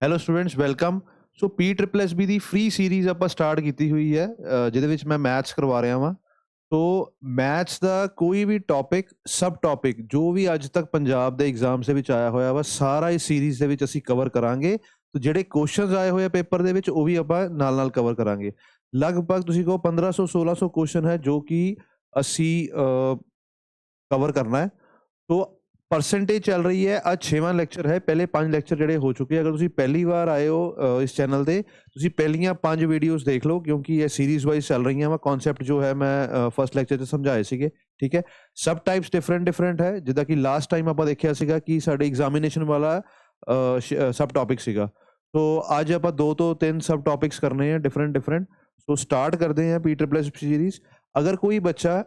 Hello students welcome. So P triple S B ਦੀ free series ਆਪਾਂ start ਕੀਤੀ ਹੋਈ ਹੈ, ਜਿਹਦੇ ਵਿੱਚ ਮੈਂ ਮੈਥਸ ਕਰਵਾ ਰਿਹਾ ਵਾਂ। ਸੋ ਮੈਥਸ ਦਾ ਕੋਈ ਵੀ ਟੌਪਿਕ, ਸਬ ਟੌਪਿਕ ਜੋ ਵੀ ਅੱਜ ਤੱਕ ਪੰਜਾਬ ਦੇ ਐਗਜ਼ਾਮਸ ਦੇ ਵਿੱਚ ਆਇਆ ਹੋਇਆ ਵਾ, ਸਾਰਾ ਇਸ ਸੀਰੀਜ਼ ਦੇ ਵਿੱਚ ਅਸੀਂ ਕਵਰ ਕਰਾਂਗੇ। ਤੇ ਜਿਹੜੇ ਕੁਐਸਚਨਸ ਆਏ ਹੋਏ ਆ ਪੇਪਰ ਦੇ ਵਿੱਚ, ਉਹ ਵੀ ਆਪਾਂ ਨਾਲ ਨਾਲ ਕਵਰ ਕਰਾਂਗੇ। ਲਗਭਗ ਤੁਸੀਂ ਕਹੋ 1500 1600 ਕੁਐਸਚਨ ਹੈ ਜੋ ਕਿ ਅਸੀਂ ਕਵਰ ਕਰਨਾ ਹੈ। ਸੋ परसेंटेज चल रही है, आज 6वां ਲੈਕਚਰ ਹੈ। ਪਹਿਲੇ 5 ਲੈਕਚਰ ਜਿਹੜੇ ਹੋ ਚੁੱਕੇ ਆ। ਅਗਰ ਤੁਸੀਂ ਪਹਿਲੀ ਵਾਰ ਆਏ ਹੋ ਇਸ ਚੈਨਲ ਤੇ, ਤੁਸੀਂ ਪਹਿਲੀਆਂ 5 ਵੀਡੀਓਜ਼ ਦੇਖ ਲਓ, ਕਿਉਂਕਿ ਇਹ ਸੀਰੀਜ਼ ਵਾਈਜ਼ ਚੱਲ ਰਹੀਆਂ ਵਾ। ਕਨਸੈਪਟ ਜੋ ਹੈ ਮੈਂ ਫਸਟ ਲੈਕਚਰ 'ਚ ਸਮਝਾਏ ਸੀਗੇ, ਠੀਕ ਹੈ। ਸਬ ਟਾਈਪਸ ਡਿਫਰੈਂਟ ਹੈ, ਜਿੱਦਾਂ ਕਿ ਲਾਸਟ ਟਾਈਮ ਆਪਾਂ ਦੇਖਿਆ ਸੀਗਾ ਕਿ ਸਾਡੇ ਐਗਜ਼ਾਮੀਨੇਸ਼ਨ ਵਾਲਾ ਸਬ ਟੌਪਿਕ ਸੀਗਾ। ਸੋ ਅੱਜ ਆਪਾਂ 2 ਤੋਂ 3 ਸਬ ਟੌਪਿਕਸ ਕਰਨੇ ਆ ਡਿਫਰੈਂਟ। ਸੋ ਸਟਾਰਟ ਕਰਦੇ ਹਾਂ ਪੀ ਟ੍ਰਿਪਲ ਐਸ सीरीज। अगर कोई बच्चा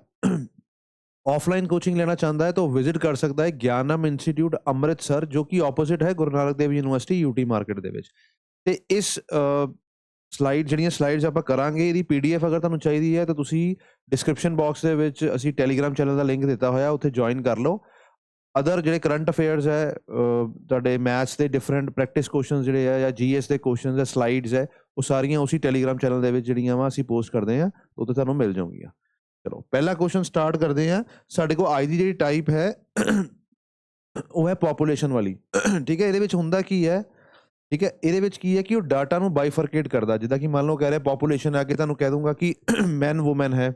ऑफलाइन कोचिंग लेना चाहता है तो विजिट कर सकता है ज्ञानम इंस्टीट्यूट अमृतसर, जो कि ऑपोजिट है Guru Nanak Dev university UT market ਦੇ ਵਿੱਚ। ਤੇ ਇਸ ਜਿਹੜੀਆਂ ਸਲਾਈਡਸ ਆਪਾਂ ਕਰਾਂਗੇ, ਇਹਦੀ ਪੀਡੀਐਫ ਅਗਰ ਤੁਹਾਨੂੰ ਚਾਹੀਦੀ ਹੈ ਤਾਂ ਤੁਸੀਂ ਡਿਸਕ੍ਰਿਪਸ਼ਨ ਬਾਕਸ ਦੇ ਵਿੱਚ ਅਸੀਂ ਟੈਲੀਗ੍ਰਾਮ ਚੈਨਲ ਦਾ ਲਿੰਕ ਦਿੱਤਾ ਹੋਇਆ, ਉੱਥੇ ਜੁਆਇਨ ਕਰ ਲਓ। ਅਦਰ ਜਿਹੜੇ ਕਰੰਟ ਅਫੇਅਰਸ ਹੈ, ਤੁਹਾਡੇ ਮੈਥਸ ਦੇ ਡਿਫਰੈਂਟ ਪ੍ਰੈਕਟਿਸ ਕੁਐਸਚਨਸ ਜਿਹੜੇ ਆ, ਜਾਂ ਜੀਐਸ ਦੇ ਕੁਐਸਚਨਸ ਹੈ, ਸਲਾਈਡਸ ਹੈ, ਉਹ ਸਾਰੀਆਂ ਉਸੇ ਟੈਲੀਗ੍ਰਾਮ ਚੈਨਲ ਦੇ ਵਿੱਚ ਜਿਹੜੀਆਂ ਵਾ ਅਸੀਂ ਪੋਸਟ ਕਰਦੇ ਹਾਂ, ਉੱਥੇ ਤੁਹਾਨੂੰ ਮਿਲ ਜਾਣਗੀਆਂ। ਚਲੋ ਪਹਿਲਾ ਕੁਐਸਚਨ ਸਟਾਰਟ ਕਰਦੇ ਹਾਂ। ਸਾਡੇ ਕੋਲ ਅੱਜ ਦੀ ਜਿਹੜੀ ਟਾਈਪ ਹੈ ਉਹ ਹੈ ਪੋਪੂਲੇਸ਼ਨ ਵਾਲੀ, ਠੀਕ ਹੈ। ਇਹਦੇ ਵਿੱਚ ਹੁੰਦਾ ਕੀ ਹੈ, ਠੀਕ ਹੈ, ਇਹਦੇ ਵਿੱਚ ਕੀ ਹੈ ਕਿ ਉਹ ਡਾਟਾ ਨੂੰ ਬਾਈਫਰਕੇਟ ਕਰਦਾ। ਜਿੱਦਾਂ ਕਿ ਮੰਨ ਲਓ ਕਹਿ ਰਿਹਾ ਪੋਪੂਲੇਸ਼ਨ, ਆ ਕੇ ਤੁਹਾਨੂੰ ਕਹਿ ਦੂੰਗਾ ਕਿ ਮੈਨ ਵੂਮੈਨ ਹੈ,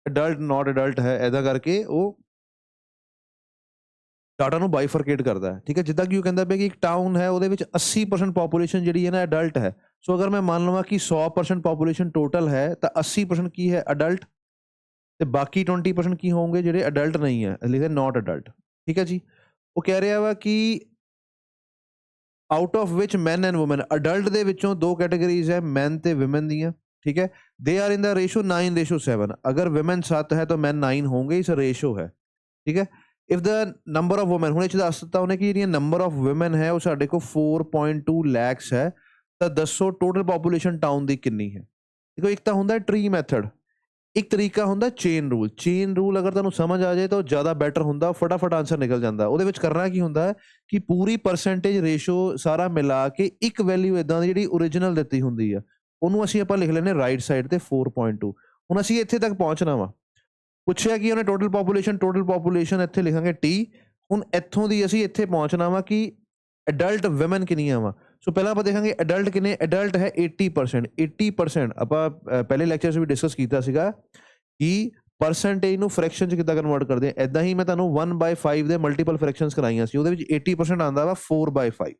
ਅਡਲਟ ਨਾਟ ਅਡਲਟ ਹੈ, ਐਦਾਂ ਕਰਕੇ ਉਹ ਡਾਟਾ ਨੂੰ ਬਾਈਫਰਕੇਟ ਕਰਦਾ ਹੈ, ਠੀਕ ਹੈ। ਜਿੱਦਾਂ ਕਿ ਉਹ ਕਹਿੰਦਾ ਪਿਆ ਕਿ ਇੱਕ ਟਾਊਨ ਹੈ, ਉਹਦੇ ਵਿੱਚ 80% ਪੋਪੂਲੇਸ਼ਨ ਜਿਹੜੀ ਹੈ ਨਾ ਅਡਲਟ ਹੈ। ਸੋ ਅਗਰ ਮੈਂ ਮੰਨ ਲਵਾਂ ਕਿ 100% ਪੋਪੂਲੇਸ਼ਨ ਟੋਟਲ ਹੈ, ਤਾਂ 80% ਕੀ ਹੈ, ਅਡਲਟ, ਤੇ ਬਾਕੀ 20% ਕੀ ਹੋਣਗੇ ਜਿਹੜੇ ਅਡਲਟ ਨਹੀਂ ਹੈ, ਲਿਖਦੇ ਨਾਟ ਅਡਲਟ, ਠੀਕ ਹੈ ਜੀ। ਉਹ ਕਹਿ ਰਿਹਾ ਵਾ ਕਿ out of which man and woman, adult ਦੇ ਵਿੱਚੋਂ 2 ਕੈਟਾਗਰੀਜ਼ ਹੈ, ਮੈਨ ਤੇ ਵਿਮਨ ਦੀਆਂ, ਠੀਕ ਹੈ। They are in the ratio 9:7। ਅਗਰ ਵਿਮਨ 7 ਹੈ ਤਾਂ ਮੈਨ 9 ਹੋਣਗੇ, ਇਸ ਰੇਸ਼ੋ ਹੈ, ਠੀਕ ਹੈ। If the number of woman, ਹੁਣ ਇਹ 'ਚ ਦੱਸ ਦਿੱਤਾ ਉਹਨੇ ਕਿ ਜਿਹੜੀਆਂ ਨੰਬਰ ਆਫ ਵੂਮਨ ਹੈ ਉਹ ਸਾਡੇ ਕੋਲ 4.2 ਲੈਕਸ ਹੈ, ਤਾਂ ਦੱਸੋ ਟੋਟਲ ਪੋਪੂਲੇਸ਼ਨ ਟਾਊਨ ਦੀ ਕਿੰਨੀ ਹੈ। ਦੇਖੋ, ਇੱਕ ਤਾਂ ਹੁੰਦਾ ਟਰੀ ਮੈਥਡ, ਇੱਕ ਤਰੀਕਾ ਹੁੰਦਾ ਚੇਨ ਰੂਲ। ਚੇਨ ਰੂਲ ਅਗਰ ਤੁਹਾਨੂੰ ਸਮਝ ਆ ਜਾਏ ਤਾਂ ਉਹ ਜ਼ਿਆਦਾ ਬੈਟਰ ਹੁੰਦਾ, ਫਟਾਫਟ ਆਂਸਰ ਨਿਕਲ ਜਾਂਦਾ। ਉਹਦੇ ਵਿੱਚ ਕਰਨਾ ਕੀ ਹੁੰਦਾ ਹੈ ਕਿ ਪੂਰੀ ਪਰਸੈਂਟੇਜ ਰੇਸ਼ੋ ਸਾਰਾ ਮਿਲਾ ਕੇ ਇੱਕ ਵੈਲਿਊ ਇਦਾਂ ਦੀ ਜਿਹੜੀ ਓਰੀਜਨਲ ਦਿੱਤੀ ਹੁੰਦੀ ਆ, ਉਹਨੂੰ ਅਸੀਂ ਆਪਾਂ ਲਿਖ ਲੈਂਦੇ ਰਾਈਟ ਸਾਈਡ ਤੇ 4.2। ਹੁਣ ਅਸੀਂ ਇੱਥੇ ਤੱਕ ਪਹੁੰਚਣਾ ਵਾ, ਪੁੱਛਿਆ ਕਿ ਉਹਨੇ ਟੋਟਲ ਪੋਪੂਲੇਸ਼ਨ ਇੱਥੇ ਲਿਖਾਂਗੇ ਟੀ। ਹੁਣ ਇੱਥੋਂ ਦੀ ਅਸੀਂ ਇੱਥੇ ਪਹੁੰਚਣਾ ਵਾ ਕਿ ਅਡਲਟ ਵਿਮਨ ਕਿੰਨੀਆਂ ਵਾ। ਸੋ ਪਹਿਲਾਂ ਆਪਾਂ ਦੇਖਾਂਗੇ ਅਡਲਟ ਕਿੰਨੇ। ਅਡਲਟ ਹੈ 80%। 80% ਆਪਾਂ ਪਹਿਲੇ ਲੈਕਚਰ 'ਚ ਵੀ ਡਿਸਕਸ ਕੀਤਾ ਸੀਗਾ ਕਿ ਪਰਸੈਂਟੇਜ ਨੂੰ ਫ੍ਰੈਕਸ਼ਨ 'ਚ ਕਿੱਦਾਂ ਕਨਵਰਟ ਕਰਦੇ ਆ। ਇੱਦਾਂ ਹੀ ਮੈਂ ਤੁਹਾਨੂੰ 1/5 ਦੇ ਮਲਟੀਪਲ ਫ੍ਰੈਕਸ਼ਨਸ ਕਰਾਈਆਂ ਸੀ, ਉਹਦੇ ਵਿੱਚ 80% ਆਉਂਦਾ ਵਾ 4/5,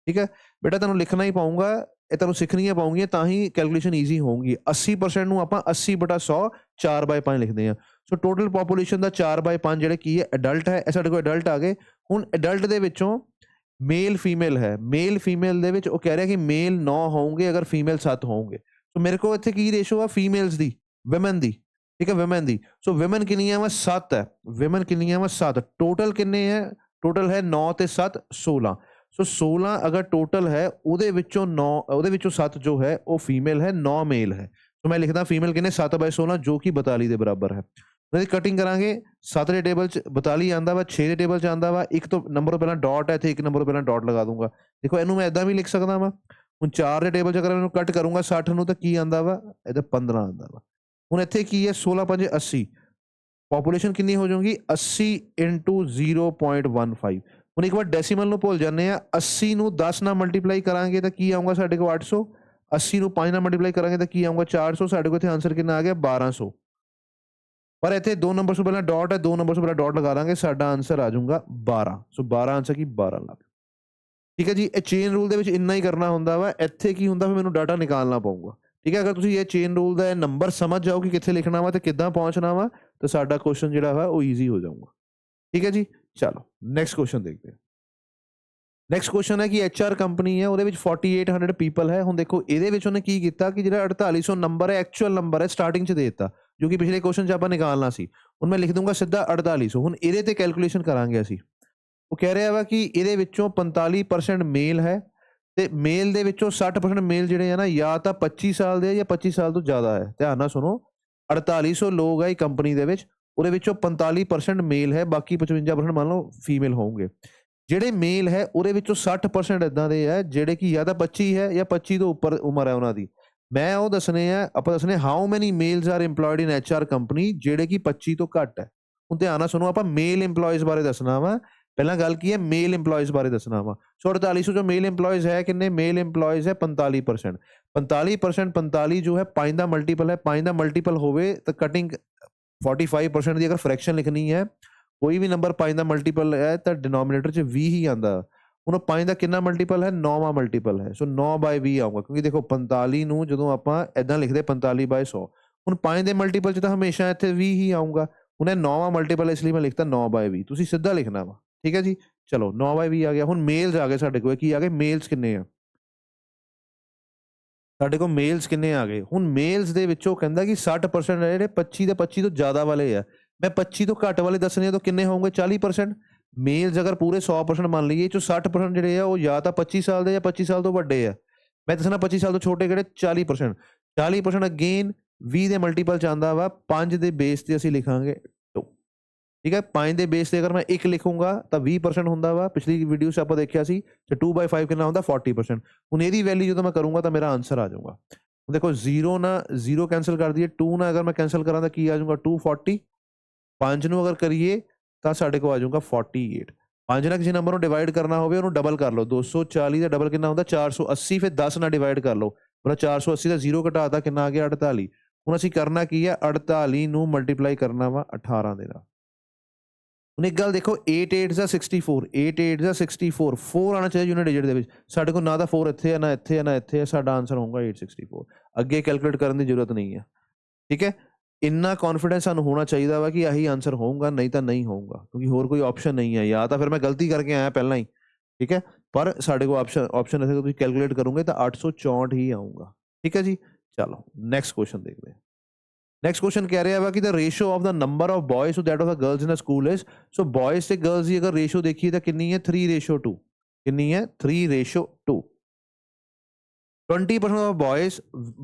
ਠੀਕ ਹੈ। ਬੇਟਾ ਤੁਹਾਨੂੰ ਲਿਖਣਾ ਹੀ ਪਾਊਂਗਾ, ਇਹ ਤੁਹਾਨੂੰ ਸਿੱਖਣੀਆਂ ਪਾਉਂਗੀਆਂ, ਤਾਂ ਹੀ ਕੈਲਕੂਲੇਸ਼ਨ ਈਜ਼ੀ ਹੋਊਗੀ। 80% ਨੂੰ ਆਪਾਂ 80/100 4/5 ਲਿਖਦੇ ਹਾਂ। ਸੋ ਟੋਟਲ ਪੋਪੂਲੇਸ਼ਨ ਦਾ 4/5 ਜਿਹੜੇ ਕੀ ਹੈ, ਅਡਲਟ ਹੈ। ਇਹ ਸਾਡੇ ਕੋਲ ਅਡਲਟ ਆ ਗਏ। ਹੁਣ ਅਡਲਟ ਦੇ ਵਿੱਚੋਂ ਮੇਲ ਫੀਮੇਲ ਹੈ, ਮੇਲ ਫੀਮੇਲ ਦੇ ਵਿੱਚ ਉਹ ਕਹਿ ਰਿਹਾ ਕਿ ਮੇਲ 9 ਹੋਣਗੇ ਅਗਰ ਫੀਮੇਲ 7 ਹੋਣਗੇ। ਸੋ ਮੇਰੇ ਕੋਲ ਇੱਥੇ ਕੀ ਰੇਸ਼ੋ ਆ, ਫੀਮੇਲਸ ਦੀ, ਵਿਮਨ ਦੀ, ਠੀਕ ਹੈ, ਵਿਮਨ ਦੀ। ਸੋ ਵਿਮਨ ਕਿੰਨੀਆਂ ਵਾ, 7 ਹੈ। ਵਿਮਨ ਕਿੰਨੀਆਂ ਵਾ, 7। ਟੋਟਲ ਕਿੰਨੇ ਹੈ, ਟੋਟਲ ਹੈ 9 ਤੇ 7 16। ਸੋ 16 ਅਗਰ ਟੋਟਲ ਹੈ, ਉਹਦੇ ਵਿੱਚੋਂ 9, ਉਹਦੇ ਵਿੱਚੋਂ 7 ਜੋ ਹੈ ਉਹ ਫੀਮੇਲ ਹੈ, 9 ਮੇਲ ਹੈ। ਸੋ ਮੈਂ ਲਿਖਦਾ ਫੀਮੇਲ ਕਿੰਨੇ, 7/16, ਜੋ ਕਿ 42 ਦੇ ਬਰਾਬਰ ਹੈ। ਇਹਦੀ ਕਟਿੰਗ ਕਰਾਂਗੇ। 7 ਦੇ ਟੇਬਲ 'ਚ 42 ਆਉਂਦਾ ਵਾ, 6 ਦੇ ਟੇਬਲ 'ਚ ਆਉਂਦਾ ਵਾ, ਇੱਕ ਤੋਂ ਨੰਬਰ ਤੋਂ ਪਹਿਲਾਂ ਡਾਟ ਹੈ ਇੱਥੇ, ਇੱਕ ਨੰਬਰ ਤੋਂ ਪਹਿਲਾਂ ਡਾਟ ਲਗਾ ਦੂੰਗਾ। ਦੇਖੋ ਇਹਨੂੰ ਮੈਂ ਇੱਦਾਂ ਵੀ ਲਿਖ ਸਕਦਾ ਵਾ। ਹੁਣ 4 ਦੇ ਟੇਬਲ 'ਚ ਅਗਰ ਇਹਨੂੰ ਕੱਟ ਕਰੂੰਗਾ 60 ਨੂੰ, ਤਾਂ ਕੀ ਆਉਂਦਾ ਵਾ, ਇਹਦਾ 15 ਆਉਂਦਾ ਵਾ। ਹੁਣ ਇੱਥੇ ਕੀ ਹੈ, 16×5 80। ਪੋਪੂਲੇਸ਼ਨ ਕਿੰਨੀ ਹੋ ਜਾਊਗੀ, 80 × 0.15। ਹੁਣ ਇੱਕ ਵਾਰ ਡੈਸੀਮਲ ਨੂੰ ਭੁੱਲ ਜਾਂਦੇ ਆ। 80 ਨੂੰ 10 ਨਾਲ ਮਲਟੀਪਲਾਈ ਕਰਾਂਗੇ ਤਾਂ ਕੀ ਆਊਗਾ ਸਾਡੇ ਕੋਲ, 800। 80 ਨੂੰ 5 ਨਾਲ ਮਲਟੀਪਲਾਈ ਕਰਾਂਗੇ ਤਾਂ ਕੀ ਆਊਗਾ, 400। ਸਾਡੇ ਕੋਲ ਇੱਥੇ ਆਂਸਰ ਕਿੰਨਾ ਆ ਗਿਆ, 1200। ਪਰ ਇੱਥੇ 2 ਨੰਬਰ ਤੋਂ ਪਹਿਲਾਂ ਡਾਟ ਹੈ, 2 ਨੰਬਰ ਤੋਂ ਪਹਿਲਾਂ ਡਾਟ ਲਗਾ ਦਾਂਗੇ, ਸਾਡਾ ਆਂਸਰ ਆ ਜਾਊਗਾ 12। ਸੋ 12 ਆਂਸਰ ਕੀ, 12 ਲੱਖ, ਠੀਕ ਹੈ ਜੀ। ਇਹ ਚੇਨ ਰੂਲ ਦੇ ਵਿੱਚ ਇੰਨਾ ਹੀ ਕਰਨਾ ਹੁੰਦਾ ਵਾ। ਇੱਥੇ ਕੀ ਹੁੰਦਾ, ਫਿਰ ਮੈਨੂੰ ਡਾਟਾ ਨਿਕਾਲਣਾ ਪਊਗਾ, ਠੀਕ ਹੈ। ਅਗਰ ਤੁਸੀਂ ਇਹ ਚੇਨ ਰੂਲ ਦਾ ਇਹ ਨੰਬਰ ਸਮਝ ਜਾਓ ਕਿ ਕਿੱਥੇ ਲਿਖਣਾ ਵਾ ਤੇ ਕਿੱਦਾਂ ਪਹੁੰਚਣਾ ਵਾ, ਤਾਂ ਸਾਡਾ ਕੁਐਸਚਨ ਜਿਹੜਾ ਵਾ ਉਹ ਈਜ਼ੀ ਹੋ ਜਾਊਗਾ, ਠੀਕ ਹੈ ਜੀ। ਚਲੋ ਨੈਕਸਟ ਕੁਐਸਚਨ ਦੇਖਦੇ ਹਾਂ। ਨੈਕਸਟ ਕੁਐਸਚਨ ਹੈ ਕਿ HR ਕੰਪਨੀ ਹੈ, ਉਹਦੇ ਵਿੱਚ 4800 ਪੀਪਲ ਹੈ। ਹੁਣ ਦੇਖੋ ਇਹਦੇ ਵਿੱਚ ਉਹਨੇ ਕੀ ਕੀਤਾ ਕਿ ਜਿਹੜਾ 4800 ਨੰਬਰ ਹੈ, ਐਕਚੁਅਲ ਨੰਬਰ ਹੈ, ਸਟਾਰਟਿੰਗ 'ਚ ਦੇ ਦਿੱਤਾ, ਜੋ ਕਿ ਪਿਛਲੇ ਕੁਐਸਚਨ 'ਚ ਆਪਾਂ ਨਿਕਾਲਣਾ ਸੀ। ਹੁਣ ਮੈਂ ਲਿਖ ਦੂੰਗਾ ਸਿੱਧਾ 4800। ਹੁਣ ਇਹਦੇ ਤੇ ਕੈਲਕੂਲੇਸ਼ਨ ਕਰਾਂਗੇ ਅਸੀਂ। ਉਹ ਕਹਿ ਰਿਹਾ ਵਾ ਕਿ ਇਹਦੇ ਵਿੱਚੋਂ 45% ਮੇਲ ਹੈ, ਤੇ ਮੇਲ ਦੇ ਵਿੱਚੋਂ 60% ਮੇਲ ਜਿਹੜੇ ਆ ਨਾ, ਜਾਂ ਤਾਂ 25 ਸਾਲ ਦੇ ਆ ਜਾਂ 25 ਸਾਲ ਤੋਂ ਜ਼ਿਆਦਾ ਹੈ। ਧਿਆਨ ਨਾਲ ਸੁਣੋ, 4800 ਲੋਕ ਆ ਇਹ ਕੰਪਨੀ ਦੇ ਵਿੱਚ, ਉਹਦੇ ਵਿੱਚੋਂ 45% ਮੇਲ ਹੈ, ਬਾਕੀ 55% ਮੰਨ ਲਓ ਫੀਮੇਲ ਹੋਣਗੇ। ਜਿਹੜੇ ਮੇਲ ਹੈ ਉਹਦੇ ਵਿੱਚੋਂ 60% ਇਦਾਂ ਦੇ ਹੈ ਜਿਹੜੇ ਕਿ ਜਾਂ ਤਾਂ 25 ਹੈ ਜਾਂ 25 ਤੋਂ ਉੱਪਰ ਉਮਰ ਹੈ ਉਹਨਾਂ ਦੀ। ਮੈਂ ਉਹ ਦੱਸਣੇ ਆ, ਆਪਾਂ ਦੱਸਣੇ how many males are employed in HR company ਜਿਹੜੇ ਕਿ 25 ਤੋਂ ਘੱਟ ਹੈ। ਹੁਣ ਧਿਆਨ ਨਾਲ ਸੁਣੋ, ਆਪਾਂ ਮੇਲ ਇੰਪਲੋਇਜ਼ ਬਾਰੇ ਦੱਸਣਾ ਵਾ। ਪਹਿਲਾਂ ਗੱਲ ਕੀ ਹੈ, ਮੇਲ ਇੰਪਲੋਇਜ਼ ਬਾਰੇ ਦੱਸਣਾ ਵਾ। ਸੋ 4800 ਜੋ ਮੇਲ ਇੰਪਲੋਇਜ਼ ਹੈ ਕਿੰਨੇ? ਮੇਲ ਇੰਪਲੋਇਜ਼ ਹੈ 45%। 45% 45 ਜੋ ਹੈ 5 ਦਾ ਮਲਟੀਪਲ ਹੈ। 5 ਦਾ ਮਲਟੀਪਲ ਹੋਵੇ ਤਾਂ ਕਟਿੰਗ 45% ਦੀ ਅਗਰ ਫ੍ਰੈਕਸ਼ਨ ਲਿਖਣੀ ਹੈ, ਕੋਈ ਵੀ ਨੰਬਰ 5 ਦਾ ਮਲਟੀਪਲ ਹੈ ਤਾਂ ਡਿਨੋਮੀਨੇਟਰ 'ਚ 20 ਹੀ ਆਉਂਦਾ। ਹੁਣ 5 ਦਾ ਕਿੰਨਾ ਮਲਟੀਪਲ ਹੈ? 9ਵਾਂ ਮਲਟੀਪਲ ਹੈ। ਸੋ 9/20 ਆਊਗਾ, ਕਿਉਂਕਿ ਦੇਖੋ 45 ਨੂੰ ਜਦੋਂ ਆਪਾਂ ਇਦਾਂ ਲਿਖਦੇ 45/100, ਹੁਣ 5 ਦੇ ਮਲਟੀਪਲ 'ਚ ਤਾਂ ਹਮੇਸ਼ਾ ਇੱਥੇ 20 ਹੀ ਆਊਗਾ। ਹੁਣ ਇਹ 9ਵਾਂ ਮਲਟੀਪਲ ਇਸ ਲਈ ਮੈਂ ਲਿਖਤਾ 9/20। ਤੁਸੀਂ ਸਿੱਧਾ ਲਿਖਣਾ ਵਾ, ਠੀਕ ਹੈ ਜੀ। ਚਲੋ 9/20 ਆ ਗਿਆ। ਹੁਣ ਮੇਲਸ ਆ ਗਏ ਸਾਡੇ ਕੋਲ। ਕੀ ਆ ਗਏ? ਮੇਲਸ ਕਿੰਨੇ ਆ ਸਾਡੇ ਕੋਲ? ਮੇਲਸ ਕਿੰਨੇ ਆ ਗਏ? ਹੁਣ ਮੇਲਸ ਦੇ ਵਿੱਚੋਂ ਕਹਿੰਦਾ ਕਿ 60% ਹੈ ਜਿਹੜੇ 25 ਦੇ 25 ਤੋਂ ਜ਼ਿਆਦਾ ਵਾਲੇ ਆ। ਮੈਂ 25 ਤੋਂ ਘੱਟ ਵਾਲੇ ਦੱਸਣੇ ਆ ਤਾਂ ਕਿੰਨੇ ਹੋਣਗੇ? 40%। ਮੇਲਸ ਅਗਰ ਪੂਰੇ 100% ਮੰਨ ਲਈਏ, ਇਹ 'ਚੋਂ 60% ਜਿਹੜੇ ਆ ਉਹ ਜਾਂ ਤਾਂ 25 ਸਾਲ ਦੇ ਜਾਂ 25 ਸਾਲ ਤੋਂ ਵੱਡੇ ਆ। ਮੈਂ ਦੱਸਣਾ 25 ਸਾਲ ਤੋਂ ਛੋਟੇ ਕਿਹੜੇ? 40%। 40% ਅਗੇਨ 20 ਦੇ ਮਲਟੀਪਲ 'ਚ ਆਉਂਦਾ ਵਾ। 5 ਦੇ ਬੇਸ 'ਤੇ ਅਸੀਂ ਲਿਖਾਂਗੇ 2, ਠੀਕ ਹੈ। 5 ਦੇ ਬੇਸ 'ਤੇ ਅਗਰ ਮੈਂ 1 ਲਿਖੂੰਗਾ ਤਾਂ 20% ਹੁੰਦਾ ਵਾ। ਪਿਛਲੀ ਵੀਡੀਓ 'ਚ ਆਪਾਂ ਦੇਖਿਆ ਸੀ ਤੇ 2/5 ਕਿੰਨਾ ਹੁੰਦਾ? 40%। ਹੁਣ ਇਹਦੀ ਵੈਲਿਊ ਜਦੋਂ ਮੈਂ ਕਰੂੰਗਾ ਤਾਂ ਮੇਰਾ ਆਂਸਰ ਆ ਜਾਊਗਾ। ਹੁਣ ਦੇਖੋ 0 ਨਾਲ 0 ਕੈਂਸਲ ਕਰ ਦਈਏ, 2 ਨਾਲ ਅਗਰ ਮੈਂ ਕੈਂਸਲ ਕਰਾਂ ਤਾਂ ਕੀ ਆ ਜਾਊਗਾ? 240। 5 ਨੂੰ ਅਗਰ ਕਰੀਏ ਤਾਂ ਸਾਡੇ ਕੋਲ ਆ ਜਾਊਗਾ 48। 5 ਨਾਲ ਕਿਸੇ ਨੰਬਰ ਨੂੰ ਡਿਵਾਈਡ ਕਰਨਾ ਹੋਵੇ ਉਹਨੂੰ ਡਬਲ ਕਰ ਲਓ। 240 ਦਾ ਡਬਲ ਕਿੰਨਾ ਹੁੰਦਾ? 480। ਫਿਰ 10 ਨਾਲ ਡਿਵਾਈਡ ਕਰ ਲਓ। ਮਤਲਬ 480 ਦਾ 0 ਘਟਾਤਾ, ਕਿੰਨਾ ਆ ਗਿਆ? 48। ਹੁਣ ਅਸੀਂ ਕਰਨਾ ਕੀ ਹੈ? 48 ਨੂੰ ਮਲਟੀਪਲਾਈ ਕਰਨਾ ਵਾ 18 ਦੇ ਨਾਲ। ਹੁਣ ਇੱਕ ਗੱਲ ਦੇਖੋ, 8 8 ਦਾ 64, 8 8 ਦਾ 64, 4 ਆਉਣਾ ਚਾਹੀਦਾ ਯੂਨਿਟ ਡਿਜਿਟ ਦੇ ਵਿੱਚ। ਸਾਡੇ ਕੋਲ ਨਾ ਤਾਂ 4 ਇੱਥੇ ਹੈ, ਨਾ ਇੱਥੇ ਹੈ, ਨਾ ਇੱਥੇ ਹੈ। ਸਾਡਾ ਆਂਸਰ ਹੋਊਗਾ 864। ਅੱਗੇ ਕੈਲਕੂਲੇਟ ਕਰਨ ਦੀ ਜ਼ਰੂਰਤ ਨਹੀਂ ਹੈ, ਠੀਕ ਹੈ। ਇੰਨਾ ਕੌਨਫੀਡੈਂਸ ਸਾਨੂੰ ਹੋਣਾ ਚਾਹੀਦਾ ਵਾ ਕਿ ਆਹੀ ਆਂਸਰ ਹੋਊਗਾ, ਨਹੀਂ ਤਾਂ ਨਹੀਂ ਹੋਊਗਾ, ਕਿਉਂਕਿ ਹੋਰ ਕੋਈ ਆਪਸ਼ਨ ਨਹੀਂ ਹੈ। ਜਾਂ ਤਾਂ ਫਿਰ ਮੈਂ ਗਲਤੀ ਕਰਕੇ ਆਇਆ ਪਹਿਲਾਂ ਹੀ, ਠੀਕ ਹੈ, ਪਰ ਸਾਡੇ ਕੋਲ ਆਪਸ਼ਨ ਇੱਥੇ ਤੁਸੀਂ ਕੈਲਕੂਲੇਟ ਕਰੋਗੇ ਤਾਂ 864 ਹੀ ਆਊਗਾ, ਠੀਕ ਹੈ ਜੀ। ਚਲੋ ਨੈਕਸਟ ਕੁਐਸਚਨ ਦੇਖਦੇ ਹਾਂ। ਨੈਕਸਟ ਕੁਐਸਚਨ ਕਹਿ ਰਿਹਾ ਵਾ ਕਿ the ratio of the number of boys to that of the girls in a school is. So boys ਤੇ ਗਰਲਸ ਦੀ ਅਗਰ ਰੇਸ਼ੋ ਦੇਖੀਏ ਤਾਂ ਕਿੰਨੀ ਹੈ? 3:2। ਕਿੰਨੀ ਹੈ? 3:2। 20% ਆਫ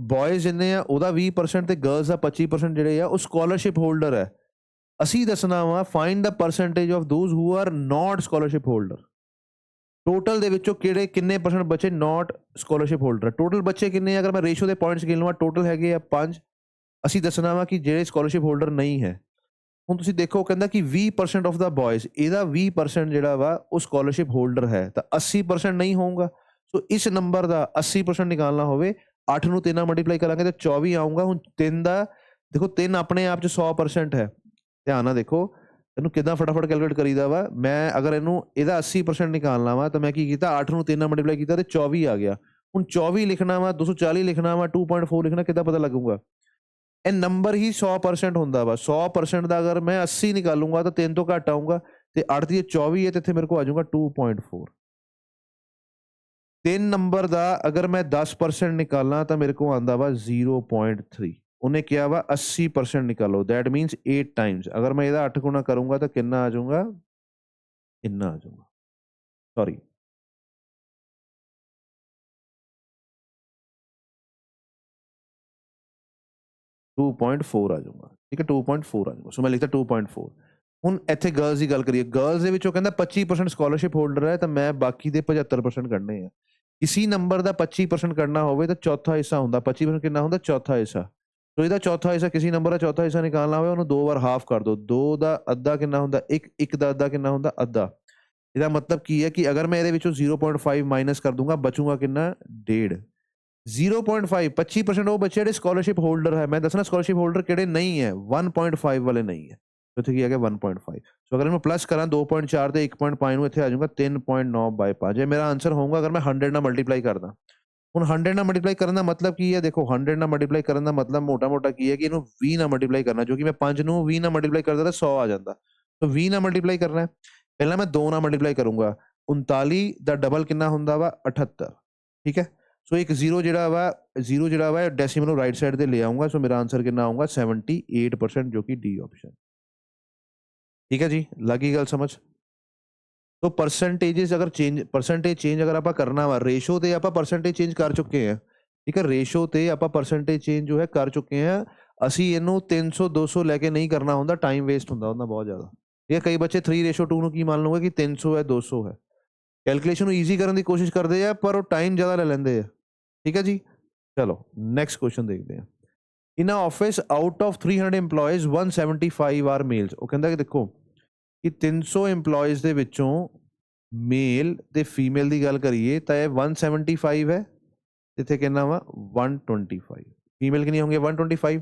ਬॉयਜ਼ ਜਿੰਨੇ ਆ ਉਹਦਾ 20% ਤੇ ਗਰਲਸ ਦਾ 25% ਜਿਹੜੇ ਆ ਉਹ ਸਕਾਲਰਸ਼ਿਪ ਹੋਲਡਰ ਹੈ। ਅਸੀਂ ਦੱਸਣਾ ਵਾ find the percentage of those who are not scholarship holder. Total ਦੇ ਵਿੱਚੋਂ ਕਿੰਨੇ ਪਰਸੈਂਟ ਬੱਚੇ ਨਾਟ ਸਕਾਲਰਸ਼ਿਪ ਹੋਲਡਰ? ਟੋਟਲ ਬੱਚੇ ਕਿੰਨੇ? ਅਗਰ ਮੈਂ ਰੇਸ਼ੋ ਦੇ ਪੁਆਇੰਟਸ ਗਿਣ ਲਵਾਂ, ਟੋਟਲ ਹੈਗੇ ਆ 5। ਅਸੀਂ ਦੱਸਣਾ ਵਾ ਕਿ ਜਿਹੜੇ ਸਕਾਲਰਸ਼ਿਪ ਹੋਲਡਰ ਨਹੀਂ ਹੈ। ਹੁਣ ਤੁਸੀਂ ਦੇਖੋ ਕਹਿੰਦਾ ਕਿ 20% ਆਫ ਦਾ ਬॉयਜ਼, ਇਹਦਾ 20% ਜਿਹੜਾ ਵਾ ਉਹ ਸਕਾਲਰਸ਼ਿਪ ਹੋਲਡਰ ਹੈ ਤਾਂ 80% ਨਹੀਂ ਹੋਊਗਾ। ਸੋ ਇਸ ਨੰਬਰ ਦਾ 80% ਨਿਕਾਲਣਾ ਹੋਵੇ, 8 ਨੂੰ 3 ਨਾਲ ਮਲਟੀਪਲਾਈ ਕਰਾਂਗੇ ਤਾਂ 24 ਆਊਗਾ। ਹੁਣ 3 ਦਾ ਦੇਖੋ, 3 ਆਪਣੇ ਆਪ 'ਚ 100% ਹੈ। ਧਿਆਨ ਨਾਲ ਦੇਖੋ ਇਹਨੂੰ ਕਿੱਦਾਂ ਫਟਾਫਟ ਕੈਲਕੂਲੇਟ ਕਰੀਦਾ ਵਾ। ਮੈਂ ਅਗਰ ਇਹਦਾ 80% ਨਿਕਾਲਣਾ ਵਾ ਤਾਂ ਮੈਂ ਕੀ ਕੀਤਾ? 8 ਨੂੰ 3 ਨਾਲ ਮਲਟੀਪਲਾਈ ਕੀਤਾ ਤੇ 24 ਆ ਗਿਆ। ਹੁਣ 24 ਲਿਖਣਾ ਵਾ, 240 ਲਿਖਣਾ ਵਾ, 2.4 ਲਿਖਣਾ, ਕਿੱਦਾਂ ਪਤਾ ਲੱਗੂਗਾ? ਇਹ ਨੰਬਰ ਹੀ 100% ਹੁੰਦਾ ਵਾ। 100% ਦਾ ਅਗਰ ਮੈਂ 80 ਨਿਕਾਲੂੰਗਾ ਤਾਂ 3 ਤੋਂ ਘੱਟ ਆਊਂਗਾ ਤੇ 8 ਦੀ 24 ਹੈ ਤੇ ਇੱਥੇ ਮੇਰੇ ਕੋਲ ਆ ਜਾਊਗਾ 2.4। 3 ਨੰਬਰ ਦਾ ਅਗਰ ਮੈਂ 10% ਨਿਕਾਲਾਂ ਤਾਂ ਮੇਰੇ ਕੋਲ ਆਉਂਦਾ ਵਾ 0.3। ਉਹਨੇ ਕਿਹਾ ਵਾ 80% ਨਿਕਾਲੋ, ਦੈਟ ਮੀਨਸ 8 ਟਾਈਮਸ। ਅਗਰ ਮੈਂ ਇਹਦਾ 8 ਗੁਣਾ ਕਰੂੰਗਾ ਤਾਂ ਕਿੰਨਾ ਆ ਜਾਊਗਾ? ਇੰਨਾ ਆ ਜਾਊਗਾ, ਸੌਰੀ 2.4 ਆ ਜਾਊਗਾ, ਠੀਕ ਹੈ। 2.4 ਆ ਜਾਊਗਾ। ਸੋ ਮੈਂ ਲਿਖਤਾ 2.4। ਹੁਣ ਇੱਥੇ ਗਰਲਸ ਦੀ ਗੱਲ ਕਰੀਏ, ਗਰਲਸ ਦੇ ਵਿੱਚੋਂ ਕਹਿੰਦਾ 25% ਸਕਾਲਰਸ਼ਿਪ ਹੋਲਡਰ ਹੈ ਤਾਂ ਮੈਂ ਬਾਕੀ ਦੇ 75% ਕੱਢਣੇ ਆ। ਇਸੀ ਨੰਬਰ ਦਾ 25% ਕੱਢਣਾ ਹੋਵੇ ਤਾਂ ਚੌਥਾ ਹਿੱਸਾ ਹੁੰਦਾ। 25% ਕਿੰਨਾ ਹੁੰਦਾ? ਚੌਥਾ ਹਿੱਸਾ। ਸੋ ਇਹਦਾ ਚੌਥਾ ਹਿੱਸਾ, ਕਿਸੇ ਨੰਬਰ ਦਾ ਚੌਥਾ ਹਿੱਸਾ ਨਿਕਾਲਣਾ ਹੋਵੇ ਉਹਨੂੰ 2 ਵਾਰ ਹਾਫ ਕਰ ਦਿਓ। 2 ਦਾ ਅੱਧਾ ਕਿੰਨਾ ਹੁੰਦਾ? 1। 1 ਦਾ ਅੱਧਾ ਕਿੰਨਾ ਹੁੰਦਾ? ਅੱਧਾ। ਇਹਦਾ ਮਤਲਬ ਕੀ ਹੈ ਕਿ ਅਗਰ ਮੈਂ ਇਹਦੇ ਵਿੱਚੋਂ 0.5 ਮਾਈਨਸ ਕਰ ਦੂੰਗਾ, ਬਚੂਗਾ ਕਿੰਨਾ? 1.5। 0.5 25% ਉਹ ਬੱਚੇ ਜਿਹੜੇ ਸਕਾਲਰਸ਼ਿਪ ਹੋਲਡਰ ਹੈ। ਮੈਂ ਦੱਸਣਾ ਸਕਾਲਰਸ਼ਿਪ ਹੋਲਡਰ ਕਿਹੜੇ ਨਹੀਂ ਹੈ, 1.5 ਵਾਲੇ ਨਹੀਂ ਹੈ। ਇੱਥੇ ਕੀ ਆ ਗਿਆ? 1.5। ਸੋ ਅਗਰ ਮੈਂ ਪਲੱਸ ਕਰਾਂ 2.4 ਤੇ 1.5 ਨੂੰ, ਇੱਥੇ ਆ ਜਾਊਗਾ 3.9/5। ਜੇ ਮੇਰਾ ਆਂਸਰ ਹੋਊਗਾ ਅਗਰ ਮੈਂ 100 ਨਾਲ ਮਲਟੀਪਲਾਈ ਕਰਦਾ। ਹੁਣ 100 ਨਾਲ ਮਲਟੀਪਲਾਈ ਕਰਨ ਦਾ ਮਤਲਬ ਕੀ ਹੈ? ਦੇਖੋ 100 ਨਾਲ ਮਲਟੀਪਲਾਈ ਕਰਨ ਦਾ ਮਤਲਬ ਮੋਟਾ ਕੀ ਹੈ ਕਿ ਇਹਨੂੰ 20 ਨਾਲ ਮਲਟੀਪਲਾਈ ਕਰਨਾ, ਜੋ ਕਿ ਮੈਂ 5 ਨੂੰ 20 ਨਾਲ ਮਲਟੀਪਲਾਈ ਕਰਦਾ ਤਾਂ 100 ਆ ਜਾਂਦਾ। ਤਾਂ 20 ਨਾਲ ਮਲਟੀਪਲਾਈ ਕਰਨਾ ਹੈ। ਪਹਿਲਾਂ ਮੈਂ 2 ਨਾਲ ਮਲਟੀਪਲਾਈ ਕਰੂੰਗਾ। 39 ਦਾ ਡਬਲ ਕਿੰਨਾ ਹੁੰਦਾ ਵਾ? 78, ਠੀਕ ਹੈ। ਸੋ ਇੱਕ 0 ਜਿਹੜਾ ਵਾ ਡੈਸੀਮਲ ਨੂੰ ਰਾਈਟ ਸਾਈਡ ਤੇ ਲੈ ਆਊਂਗਾ। ਸੋ ਮੇਰਾ ਆਂਸਰ ਕਿੰਨਾ ਆਊਗਾ? 78%, ਜੋ ਕਿ ਡੀ ਆਪਸ਼ਨ, ਠੀਕ ਹੈ ਜੀ। ਲੱਗੀ ਗੱਲ ਸਮਝ? तो परसेंटेजेस अगर परसेंटेज चेंज अगर आप करना वा, रेशो ते आप परसेंटेज चेंज कर चुके हैं, ठीक है। रेशो ते आप परसेंटेज चेंज जो है कर चुके हैं। असी इनू 300 200 लैके नहीं करना होंदा, टाइम वेस्ट होंदा बहुत ज़्यादा, ठीक है। कई बच्चे 3:2 की मान लोगे कि 300 है 200 है, कैलकुलेशन ਨੂੰ ਈਜ਼ੀ ਕਰਨ ਦੀ ਕੋਸ਼ਿਸ਼ ਕਰਦੇ ਆ ਪਰ ਉਹ ਟਾਈਮ ਜ਼ਿਆਦਾ ਲੈ ਲੈਂਦੇ ਆ। ਠੀਕ ਹੈ ਜੀ। ਚਲੋ ਨੈਕਸਟ ਕੁਐਸਚਨ ਦੇਖਦੇ ਹਾਂ। In a office out of 300 EMPLOYEES 175 are males. ਉਹ ਕਹਿੰਦਾ ਕਿ ਦੇਖੋ ਕਿ 300 EMPLOYEES ਦੇ ਵਿੱਚੋਂ ਮੇਲ ਤੇ ਫੀਮੇਲ ਦੀ ਗੱਲ ਕਰੀਏ ਤਾਂ ਇਹ 175 ਹੈ, ਇੱਥੇ ਕਿੰਨਾ ਵਾ 125। ਫੀਮੇਲ ਕਿੰਨੀ ਹੋਣਗੇ 125।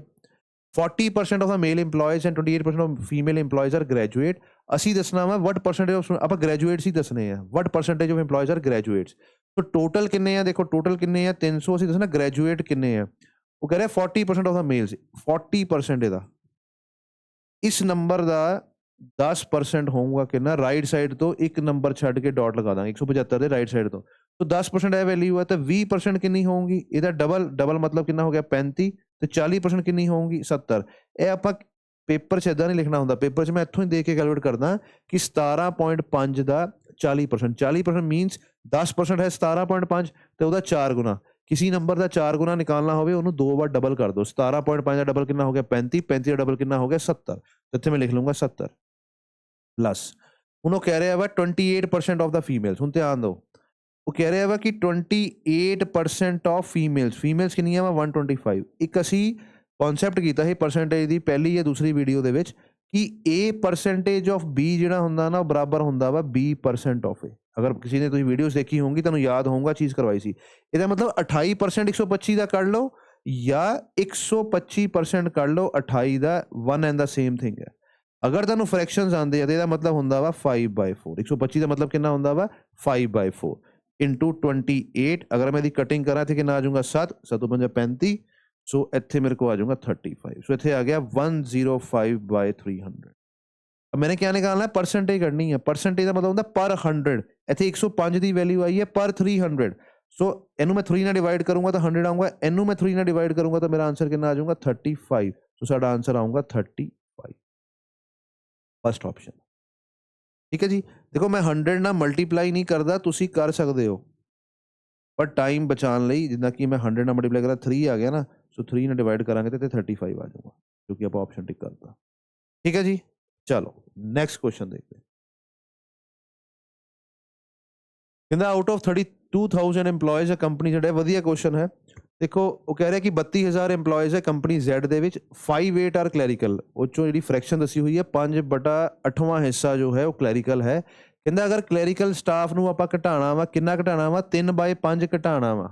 40% of the male employees and 28% of female employees are graduate। ਅਸੀਂ ਦੱਸਣਾ ਵਾ what percentage of ਆਪਾਂ graduates ਹੀ ਦੱਸਣੇ ਆ what percentage of employees are graduates। So total ਕਿੰਨੇ ਆ, ਦੇਖੋ ਟੋਟਲ ਕਿੰਨੇ ਆ 300, ਅਸੀਂ ਦੱਸਣਾ graduate ਕਿੰਨੇ ਆ। ਉਹ ਕਹਿ ਰਿਹਾ 40% of the males 40% ਇਹਦਾ ਇਸ ਨੰਬਰ ਦਾ 10% ਹੋਊਗਾ ਕਿੰਨਾ, ਰਾਈਟ ਸਾਈਡ ਤੋਂ ਇੱਕ ਨੰਬਰ ਛੱਡ ਕੇ ਡਾਟ ਲਗਾ ਦਾਂਗੇ 175 ਦੇ ਰਾਈਟ ਸਾਈਡ ਤੋਂ। तो 10% ਇਹ ਵੈਲਿਊ ਹੈ ਤਾਂ 20% ਕਿੰਨੀ ਹੋਊਗੀ, ਇਹਦਾ ਡਬਲ ਮਤਲਬ ਕਿੰਨਾ ਹੋ ਗਿਆ 35 ਤੇ 40% ਕਿੰਨੀ ਹੋਊਗੀ 70। ਇਹ ਆਪਾਂ ਪੇਪਰ 'ਚ ਇਦਾਂ ਨਹੀਂ ਲਿਖਣਾ ਹੁੰਦਾ, ਪੇਪਰ 'ਚ ਮੈਂ ਇੱਥੋਂ ਹੀ ਦੇਖ ਕੇ ਕੈਲਕੂਲੇਟ ਕਰਦਾ ਕਿ 17.5 ਦਾ 40%। 40% ਮੀਨਸ 10% ਹੈ 17.5 ਤੇ ਉਹਦਾ 4 ਗੁਣਾ। ਕਿਸੇ ਨੰਬਰ ਦਾ 4 ਗੁਣਾ ਨਿਕਾਲਣਾ ਹੋਵੇ ਉਹਨੂੰ 2 ਵਾਰ ਡਬਲ ਕਰ ਦਿਓ। 17.5 ਦਾ ਡਬਲ ਕਿੰਨਾ ਹੋ ਗਿਆ 35, 35 ਦਾ ਡਬਲ ਕਿੰਨਾ ਹੋ ਗਿਆ 70। ਇੱਥੇ ਮੈਂ ਲਿਖ ਲੂੰਗਾ 70 ਪਲੱਸ। ਹੁਣ ਉਹ ਕਹਿ ਰਿਹਾ ਵਾ 28% ਆਫ ਦਾ ਫੀਮੇਲਸ। ਹੁਣ ਧਿਆਨ ਦਿਓ, ਉਹ ਕਹਿ ਰਿਹਾ ਵਾ ਕਿ 28% ਆਫ ਫੀਮੇਲਸ ਕਿੰਨੀਆਂ ਵਾ 125। ਇੱਕ ਅਸੀਂ ਕਨਸੈਪਟ ਕੀਤਾ ਸੀ ਪਰਸੈਂਟੇਜ ਦੀ ਪਹਿਲੀ ਜਾਂ ਦੂਸਰੀ ਵੀਡੀਓ ਦੇ ਵਿੱਚ ਕਿ A ਪਰਸੈਂਟੇਜ ਆਫ B ਜਿਹੜਾ ਹੁੰਦਾ ਨਾ ਉਹ ਬਰਾਬਰ ਹੁੰਦਾ ਵਾ B% ਆਫ A। ਅਗਰ ਕਿਸੇ ਨੇ ਤੁਸੀਂ ਵੀਡੀਓਜ਼ ਦੇਖੀ ਹੋਊਗੀ ਤੁਹਾਨੂੰ ਯਾਦ ਹੋਊਗਾ ਚੀਜ਼ ਕਰਵਾਈ ਸੀ। ਇਹਦਾ ਮਤਲਬ 28% 125 ਦਾ ਕੱਢ ਲਓ ਜਾਂ 125% ਕੱਢ ਲਓ 28 ਦਾ, one and the same thing ਹੈ। ਅਗਰ ਤੁਹਾਨੂੰ ਫ੍ਰੈਕਸ਼ਨਸ ਆਉਂਦੇ ਆ ਤਾਂ ਇਹਦਾ ਮਤਲਬ ਹੁੰਦਾ ਵਾ 5/4। 125 ਦਾ ਮਤਲਬ ਕਿੰਨਾ ਹੁੰਦਾ ਵਾ 5/4 ਇੰਟੂ 28। ਅਗਰ ਮੈਂ ਇਹਦੀ ਕਟਿੰਗ ਕਰਾਂ ਤੇ ਕਿੰਨਾ ਆ ਜਾਊਗਾ 7, 7 5 35। ਸੋ ਇੱਥੇ ਮੇਰੇ ਕੋਲ ਆ ਜਾਊਗਾ 35। ਸੋ ਇੱਥੇ ਆ ਗਿਆ 105/300। मैंने क्या निकालना है, परसेंटेज करनी है। परसेंटेज का मतलब होता है पर 100। ਇੱਥੇ 105 ਦੀ ਵੈਲਿਊ ਆਈ ਹੈ ਪਰ 300। ਸੋ ਇਹਨੂੰ ਮੈਂ 3 ਨਾਲ ਡਿਵਾਈਡ ਕਰੂੰਗਾ ਤਾਂ 100 ਆਊਗਾ, ਇਹਨੂੰ ਮੈਂ 3 ਨਾਲ ਡਿਵਾਈਡ ਕਰੂੰਗਾ ਤਾਂ ਮੇਰਾ ਆਨਸਰ ਕਿੰਨਾ ਆ ਜਾਊਗਾ 35। ਸੋ ਸਾਡਾ ਆਨਸਰ ਆਊਗਾ 35 ਫਸਟ ਆਪਸ਼ਨ। ਠੀਕ ਹੈ ਜੀ। ਦੇਖੋ ਮੈਂ 100 ਨਾਲ ਮਲਟੀਪਲਾਈ ਨਹੀਂ ਕਰਦਾ, ਤੁਸੀਂ ਕਰ ਸਕਦੇ ਹੋ ਪਰ ਟਾਈਮ ਬਚਾਉਣ ਲਈ ਜਿੱਦਾਂ ਕਿ ਮੈਂ 100 ਨਾਲ ਮਲਟੀਪਲਾਈ ਕਰਾਂ 3 ਆ ਗਿਆ ਨਾ, ਸੋ 3 ਨਾਲ ਡਿਵਾਈਡ ਕਰਾਂਗੇ ਤੇ 35 ਆ ਜਾਊਗਾ ਕਿਉਂਕਿ ਆਪਾਂ ਆਪਸ਼ਨ ਟਿਕ ਕਰਤਾ। ਠੀਕ ਹੈ ਜੀ। ਚਲੋ ਨੈਕਸਟ ਕੁਐਸਚਨ ਦੇਖਦੇ ਹਾਂ। ਕਹਿੰਦਾ ਆਊਟ ਆਫ 32,000 EMPLOYEES ਕੰਪਨੀ, ਜਿਹੜਾ ਵਧੀਆ ਕੁਐਸਚਨ ਹੈ। ਦੇਖੋ ਉਹ ਕਹਿ ਰਿਹਾ ਕਿ 32,000 EMPLOYEES ਹੈ ਕੰਪਨੀ Z ਦੇ ਵਿੱਚ, 5/8 ਆਰ ਕਲੈਰੀਕਲ। ਉਹ ਚੋਂ ਜਿਹੜੀ ਫ੍ਰੈਕਸ਼ਨ ਦੱਸੀ ਹੋਈ ਹੈ 5/8ਵਾਂ ਹਿੱਸਾ ਜੋ ਹੈ ਉਹ ਕਲੈਰੀਕਲ ਹੈ। ਕਹਿੰਦਾ ਅਗਰ ਕਲੈਰੀਕਲ ਸਟਾਫ ਨੂੰ ਆਪਾਂ ਘਟਾਉਣਾ ਵਾ, ਕਿੰਨਾ ਘਟਾਉਣਾ ਵਾ 3/5 ਘਟਾਉਣਾ ਵਾ।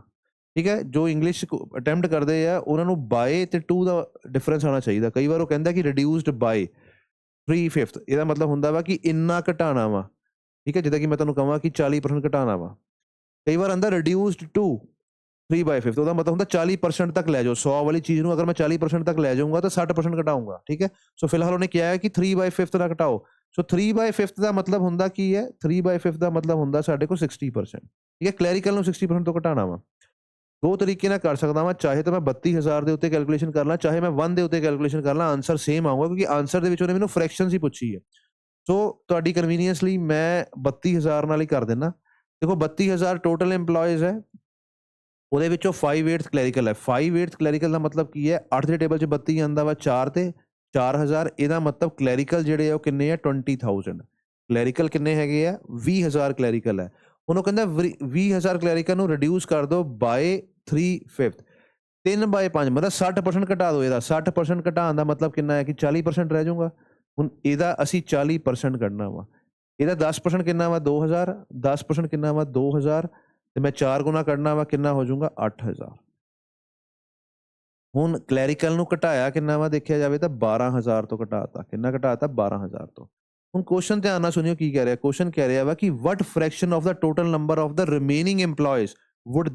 ਠੀਕ ਹੈ। ਜੋ ਇੰਗਲਿਸ਼ ਅਟੈਂਪਟ ਕਰਦੇ ਆ ਉਹਨਾਂ ਨੂੰ ਬਾਏ ਤੇ 2 ਦਾ ਡਿਫਰੈਂਸ ਆਉਣਾ ਚਾਹੀਦਾ। ਕਈ ਵਾਰ ਉਹ ਕਹਿੰਦਾ ਕਿ ਰਿਡਿਊਸਡ ਬਾਏ 3/5। ਇਹਦਾ ਮਤਲਬ ਹੁੰਦਾ ਵਾ ਕਿ ਇੰਨਾ ਘਟਾਉਣਾ ਵਾ। ਠੀਕ ਹੈ। ਜਿੱਦਾਂ ਕਿ ਮੈਂ ਤੁਹਾਨੂੰ ਕਹਾਂ ਕਿ 40% ਘਟਾਉਣਾ ਵਾ। ਕਈ ਵਾਰ ਆਉਂਦਾ ਰਿਡਿਊਸਡ ਟੂ 3/5, ਉਹਦਾ ਮਤਲਬ ਹੁੰਦਾ 40% ਤੱਕ ਲੈ ਜਾਓ। 100 ਵਾਲੀ ਚੀਜ਼ ਨੂੰ ਅਗਰ ਮੈਂ 40% ਤੱਕ ਲੈ ਜਾਊਂਗਾ ਤਾਂ 60% ਘਟਾਊਂਗਾ। ਠੀਕ ਹੈ। ਸੋ ਫਿਲਹਾਲ ਉਹਨੇ ਕਿਹਾ ਹੈ ਕਿ 3/5 ਨਾ ਘਟਾਓ। ਸੋ 3/5 ਦਾ ਮਤਲਬ ਹੁੰਦਾ ਕੀ ਹੈ, 3/5 ਦਾ ਮਤਲਬ ਹੁੰਦਾ ਸਾਡੇ ਕੋਲ 60%। ਠੀਕ ਹੈ। ਕਲੈਰੀਕਲ ਨੂੰ 60% ਤੋਂ ਘਟਾਉਣਾ ਵਾ। ਦੋ ਤਰੀਕੇ ਨਾਲ ਕਰ ਸਕਦਾ ਵਾਂ, ਚਾਹੇ ਤਾਂ ਮੈਂ 32,000 ਦੇ ਉੱਤੇ ਕੈਲਕੂਲੇਸ਼ਨ ਕਰ ਲਾਂ, ਚਾਹੇ ਮੈਂ 1 ਦੇ ਉੱਤੇ ਕੈਲਕੂਲੇਸ਼ਨ ਕਰ ਲਾਂ, ਆਨਸਰ ਸੇਮ ਆਊਗਾ ਕਿਉਂਕਿ ਆਨਸਰ ਦੇ ਵਿੱਚ ਉਹਨੇ ਮੈਨੂੰ ਫ੍ਰੈਕਸ਼ਨਸ ਹੀ ਪੁੱਛੀ ਹੈ। ਸੋ ਤੁਹਾਡੀ ਕਨਵੀਨੀਅੰਸ ਲਈ ਮੈਂ 32,000 ਨਾਲ ਹੀ ਕਰ ਦਿੰਦਾ। ਦੇਖੋ 32,000 ਟੋਟਲ EMPLOYEES ਹੈ, ਉਹਦੇ ਵਿੱਚੋਂ 5/8 ਕਲੈਰੀਕਲ ਹੈ। 5/8 ਕਲੈਰੀਕਲ ਦਾ ਮਤਲਬ ਕੀ ਹੈ, 8 ਦੇ ਟੇਬਲ 'ਚ 32 ਆਉਂਦਾ ਵਾ 4 ਤੇ 4,000। ਇਹਦਾ ਮਤਲਬ ਕਲੈਰੀਕਲ ਜਿਹੜੇ ਆ ਉਹ ਕਿੰਨੇ ਆ 20,000। ਕਲੈਰੀਕਲ ਕਿੰਨੇ ਹੈਗੇ ਆ 20,000 ਕਲੈਰੀਕਲ ਹੈ। ਹੁਣ ਉਹ ਕਹਿੰਦਾ 20,000 ਕਲੈਰੀਕਲ ਨੂੰ ਰਿਡਿਊਸ ਕਰ ਦਿਓ ਬਾਏ 3/5। 3/5 ਮਤਲਬ 60% ਘਟਾ ਦਿਓ। ਇਹਦਾ 60% ਘਟਾਉਣ ਦਾ ਮਤਲਬ ਕਿੰਨਾ ਹੈ ਕਿ 40% ਰਹਿ ਜਾਊਗਾ। ਹੁਣ ਇਹਦਾ ਅਸੀਂ 40% ਕੱਢਣਾ ਵਾ। ਇਹਦਾ 10% ਕਿੰਨਾ ਵਾ 2,000, 10% ਕਿੰਨਾ ਵਾ 2,000 ਤੇ ਮੈਂ 4 ਗੁਣਾ ਕੱਢਣਾ ਵਾ, ਕਿੰਨਾ ਹੋ ਜਾਊਗਾ 8,000। ਹੁਣ ਕਲੈਰੀਕਲ ਨੂੰ ਘਟਾਇਆ ਕਿੰਨਾ ਵਾ ਦੇਖਿਆ ਜਾਵੇ ਤਾਂ 12,000 ਤੋਂ ਘਟਾਤਾ। ਕਿੰਨਾ ਘਟਾਤਾ 12,000 ਤੋਂ। ਹੁਣ ਕੁਐਸਚਨ ਧਿਆਨ ਨਾਲ ਸੁਣਿਓ ਕੀ ਕਹਿ ਰਿਹਾ। ਕੁਐਸਚਨ ਕਹਿ ਰਿਹਾ ਵਾ ਕਿ what fraction of the total number of the remaining EMPLOYEES would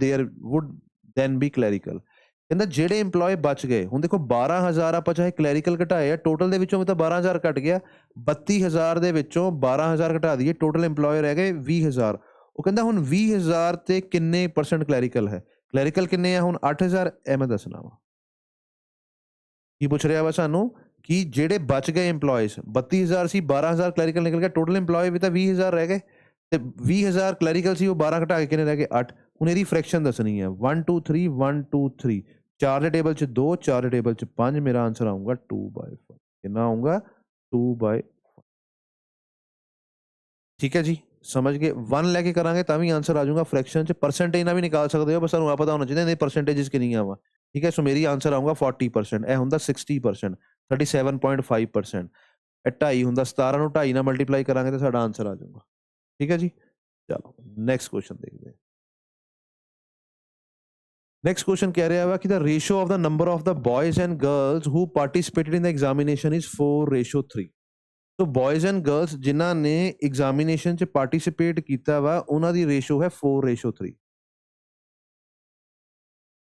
then be clerical. ਕਹਿੰਦਾ ਜਿਹੜੇ EMPLOYE ਬਚ ਗਏ, ਹੁਣ ਦੇਖੋ 12,000 ਆਪਾਂ ਚਾਹੇ ਕਲੈਰੀਕਲ ਘਟਾਏ ਆ, ਟੋਟਲ ਦੇ ਵਿੱਚੋਂ ਵੀ ਤਾਂ 12,000 ਘਟ ਗਿਆ। 32,000 ਦੇ ਵਿੱਚੋਂ 12,000 ਘਟਾ ਦਈਏ, ਟੋਟਲ EMPLOYE ਰਹਿ ਗਏ 20,000। ਉਹ ਕਹਿੰਦਾ ਹੁਣ 20,000 ਤੇ ਕਿੰਨੇ % ਕਲੈਰੀਕਲ ਹੈ। ਕਲੈਰੀਕਲ ਕਿੰਨੇ ਆ ਹੁਣ 8,000। ਇਹ ਮੈਂ ਦੱਸਣਾ ਵਾ ਕੀ ਪੁੱਛ ਰਿਹਾ ਵਾ ਸਾਨੂੰ ਕਿ ਜਿਹੜੇ ਬਚ ਗਏ EMPLOYEES 32,000 ਸੀ, 12,000 ਕਲੈਰੀਕਲ ਨਿਕਲ ਗਿਆ, ਟੋਟਲ EMPLOYE ਵੀ ਤਾਂ 20,000 ਰਹਿ ਗਏ ਤੇ 20,000 ਕਲੈਰੀਕਲ ਸੀ, ਉਹ 12 ਘਟਾ ਕੇ ਕਿੰਨੇ ਰਹਿ ਗਏ 8। ਹੁਣ ਇਹਦੀ ਫ੍ਰੈਕਸ਼ਨ ਦੱਸਣੀ ਹੈ 1 2 3 1 2 3। 4 ਦੇ ਟੇਬਲ 'ਚ 2, 4 ਦੇ ਟੇਬਲ 'ਚ 5। ਮੇਰਾ ਆਨਸਰ ਆਊਗਾ 2/5। ਕਿੰਨਾ ਆਊਗਾ 2/5। ਠੀਕ ਹੈ ਜੀ। समझ गए 1 लैके करांगे तां भी आंसर आ जाऊगा फ्रैक्शन च परसेंटेज ना भी निकाल सकते हो बस ਤੁਹਾਨੂੰ ਆ ਪਤਾ ਹੋਣਾ ਚਾਹੀਦਾ ਇਹਦੇ ਪਰਸੈਂਟੇजेस ਕਿੰਨੀਆਂ ਵਾ ਠੀਕ ਹੈ ਸੋ ਮੇਰੀ ਆਂਸਰ ਆਊਗਾ 40% ਇਹ ਹੁੰਦਾ 60% 37.5% ਇਹ 2.5 ਹੁੰਦਾ 17 ਨੂੰ 2.5 ਨਾਲ ਮਲਟੀਪਲਾਈ ਕਰਾਂਗੇ ਤਾਂ ਸਾਡਾ ਆਂਸਰ ਆ ਜਾਊਗਾ ਠੀਕ ਹੈ ਜੀ ਚਲੋ ਨੈਕਸਟ ਕੁਐਸਚਨ ਦੇਖਦੇ ਹਾਂ नेक्स्ट क्वेश्चन कह रहा है कि the ratio of the number of the boys and girls who participated in the examination is 4:3 तो बॉयज एंड गर्ल्स जिन्हों ने एग्जामिनेशन च पार्टिसिपेट किया वा उन्हों की रेशियो है 4:3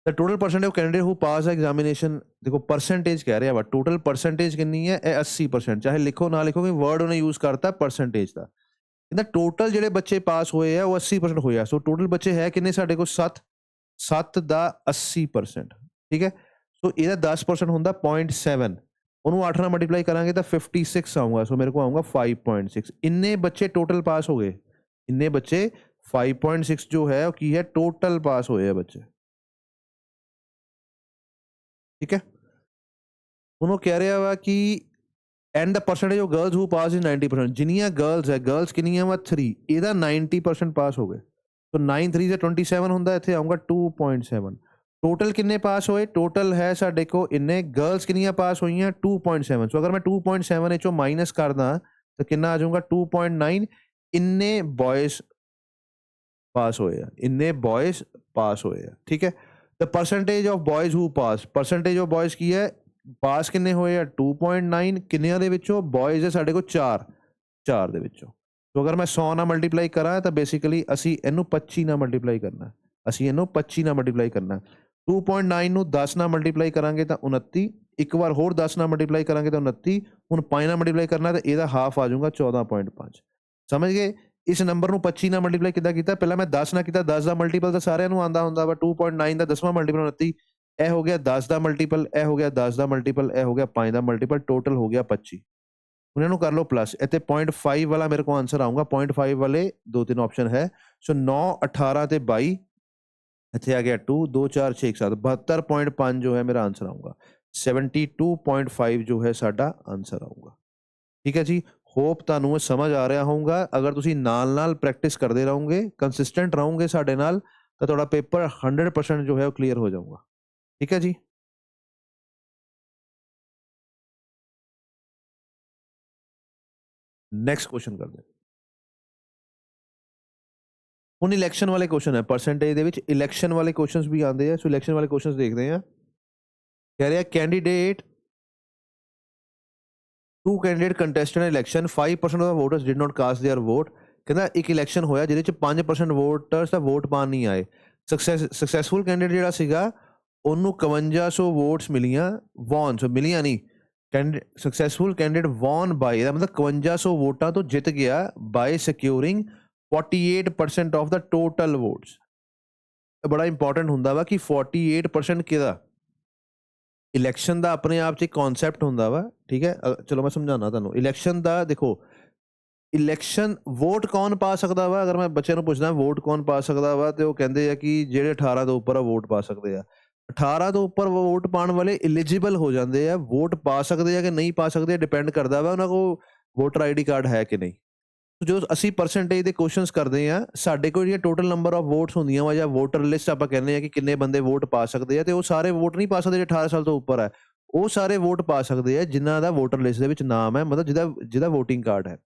the total percentage of candidate who pass the examination देखो परसेंटेज कह रहा वा टोटल परसेंटेज कितनी है 80% चाहे लिखो ना लिखो कि वर्ड उन्हें यूज करता परसेंटेज का कहता टोटल जो बच्चे पास हुए हैं वो 80% होया सो टोटल बच्चे है किन्ने साडे को 7 ਦਾ 80% ਠੀਕ ਹੈ ਸੋ ਇਹਦਾ 10% ਹੁੰਦਾ 0.7 ਉਹਨੂੰ 8 ਨਾਲ ਮਲਟੀਪਲਾਈ ਕਰਾਂਗੇ ਤਾਂ 56 ਆਊਗਾ ਸੋ ਮੇਰੇ ਕੋ ਆਊਗਾ 5.6 ਇੰਨੇ ਬੱਚੇ ਟੋਟਲ ਪਾਸ ਹੋ ਗਏ ਇੰਨੇ ਬੱਚੇ 5.6 ਜੋ ਹੈ ਉਹ ਕੀ ਹੈ ਟੋਟਲ ਪਾਸ ਹੋਏ ਆ ਬੱਚੇ ਠੀਕ ਹੈ ਉਹਨੂੰ ਕਹਿ ਰਿਹਾ ਵਾ ਕਿ and the percentage of girls who pass is 90% ਜਿੰਨੀਆਂ ਗਰਲਸ ਹੈ ਗਰਲਸ ਕਿੰਨੀਆਂ ਵਾ 3 ਇਹਦਾ 90% ਪਾਸ ਹੋ ਗਏ तो 9 3 से 27 ਹੁੰਦਾ ਇੱਥੇ ਆਉਂਗਾ 2.7 ਟੋਟਲ ਕਿੰਨੇ ਪਾਸ ਹੋਏ ਟੋਟਲ ਹੈ ਸਾਡੇ ਕੋ ਇੰਨੇ ਗਰਲਸ ਕਿੰਨੀਆਂ ਪਾਸ ਹੋਈਆਂ 2.7 ਸੋ ਅਗਰ ਮੈਂ 2.7 ਚੋਂ ਮਾਈਨਸ ਕਰਦਾ ਤਾਂ ਕਿੰਨਾ ਆ ਜਾਊਗਾ 2.9 ਇੰਨੇ ਬॉयਜ਼ ਪਾਸ ਹੋਏ ਆ ਇੰਨੇ ਬॉयਜ਼ ਪਾਸ ਹੋਏ ਆ ਠੀਕ ਹੈ the percentage of boys who pass percentage of boys ਕੀ ਹੈ ਪਾਸ ਕਿੰਨੇ ਹੋਏ ਆ 2.9 ਕਿੰਨਿਆਂ ਦੇ ਵਿੱਚੋਂ ਬॉयਜ਼ ਹੈ ਸਾਡੇ ਕੋਲ 4 ਦੇ ਵਿੱਚੋਂ तो अगर मैं 100 ना मल्टीप्लाई करा तो बेसिकली असी इनू 25 ना मल्टीप्लाई करना असी इनू 25 ना मल्टीप्लाई करना 2.9 ਨੂੰ 10 ਨਾਲ ਮਲਟੀਪਲਾਈ ਕਰਾਂਗੇ ਤਾਂ 29 ਇੱਕ ਵਾਰ ਹੋਰ 10 ਨਾਲ ਮਲਟੀਪਲਾਈ ਕਰਾਂਗੇ ਤਾਂ 29 ਹੁਣ 5 ਨਾਲ ਮਲਟੀਪਲਾਈ ਕਰਨਾ ਤਾਂ ਇਹਦਾ ਹਾਫ ਆ ਜਾਊਗਾ 14.5 ਸਮਝ ਗਏ ਇਸ ਨੰਬਰ ਨੂੰ 25 ਨਾਲ ਮਲਟੀਪਲਾਈ ਕਿੱਦਾਂ ਕੀਤਾ ਪਹਿਲਾਂ ਮੈਂ 10 ਨਾਲ ਕੀਤਾ 10 ਦਾ ਮਲਟੀਪਲ ਤਾਂ ਸਾਰਿਆਂ ਨੂੰ ਆਂਦਾ ਹੁੰਦਾ ਵਾ 2.9 ਦਾ 10ਵਾਂ ਮਲਟੀਪਲ 29 ਇਹ ਹੋ ਗਿਆ 10 ਦਾ ਮਲਟੀਪਲ ਇਹ ਹੋ ਗਿਆ 10 ਦਾ ਮਲਟੀਪਲ ਇਹ ਹੋ ਗਿਆ 5 ਦਾ ਮਲਟੀਪਲ ਟੋਟਲ ਹੋ ਗਿਆ 25 ਉਹਨਾਂ ਨੂੰ ਕਰ ਲਓ ਪਲੱਸ ਇੱਥੇ 0.5 ਵਾਲਾ ਮੇਰੇ ਕੋਲ ਆਨਸਰ ਆਊਗਾ 0.5 ਵਾਲੇ ਦੋ ਤਿੰਨ ਆਪਸ਼ਨ ਹੈ ਸੋ 9 18 ਤੇ 22 ਇੱਥੇ ਆ ਗਿਆ 2 2 4 6 7 72.5 ਜੋ ਹੈ ਮੇਰਾ ਆਨਸਰ ਆਊਗਾ 72.5 ਜੋ ਹੈ ਸਾਡਾ ਆਨਸਰ ਆਊਗਾ ਠੀਕ ਹੈ ਜੀ ਹੋਪ ਤੁਹਾਨੂੰ ਇਹ ਸਮਝ ਆ ਰਿਹਾ ਹੋਊਗਾ ਅਗਰ ਤੁਸੀਂ ਨਾਲ ਪ੍ਰੈਕਟਿਸ ਕਰਦੇ ਰਹੋਗੇ ਕੰਸਿਸਟੈਂਟ ਰਹੋਗੇ ਸਾਡੇ ਨਾਲ ਤਾਂ ਤੁਹਾਡਾ ਪੇਪਰ 100% ਜੋ ਹੈ ਉਹ ਕਲੀਅਰ ਹੋ ਜਾਊਗਾ ਠੀਕ ਹੈ ਜੀ ਨੈਕਸਟ ਕੁਐਸਚਨ ਕਰਦੇ ਹੁਣ ਇਲੈਕਸ਼ਨ ਵਾਲੇ ਕੁਐਸਚਨ ਹੈ ਪਰਸੈਂਟੇਜ ਦੇ ਵਿੱਚ ਇਲੈਕਸ਼ਨ ਵਾਲੇ ਕੁਐਸਚਨਸ ਵੀ ਆਉਂਦੇ ਆ ਸੋ ਇਲੈਕਸ਼ਨ ਵਾਲੇ ਕੁਐਸਚਨਸ ਦੇਖਦੇ ਆ ਕਹਿ ਰਿਹਾ candidate two candidate contested an election 5% of the voters did not cast their vote ਕਹਿੰਦਾ ਇੱਕ ਇਲੈਕਸ਼ਨ ਹੋਇਆ ਜਿਹਦੇ ਚ 5% ਵੋਟਰਸ ਦਾ ਵੋਟ ਪਾਣ ਨਹੀਂ ਆਏ ਸਕਸੈਸਫੁਲ ਕੈਂਡੀਡੇਟ ਜਿਹੜਾ ਸੀਗਾ ਉਹਨੂੰ 5100 ਵੋਟਸ ਮਿਲੀਆਂ ਵੌਨ ਸੋ ਮਿਲੀਆਂ ਨਹੀਂ सक्सेसफुल कैंडिडेट वॉन बाय मतलब 5100 वोटां तो जित गया by securing 48% of the total votes बड़ा इंपॉर्टेंट हुंदा वा कि 48% किहदा इलैक्शन दा अपने आप च कॉन्सैप्ट हुंदा वा ठीक है चलो मैं समझाना तुहानूं इलैक्शन दा देखो इलैक्शन वोट कौन पा सकदा वा अगर मैं बच्चे नूं पुछदा वोट कौन पा सकदा वा ते ओह कहंदे आ कि ਜਿਹੜੇ 18 ਤੋਂ ਉੱਪਰ ਵੋਟ ਪਾ ਸਕਦੇ ਆ 18 ਤੋਂ ਉੱਪਰ ਵੋਟ ਪਾਉਣ ਵਾਲੇ ਐਲੀਜੀਬਲ ਹੋ ਜਾਂਦੇ ਆ ਵੋਟ ਪਾ ਸਕਦੇ ਆ ਕਿ ਨਹੀਂ ਪਾ ਸਕਦੇ ਡਿਪੈਂਡ ਕਰਦਾ ਵਾ ਉਹਨਾਂ ਕੋਲ ਵੋਟਰ ਆਈਡੀ ਕਾਰਡ ਹੈ ਕਿ ਨਹੀਂ ਜੋ ਅਸੀਂ ਪਰਸੈਂਟੇਜ ਦੇ ਕੁਐਸਚਨਸ ਕਰਦੇ ਆ ਸਾਡੇ ਕੋਲ ਜਿਹੜੀਆਂ ਟੋਟਲ ਨੰਬਰ ਆਫ ਵੋਟਸ ਹੁੰਦੀਆਂ ਵਾ ਜਾਂ ਵੋਟਰ ਲਿਸਟ ਆਪਾਂ ਕਹਿੰਦੇ ਆ ਕਿ ਕਿੰਨੇ ਬੰਦੇ ਵੋਟ ਪਾ ਸਕਦੇ ਆ ਤੇ ਉਹ ਸਾਰੇ ਵੋਟ ਨਹੀਂ ਪਾ ਸਕਦੇ ਜਿਹੜੇ 18 ਸਾਲ ਤੋਂ ਉੱਪਰ ਹੈ ਉਹ ਸਾਰੇ ਵੋਟ ਪਾ ਸਕਦੇ ਆ ਜਿਨ੍ਹਾਂ ਦਾ ਵੋਟਰ ਲਿਸਟ ਦੇ ਵਿੱਚ ਨਾਮ ਹੈ ਮਤਲਬ ਜਿਹਦਾ ਵੋਟਿੰਗ ਕਾਰਡ ਹੈ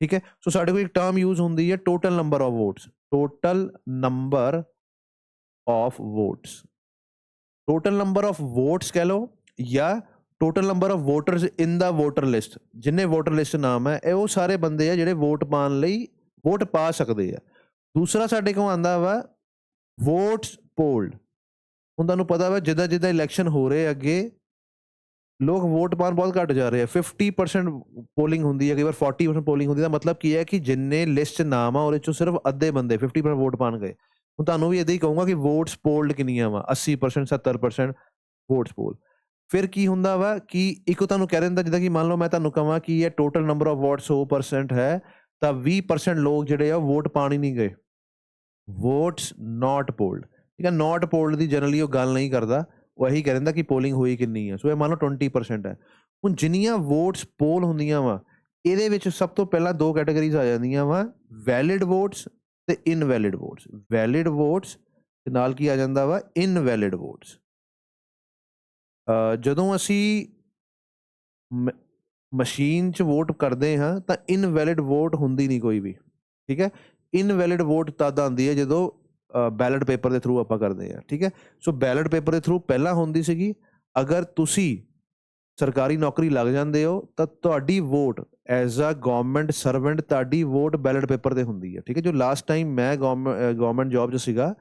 ਠੀਕ ਹੈ ਸੋ ਸਾਡੇ ਕੋਲ ਇੱਕ ਟਰਮ ਯੂਜ਼ ਹੁੰਦੀ ਹੈ total number of votes total number of votes total number of votes कह लो या total number of voters in the voter list जिन्हें वोटर लिस्ट नाम है वो सारे बंदे आ जिहड़े वोट पाण लई वोट पा सकते हैं दूसरा साडे कोल आंदा वा वोट्स पोल्ड हुण तुहानूं पता वा जिद्दां जिद्दां इलैक्शन हो रहे अगे लोग वोट पाण बहुत घट जा रहे हैं 50% पोलिंग हुंदी है कई बार 40% पोलिंग हुंदी है मतलब की है कि जिन्ने लिस्ट नाम आ उहदे चों सिर्फ अद्धे बंदे 50% वोट पाण गए ਹੁਣ ਤੁਹਾਨੂੰ ਵੀ ਇਦਾਂ ਹੀ ਕਹੂੰਗਾ ਕਿ ਵੋਟਸ ਪੋਲਡ ਕਿੰਨੀਆਂ ਵਾ 80% 70% ਵੋਟਸ ਪੋਲ ਫਿਰ ਕੀ ਹੁੰਦਾ ਵਾ ਕਿ ਇੱਕ ਤੁਹਾਨੂੰ ਕਹਿ ਦਿੰਦਾ ਜਿੱਦਾਂ ਕਿ ਮੰਨ ਲਓ ਮੈਂ ਤੁਹਾਨੂੰ ਕਹਾਂ ਕਿ ਇਹ ਟੋਟਲ ਨੰਬਰ ਆਫ ਵੋਟਸ 100% ਹੈ ਤਾਂ 20% ਲੋਕ ਜਿਹੜੇ ਆ ਵੋਟ ਪਾਣ ਹੀ ਨਹੀਂ ਗਏ ਵੋਟਸ ਨਾਟ ਪੋਲਡ ਠੀਕ ਹੈ ਨਾਟ ਪੋਲਡ ਦੀ ਜਨਰਲੀ ਉਹ ਗੱਲ ਨਹੀਂ ਕਰਦਾ ਉਹ ਇਹੀ ਕਹਿ ਦਿੰਦਾ ਕਿ ਪੋਲਿੰਗ ਹੋਈ ਕਿੰਨੀ ਹੈ ਸੋ ਇਹ ਮੰਨ ਲਓ 20% ਹੈ ਹੁਣ ਜਿੰਨੀਆਂ ਵੋਟਸ ਪੋਲ ਹੁੰਦੀਆਂ ਵਾ ਇਹਦੇ ਵਿੱਚ ਸਭ ਤੋਂ ਪਹਿਲਾਂ 2 ਕੈਟਾਗਰੀਜ਼ ਆ ਜਾਂਦੀਆਂ ਵਾ, ਵੈਲਿਡ ਵੋਟਸ ਤੇ ਇਨਵੈਲਿਡ ਵੋਟਸ। ਵੈਲਿਡ ਵੋਟਸ ਤੇ ਨਾਲ ਕੀ ਆ ਜਾਂਦਾ ਵਾ, ਇਨਵੈਲਿਡ ਵੋਟਸ। ਜਦੋਂ ਅਸੀਂ ਮਸ਼ੀਨ 'ਚ ਵੋਟ ਕਰਦੇ ਹਾਂ ਤਾਂ ਇਨਵੈਲਿਡ ਵੋਟ ਹੁੰਦੀ ਨਹੀਂ ਕੋਈ ਵੀ, ਠੀਕ ਹੈ। ਇਨਵੈਲਿਡ ਵੋਟ ਤਦ ਆਉਂਦੀ ਹੈ ਜਦੋਂ ਬੈਲਟ ਪੇਪਰ ਦੇ ਥਰੂ ਆਪਾਂ ਕਰਦੇ ਹਾਂ, ਠੀਕ ਹੈ। ਸੋ ਬੈਲਟ ਪੇਪਰ ਦੇ ਥਰੂ ਪਹਿਲਾਂ ਹੁੰਦੀ ਸੀਗੀ। ਅਗਰ ਤੁਸੀਂ ਸਰਕਾਰੀ ਨੌਕਰੀ ਲੱਗ ਜਾਂਦੇ ਹੋ ਤਾਂ ਤੁਹਾਡੀ vote as a government servant ਤੁਹਾਡੀ ਵੋਟ ਬੈਲਟ ਪੇਪਰ 'ਤੇ ਹੁੰਦੀ ਹੈ, ਠੀਕ ਹੈ। ਜੋ ਲਾਸਟ ਟਾਈਮ ਮੈਂ ਗਵਰਨਮੈਂਟ ਜੋਬ 'ਚ ਸੀਗਾ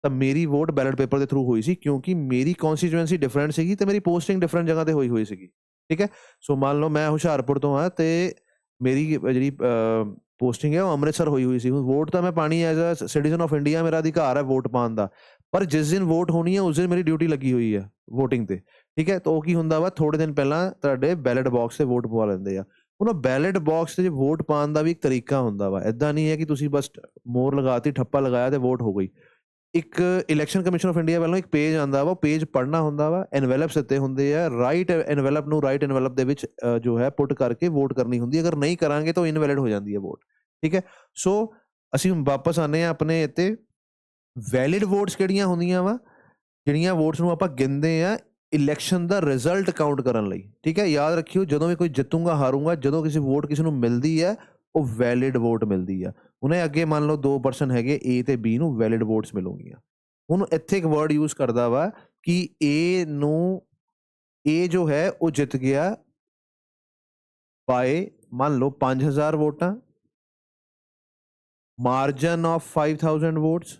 ਤਾਂ ਮੇਰੀ ਵੋਟ ਬੈਲਟ ਪੇਪਰ ਦੇ ਥਰੂ ਹੋਈ ਸੀ, ਕਿਉਂਕਿ ਮੇਰੀ ਕੌਂਸਟੀਚੁਐਂਸੀ ਡਿਫਰੈਂਟ ਸੀਗੀ ਅਤੇ ਮੇਰੀ ਪੋਸਟਿੰਗ ਡਿਫਰੈਂਟ ਜਗ੍ਹਾ 'ਤੇ ਹੋਈ ਸੀਗੀ, ਠੀਕ ਹੈ। ਸੋ ਮੰਨ ਲਓ ਮੈਂ ਹੁਸ਼ਿਆਰਪੁਰ ਤੋਂ ਹਾਂ ਅਤੇ ਮੇਰੀ ਜਿਹੜੀ ਪੋਸਟਿੰਗ ਹੈ ਉਹ ਅੰਮ੍ਰਿਤਸਰ ਹੋਈ ਸੀ। ਹੁਣ ਵੋਟ ਤਾਂ ਮੈਂ ਪਾਣੀ as a citizen of India, ਮੇਰਾ ਅਧਿਕਾਰ ਹੈ ਵੋਟ ਪਾਉਣ ਦਾ, ਪਰ ਜਿਸ ਦਿਨ ਵੋਟ ਹੋਣੀ ਹੈ ਉਸ ਦਿਨ ਮੇਰੀ ਡਿਊਟੀ ਲੱਗੀ ਹੋਈ ਹੈ ਵੋਟਿੰਗ 'ਤੇ, ਠੀਕ ਹੈ। ਤਾਂ ਉਹ ਕੀ ਹੁੰਦਾ ਵਾ, ਥੋੜ੍ਹੇ ਦਿਨ ਪਹਿਲਾਂ ਤੁਹਾਡੇ ਬੈਲਟ ਬਾਕਸ 'ਤੇ ਵੋਟ ਪਵਾ ਲੈਂਦੇ ਆ। ਹੁਣ ਉਹ ਬੈਲਟ ਬਾਕਸ 'ਤੇ ਵੋਟ ਪਾਉਣ ਦਾ ਵੀ ਇੱਕ ਤਰੀਕਾ ਹੁੰਦਾ ਵਾ, ਇੱਦਾਂ ਨਹੀਂ ਹੈ ਕਿ ਤੁਸੀਂ ਬਸ ਮੋਹਰ ਲਗਾਤੀ, ਠੱਪਾ ਲਗਾਇਆ ਅਤੇ ਵੋਟ ਹੋ ਗਈ। ਇੱਕ ਇਲੈਕਸ਼ਨ ਕਮਿਸ਼ਨ ਆਫ ਇੰਡੀਆ ਵੱਲੋਂ ਇੱਕ ਪੇਜ ਆਉਂਦਾ ਵਾ, ਉਹ ਪੇਜ ਪੜ੍ਹਨਾ ਹੁੰਦਾ ਵਾ, ਐਨਵੈਲਪਸ ਦਿੱਤੇ ਹੁੰਦੇ ਆ, ਰਾਈਟ ਐਨਵੈਲਪ ਨੂੰ ਰਾਈਟ ਐਨਵੈਲਪ ਦੇ ਵਿੱਚ ਜੋ ਹੈ ਪੁੱਟ ਕਰਕੇ ਵੋਟ ਕਰਨੀ ਹੁੰਦੀ ਹੈ। ਅਗਰ ਨਹੀਂ ਕਰਾਂਗੇ ਤਾਂ ਉਹ ਇਨਵੈਲਿਡ ਹੋ ਜਾਂਦੀ ਹੈ ਵੋਟ, ਠੀਕ ਹੈ। ਸੋ ਅਸੀਂ ਵਾਪਸ ਆਉਂਦੇ ਹਾਂ ਆਪਣੇ ਇੱਥੇ, ਵੈਲਿਡ ਵੋਟਸ ਕਿਹੜੀਆਂ ਹੁੰਦੀਆਂ ਵਾ, ਜਿਹੜੀਆਂ ਵੋਟਸ ਨੂੰ ਆਪਾਂ ਗਿਣਦੇ ਹਾਂ ਇਲੈਕਸ਼ਨ ਦਾ ਰਿਜ਼ਲਟ ਕਾਊਂਟ ਕਰਨ ਲਈ, ਠੀਕ ਹੈ। ਯਾਦ ਰੱਖਿਓ, ਜਦੋਂ ਵੀ ਕੋਈ ਜਿੱਤੂਗਾ ਹਾਰੂਗਾ, ਜਦੋਂ ਕਿਸੇ ਵੋਟ ਕਿਸੇ ਨੂੰ ਮਿਲਦੀ ਹੈ ਉਹ ਵੈਲਿਡ ਵੋਟ ਮਿਲਦੀ ਆ। ਉਹਨੇ ਅੱਗੇ ਮੰਨ ਲਓ 2 ਪਰਸਨ ਹੈਗੇ A ਤੇ B ਨੂੰ ਵੈਲਿਡ ਵੋਟਸ ਮਿਲੂਗੀਆਂ। ਹੁਣ ਇੱਥੇ ਇੱਕ ਵਰਡ ਯੂਜ਼ ਕਰਦਾ ਵਾ ਕਿ A ਜੋ ਹੈ ਉਹ ਜਿੱਤ ਗਿਆ ਬਾਏ ਮੰਨ ਲਓ 5000 ਵੋਟਾਂ, ਮਾਰਜਨ ਆਫ 5000 ਵੋਟਸ।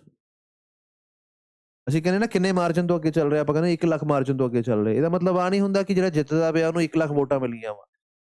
ਅਸੀਂ ਕਹਿੰਦੇ ਨਾ ਕਿੰਨੇ ਮਾਰਜਨ ਤੋਂ ਅੱਗੇ ਚੱਲ ਰਿਹਾ, ਆਪਾਂ ਕਹਿੰਦੇ 1 ਲੱਖ ਮਾਰਜਨ ਤੋਂ ਅੱਗੇ ਚੱਲ ਰਿਹਾ। ਇਹਦਾ ਮਤਲਬ ਆ ਨਹੀਂ ਹੁੰਦਾ ਕਿ ਜਿਹੜਾ ਜਿੱਤਦਾ ਪਿਆ ਉਹਨੂੰ 1 ਲੱਖ ਵੋਟਾਂ ਮਿਲੀਆਂ ਵਾ,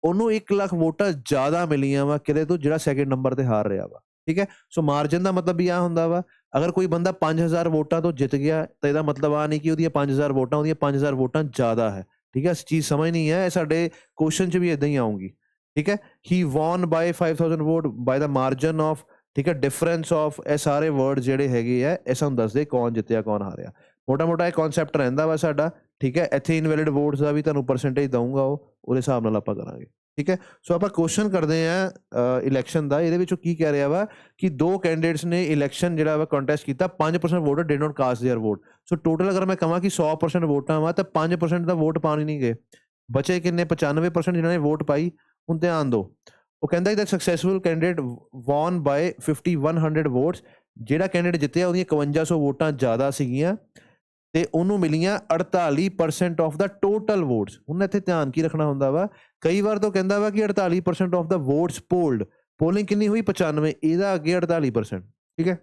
ਉਹਨੂੰ 1 ਲੱਖ ਵੋਟਾਂ ਜ਼ਿਆਦਾ ਮਿਲੀਆਂ ਵਾ ਕਿਤੇ ਤੋਂ ਜਿਹੜਾ ਸੈਕਿੰਡ ਨੰਬਰ ਤੇ ਹਾਰ ਰਿਹਾ ਵਾ, ਠੀਕ ਹੈ। ਸੋ ਮਾਰਜਨ ਦਾ ਮਤਲਬ ਵੀ ਆ ਹੁੰਦਾ ਵਾ, ਅਗਰ ਕੋਈ ਬੰਦਾ 5000 ਵੋਟਾਂ ਤੋਂ ਜਿੱਤ ਗਿਆ ਤਾਂ ਇਹਦਾ ਮਤਲਬ ਆ ਨਹੀਂ ਕਿ ਉਹਦੀਆਂ 5000 ਵੋਟਾਂ, ਉਹਦੀਆਂ 5000 ਵੋਟਾਂ ਜ਼ਿਆਦਾ ਹੈ, ਠੀਕ ਹੈ। ਇਸ ਚੀਜ਼ ਸਮਝਣੀ ਹੈ, ਇਹ ਸਾਡੇ ਕੁਐਸਚਨ 'ਚ ਵੀ ਇੱਦਾਂ ਹੀ ਆਊਗੀ, ਠੀਕ ਹੈ। He won by 5000 vote by the margin of, ਠੀਕ ਹੈ, ਡਿਫਰੈਂਸ ਆਫ। ਇਹ ਸਾਰੇ ਵਰਡ ਜਿਹੜੇ ਹੈਗੇ ਆ ਇਹ ਸਾਨੂੰ ਦੱਸਦੇ ਕੌਣ ਜਿੱਤਿਆ ਕੌਣ ਹਾਰਿਆ। ਮੋਟਾ ਮੋਟਾ ਇਹ ਕੌਨਸੈਪਟ ਰਹਿੰਦਾ ਵਾ ਸਾਡਾ, ਠੀਕ ਹੈ। ਇੱਥੇ ਇਨਵੈਲਿਡ ਵੋਟਸ ਦਾ ਵੀ ਤੁਹਾਨੂੰ ਪਰਸੈਂਟੇਜ ਦਊਂਗਾ, ਉਹਦੇ ਹਿਸਾਬ ਨਾਲ ਆਪਾਂ ਕਰਾਂਗੇ, ਠੀਕ ਹੈ। ਸੋ ਆਪਾਂ ਕੁਐਸਚਨ ਕਰਦੇ ਹਾਂ ਇਲੈਕਸ਼ਨ ਦਾ। ਇਹਦੇ ਵਿੱਚੋਂ ਕੀ ਕਹਿ ਰਿਹਾ ਵਾ ਕਿ 2 ਕੈਂਡੀਡੇਟਸ ਨੇ ਇਲੈਕਸ਼ਨ ਜਿਹੜਾ ਵਾ ਕੰਟੈਸਟ ਕੀਤਾ, 5% voter did not cast their vote. So total ਅਗਰ ਮੈਂ ਕਹਾਂ ਕਿ 100% ਵੋਟਾਂ ਵਾ ਤਾਂ 5% ਦਾ ਵੋਟ ਪਾਉਣ ਨਹੀਂ ਗਏ, ਬਚੇ ਕਿੰਨੇ 95% ਜਿਨ੍ਹਾਂ ਨੇ ਵੋਟ ਪਾਈ। ਹੁਣ ਧਿਆਨ ਦਿਓ, ਉਹ ਕਹਿੰਦਾ ਕਿ successful candidate won by 5100 votes. ਜਿਹੜਾ ਕੈਂਡੀਡੇਟ ਜਿੱਤਿਆ ਉਹਦੀਆਂ 5100 ਵੋਟਾਂ ਜ਼ਿਆਦਾ ਸੀਗੀਆਂ ਤੇ ਉਹਨੂੰ ਮਿਲੀਆਂ 48% ਆਫ ਦਾ ਟੋਟਲ ਵੋਟਸ। ਹੁਣ ਇੱਥੇ ਧਿਆਨ ਕੀ ਰੱਖਣਾ ਹੁੰਦਾ ਵਾ, ਕਈ ਵਾਰ ਤਾਂ ਕਹਿੰਦਾ ਵਾ ਕਿ 48% of the votes polled, polling ਕਿੰਨੀ ਹੋਈ 95, ਇਹਦਾ ਅੱਗੇ 48%, ਠੀਕ ਹੈ।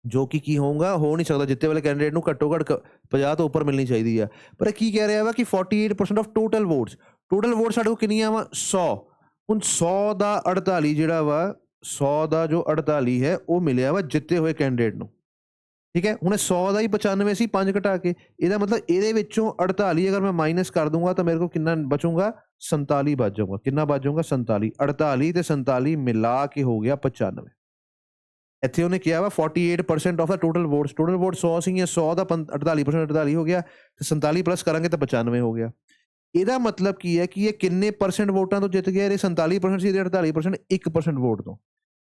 ਜੋ ਕਿ ਕੀ ਹੋਊਗਾ, ਹੋ ਨਹੀਂ ਸਕਦਾ। ਜਿੱਤੇ ਵਾਲੇ ਕੈਂਡੀਡੇਟ ਨੂੰ ਘੱਟੋ ਘੱਟ 50 ਤੋਂ ਉੱਪਰ ਮਿਲਣੀ ਚਾਹੀਦੀ ਆ। ਪਰ ਇਹ ਕੀ ਕਹਿ ਰਿਹਾ ਵਾ ਕਿ 48% of total votes. Total vote ਸਾਡੇ ਕੋਲ ਕਿੰਨੀਆਂ ਵਾ, 100। ਹੁਣ 100 ਦਾ 48 ਜਿਹੜਾ ਵਾ, 100 ਦਾ ਜੋ 48 ਹੈ ਉਹ ਮਿਲਿਆ ਵਾ ਜਿੱਤੇ ਹੋਏ ਕੈਂਡੀਡੇਟ ਨੂੰ, ਠੀਕ ਹੈ। ਹੁਣ 100 ਦਾ ਹੀ 95 ਸੀ, 5 ਘਟਾ ਕੇ, ਇਹਦਾ ਮਤਲਬ ਇਹਦੇ ਵਿੱਚੋਂ 48 ਅਗਰ ਮੈਂ ਮਾਈਨਸ ਕਰ ਦੂੰਗਾ ਤਾਂ ਮੇਰੇ ਕੋਲ ਕਿੰਨਾ ਬਚੂਗਾ, 47 ਬਚ ਜਾਊਗਾ। ਕਿੰਨਾ ਬਚ ਜਾਊਗਾ, 47। 48 ਤੇ 47 ਮਿਲਾ ਕੇ ਹੋ ਗਿਆ 95। ਇੱਥੇ ਉਹਨੇ ਕਿਹਾ ਵਾ 48% of the total votes. Total vote 100 ਸੀਗੀਆਂ, 100 ਦਾ 48% 48 ਹੋ ਗਿਆ ਤੇ 47 ਪਲੱਸ ਕਰਾਂਗੇ ਤਾਂ 95 ਹੋ ਗਿਆ। ਇਹਦਾ ਮਤਲਬ ਕੀ ਹੈ ਕਿ ਇਹ ਕਿੰਨੇ ਪਰਸੈਂਟ ਵੋਟਾਂ ਤੋਂ ਜਿੱਤ ਗਿਆ। ਇਹਦੇ 47% ਸੀ, ਇਹਦੇ 48%, 1% ਵੋਟ ਤੋਂ।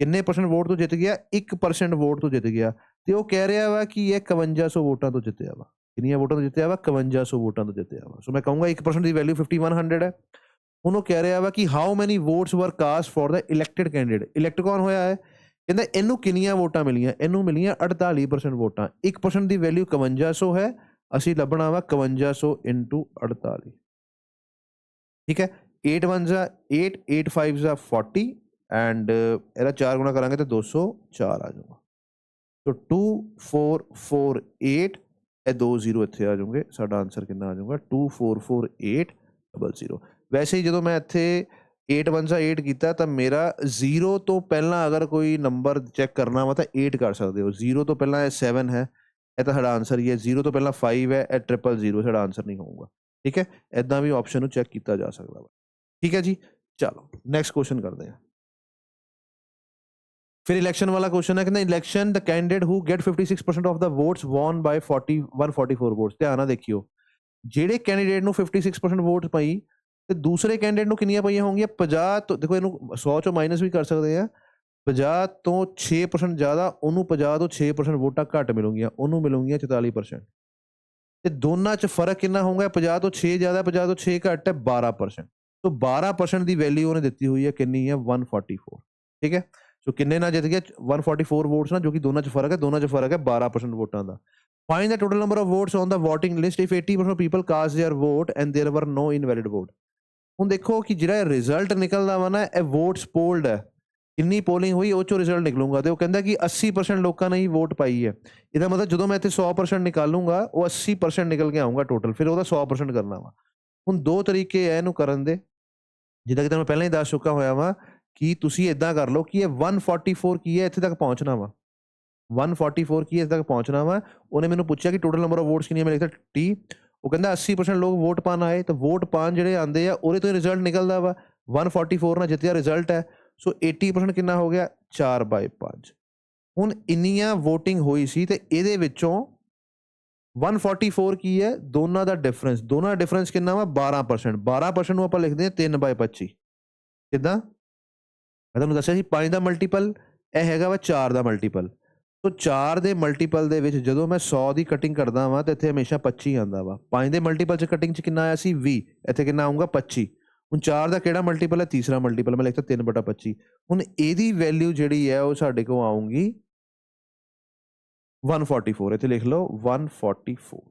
ਕਿੰਨੇ ਪਰਸੈਂਟ ਵੋਟ ਤੋਂ ਜਿੱਤ ਗਿਆ, 1% ਵੋਟ ਤੋਂ ਜਿੱਤ ਗਿਆ। ਤੇ ਉਹ ਕਹਿ ਰਿਹਾ ਵਾ ਕਿ ਇਹ 5100 ਵੋਟਾਂ ਤੋਂ ਜਿੱਤਿਆ ਵਾ। ਕਿੰਨੀਆਂ ਵੋਟਾਂ ਤੋਂ ਜਿੱਤਿਆ ਵਾ, 5100 ਵੋਟਾਂ ਤੋਂ ਜਿੱਤਿਆ ਵਾ। ਸੋ ਮੈਂ ਕਹੂੰਗਾ 1% ਦੀ ਵੈਲਿਊ 5100 ਹੈ। ਹੁਣ ਉਹ ਕਹਿ ਰਿਹਾ ਵਾ ਕਿ how many votes were cast for the elected candidate. Elect ਕੌਣ ਹੋਇਆ ਹੈ, ਕਹਿੰਦਾ ਇਹਨੂੰ ਕਿੰਨੀਆਂ ਵੋਟਾਂ ਮਿਲੀਆਂ, ਇਹਨੂੰ ਮਿਲੀਆਂ 48% ਵੋਟਾਂ। 1% ਦੀ ਵੈਲਿਊ 5100 ਹੈ, ਅਸੀਂ ਲੱਭਣਾ ਵਾ 5100 × 48, ਠੀਕ ਹੈ। 8 1s ਆ 8, 8 5s ਆ 40 ਐਂਡ ਇਹਦਾ 4 ਗੁਣਾ ਕਰਾਂਗੇ ਤਾਂ 204 ਆ ਜਾਊਗਾ। ਸੋ 2448, ਇਹ 2 0 ਇੱਥੇ ਆ ਜਾਊਗੇ। ਸਾਡਾ ਆਨਸਰ ਕਿੰਨਾ ਆ ਜਾਊਗਾ, 2448000। ਵੈਸੇ ਹੀ ਜਦੋਂ ਮੈਂ ਇੱਥੇ 8 1s ਆ 8 ਕੀਤਾ ਤਾਂ ਮੇਰਾ 0 ਤੋਂ ਪਹਿਲਾਂ ਅਗਰ ਕੋਈ ਨੰਬਰ ਚੈੱਕ ਕਰਨਾ ਵਾ ਤਾਂ 8 ਕਰ ਸਕਦੇ ਹੋ। 0 ਤੋਂ ਪਹਿਲਾਂ ਇਹ 7 ਹੈ, ਇਹ ਤਾਂ ਸਾਡਾ ਆਨਸਰ ਹੀ ਹੈ। 0 ਤੋਂ ਪਹਿਲਾਂ 5 ਹੈ, ਇਹ 000 ਸਾਡਾ ਆਨਸਰ ਨਹੀਂ ਹੋਊਗਾ, ਠੀਕ ਹੈ। ਇੱਦਾਂ ਵੀ ਆਪਸ਼ਨ ਨੂੰ ਚੈੱਕ ਕੀਤਾ ਜਾ ਸਕਦਾ ਵਾ, ਠੀਕ ਹੈ ਜੀ। ਚਲੋ ਨੈਕਸਟ ਕੁਐਸਚਨ ਕਰਦੇ ਹਾਂ। ਫਿਰ ਇਲੈਕਸ਼ਨ ਵਾਲਾ ਕੁਐਸਚਨ ਹੈ, ਕਹਿੰਦਾ election the candidate who get 56% of the votes won by 144 votes. ਧਿਆਨ ਨਾਲ ਦੇਖਿਓ, ਜਿਹੜੇ ਕੈਂਡੀਡੇਟ ਨੂੰ 56% ਵੋਟ ਪਈ ਤੇ ਦੂਸਰੇ ਕੈਂਡੀਡੇਟ ਨੂੰ ਕਿੰਨੀਆਂ ਪਈਆਂ ਹੋਣਗੀਆਂ 50 ਤੋਂ, ਦੇਖੋ ਇਹਨੂੰ 100 ਚੋਂ ਮਾਈਨਸ ਵੀ ਕਰ ਸਕਦੇ ਆ, 50 ਤੋਂ 6% ਜ਼ਿਆਦਾ, ਉਹਨੂੰ 50 ਤੋਂ 6% ਵੋਟਾਂ ਘੱਟ ਮਿਲੂਗੀਆਂ, ਉਹਨੂੰ ਮਿਲੂਗੀਆਂ 44%। ਤੇ ਦੋਨਾਂ 'ਚ ਫਰਕ ਕਿੰਨਾ ਹੋਊਗਾ? 50 ਤੋਂ 6 ਜ਼ਿਆਦਾ, 50 ਤੋਂ 6 ਘੱਟ ਹੈ, 12%। ਸੋ 12% ਦੀ ਵੈਲਿਊ ਉਹਨੇ ਦਿੱਤੀ ਹੋਈ ਹੈ, ਕਿੰਨੀ ਹੈ? 144। ਠੀਕ ਹੈ, ਸੋ ਕਿੰਨੇ ਨਾਲ ਜਿੱਤ ਗਿਆ? 144 ਵੋਟਸ ਨਾਲ, ਜੋ ਕਿ ਦੋਨਾਂ 'ਚ ਫਰਕ ਹੈ, ਦੋਨਾਂ 'ਚ ਫਰਕ ਹੈ 12% ਵੋਟਾਂ ਦਾ। Find the total number of votes on the voting list if 80% of people cast their vote and there were no invalid vote। ਹੁਣ ਦੇਖੋ ਕਿ ਜਿਹੜਾ ਰਿਜ਼ਲਟ ਨਿਕਲਦਾ ਵਾ ਨਾ, ਇਹ ਵੋਟਸ ਪੋਲਡ ਹੈ, ਕਿੰਨੀ ਪੋਲਿੰਗ ਹੋਈ ਉਹ ਚੋਂ ਰਿਜ਼ਲਟ ਨਿਕਲੂਗਾ, ਤੇ ਉਹ ਕਹਿੰਦਾ ਕਿ 80% ਲੋਕਾਂ ਨੇ ਹੀ ਵੋਟ ਪਾਈ ਹੈ। ਇਹਦਾ ਮਤਲਬ ਜਦੋਂ ਮੈਂ ਇੱਥੇ 100% ਨਿਕਾਲੂੰਗਾ, ਉਹ 80% ਨਿਕਲ ਕੇ ਆਊਗਾ ਟੋਟਲ, ਫਿਰ ਉਹਦਾ 100% ਕਰਨਾ ਵਾ। ਹੁਣ ਦੋ ਤਰੀਕੇ ਹੈ ਇਹਨੂੰ ਕਰਨ ਦੇ, ਜਿੱਦਾਂ ਕਿ ਤੁਹਾਨੂੰ ਪਹਿਲਾਂ ਹੀ ਦੱਸ ਚੁੱਕਾ ਹੋਇਆ ਵਾ ਕਿ ਤੁਸੀਂ ਇੱਦਾਂ ਕਰ ਲਓ ਕਿ ਇਹ 144 ਕੀ ਹੈ, ਇੱਥੇ ਤੱਕ ਪਹੁੰਚਣਾ ਵਾ। 144 ਕੀ ਇੱਥੇ ਤੱਕ ਪਹੁੰਚਣਾ ਵਾ। ਉਹਨੇ ਮੈਨੂੰ ਪੁੱਛਿਆ ਕਿ ਟੋਟਲ ਨੰਬਰ ਆਫ ਵੋਟਸ ਕਿੰਨੀ ਹੈ, ਮੈਂ ਲਿਖਿਆ 30। ਉਹ ਕਹਿੰਦਾ 80% ਲੋਕ ਵੋਟ ਪਾਉਣ ਆਏ, ਤਾਂ ਵੋਟ ਪਾਉਣ ਜਿਹੜੇ ਆਉਂਦੇ ਆ ਉਹਦੇ ਤੋਂ ਰਿਜ਼ਲਟ ਨਿਕਲਦਾ ਵਾ। 144 ਨਾਲ ਜਿੱਤਿਆ ਰਿਜ਼ਲਟ ਹੈ, ਸੋ 80% ਕਿੰਨਾ ਹੋ ਗਿਆ? 4/5। ਹੁਣ ਇੰਨੀਆਂ ਵੋਟਿੰਗ ਹੋਈ ਸੀ ਤੇ ਇਹਦੇ ਵਿੱਚੋਂ 144 ਕੀ ਹੈ? ਦੋਨਾਂ ਦਾ ਡਿਫਰੈਂਸ। ਦੋਨਾਂ ਦਾ ਡਿਫਰੈਂਸ ਕਿੰਨਾ ਵਾ? 12%। 12% ਨੂੰ ਆਪਾਂ ਲਿਖਦੇ ਹਾਂ 3/25। ਕਿੱਦਾਂ? ਮੈਂ ਤੁਹਾਨੂੰ ਦੱਸਿਆ ਸੀ 5 ਦਾ ਮਲਟੀਪਲ, ਇਹ ਹੈਗਾ ਵਾ 4 ਦਾ ਮਲਟੀਪਲ। ਸੋ 4 ਦੇ ਮਲਟੀਪਲ ਦੇ ਵਿੱਚ ਜਦੋਂ ਮੈਂ 100 ਦੀ ਕਟਿੰਗ ਕਰਦਾ ਵਾਂ ਤਾਂ ਇੱਥੇ ਹਮੇਸ਼ਾ 25 ਆਉਂਦਾ ਵਾ। 5 ਦੇ ਮਲਟੀਪਲ 'ਚ ਕਟਿੰਗ 'ਚ ਕਿੰਨਾ ਆਇਆ ਸੀ? 20। ਇੱਥੇ ਕਿੰਨਾ ਆਊਗਾ? 25। ਹੁਣ 4 ਦਾ ਕਿਹੜਾ ਮਲਟੀਪਲ ਹੈ? ਤੀਸਰਾ ਮਲਟੀਪਲ, ਮੈਂ ਲਿਖਤਾ 3/25। ਹੁਣ ਇਹਦੀ ਵੈਲਿਊ ਜਿਹੜੀ ਹੈ ਉਹ ਸਾਡੇ ਕੋਲ ਆਊਗੀ 144। ਇੱਥੇ ਲਿਖ ਲਓ 144।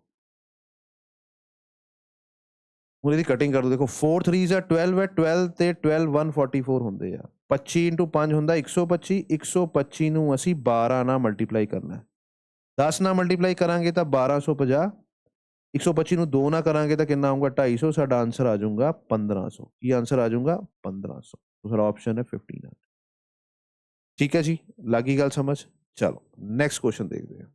ਹੁਣ ਇਹਦੀ ਕਟਿੰਗ ਕਰ ਦਿਓ, ਦੇਖੋ 4 3s ਆ 12 ਹੈ, 12 ਤੇ 12 144 ਹੁੰਦੇ ਆ। 25 × 5 ਹੁੰਦਾ 125। 125 ਨੂੰ ਅਸੀਂ 12 ਨਾਲ ਮਲਟੀਪਲਾਈ ਕਰਨਾ। 10 ਨਾਲ ਮਲਟੀਪਲਾਈ ਕਰਾਂਗੇ ਤਾਂ 1250। 125 ਨੂੰ 2 ਨਾਲ ਕਰਾਂਗੇ ਤਾਂ ਕਿੰਨਾ ਆਊਗਾ? 250। ਸਾਡਾ ਆਂਸਰ ਆ ਜਾਊਗਾ 1500। ਕੀ ਆਂਸਰ ਆ ਜਾਊਗਾ? 1500। ਦੂਸਰਾ ਆਪਸ਼ਨ ਹੈ 59। ਠੀਕ ਹੈ ਜੀ, ਲੱਗੀ ਗੱਲ ਸਮਝ? ਚਲੋ ਨੈਕਸਟ ਕੁਐਸਚਨ ਦੇਖਦੇ ਹਾਂ।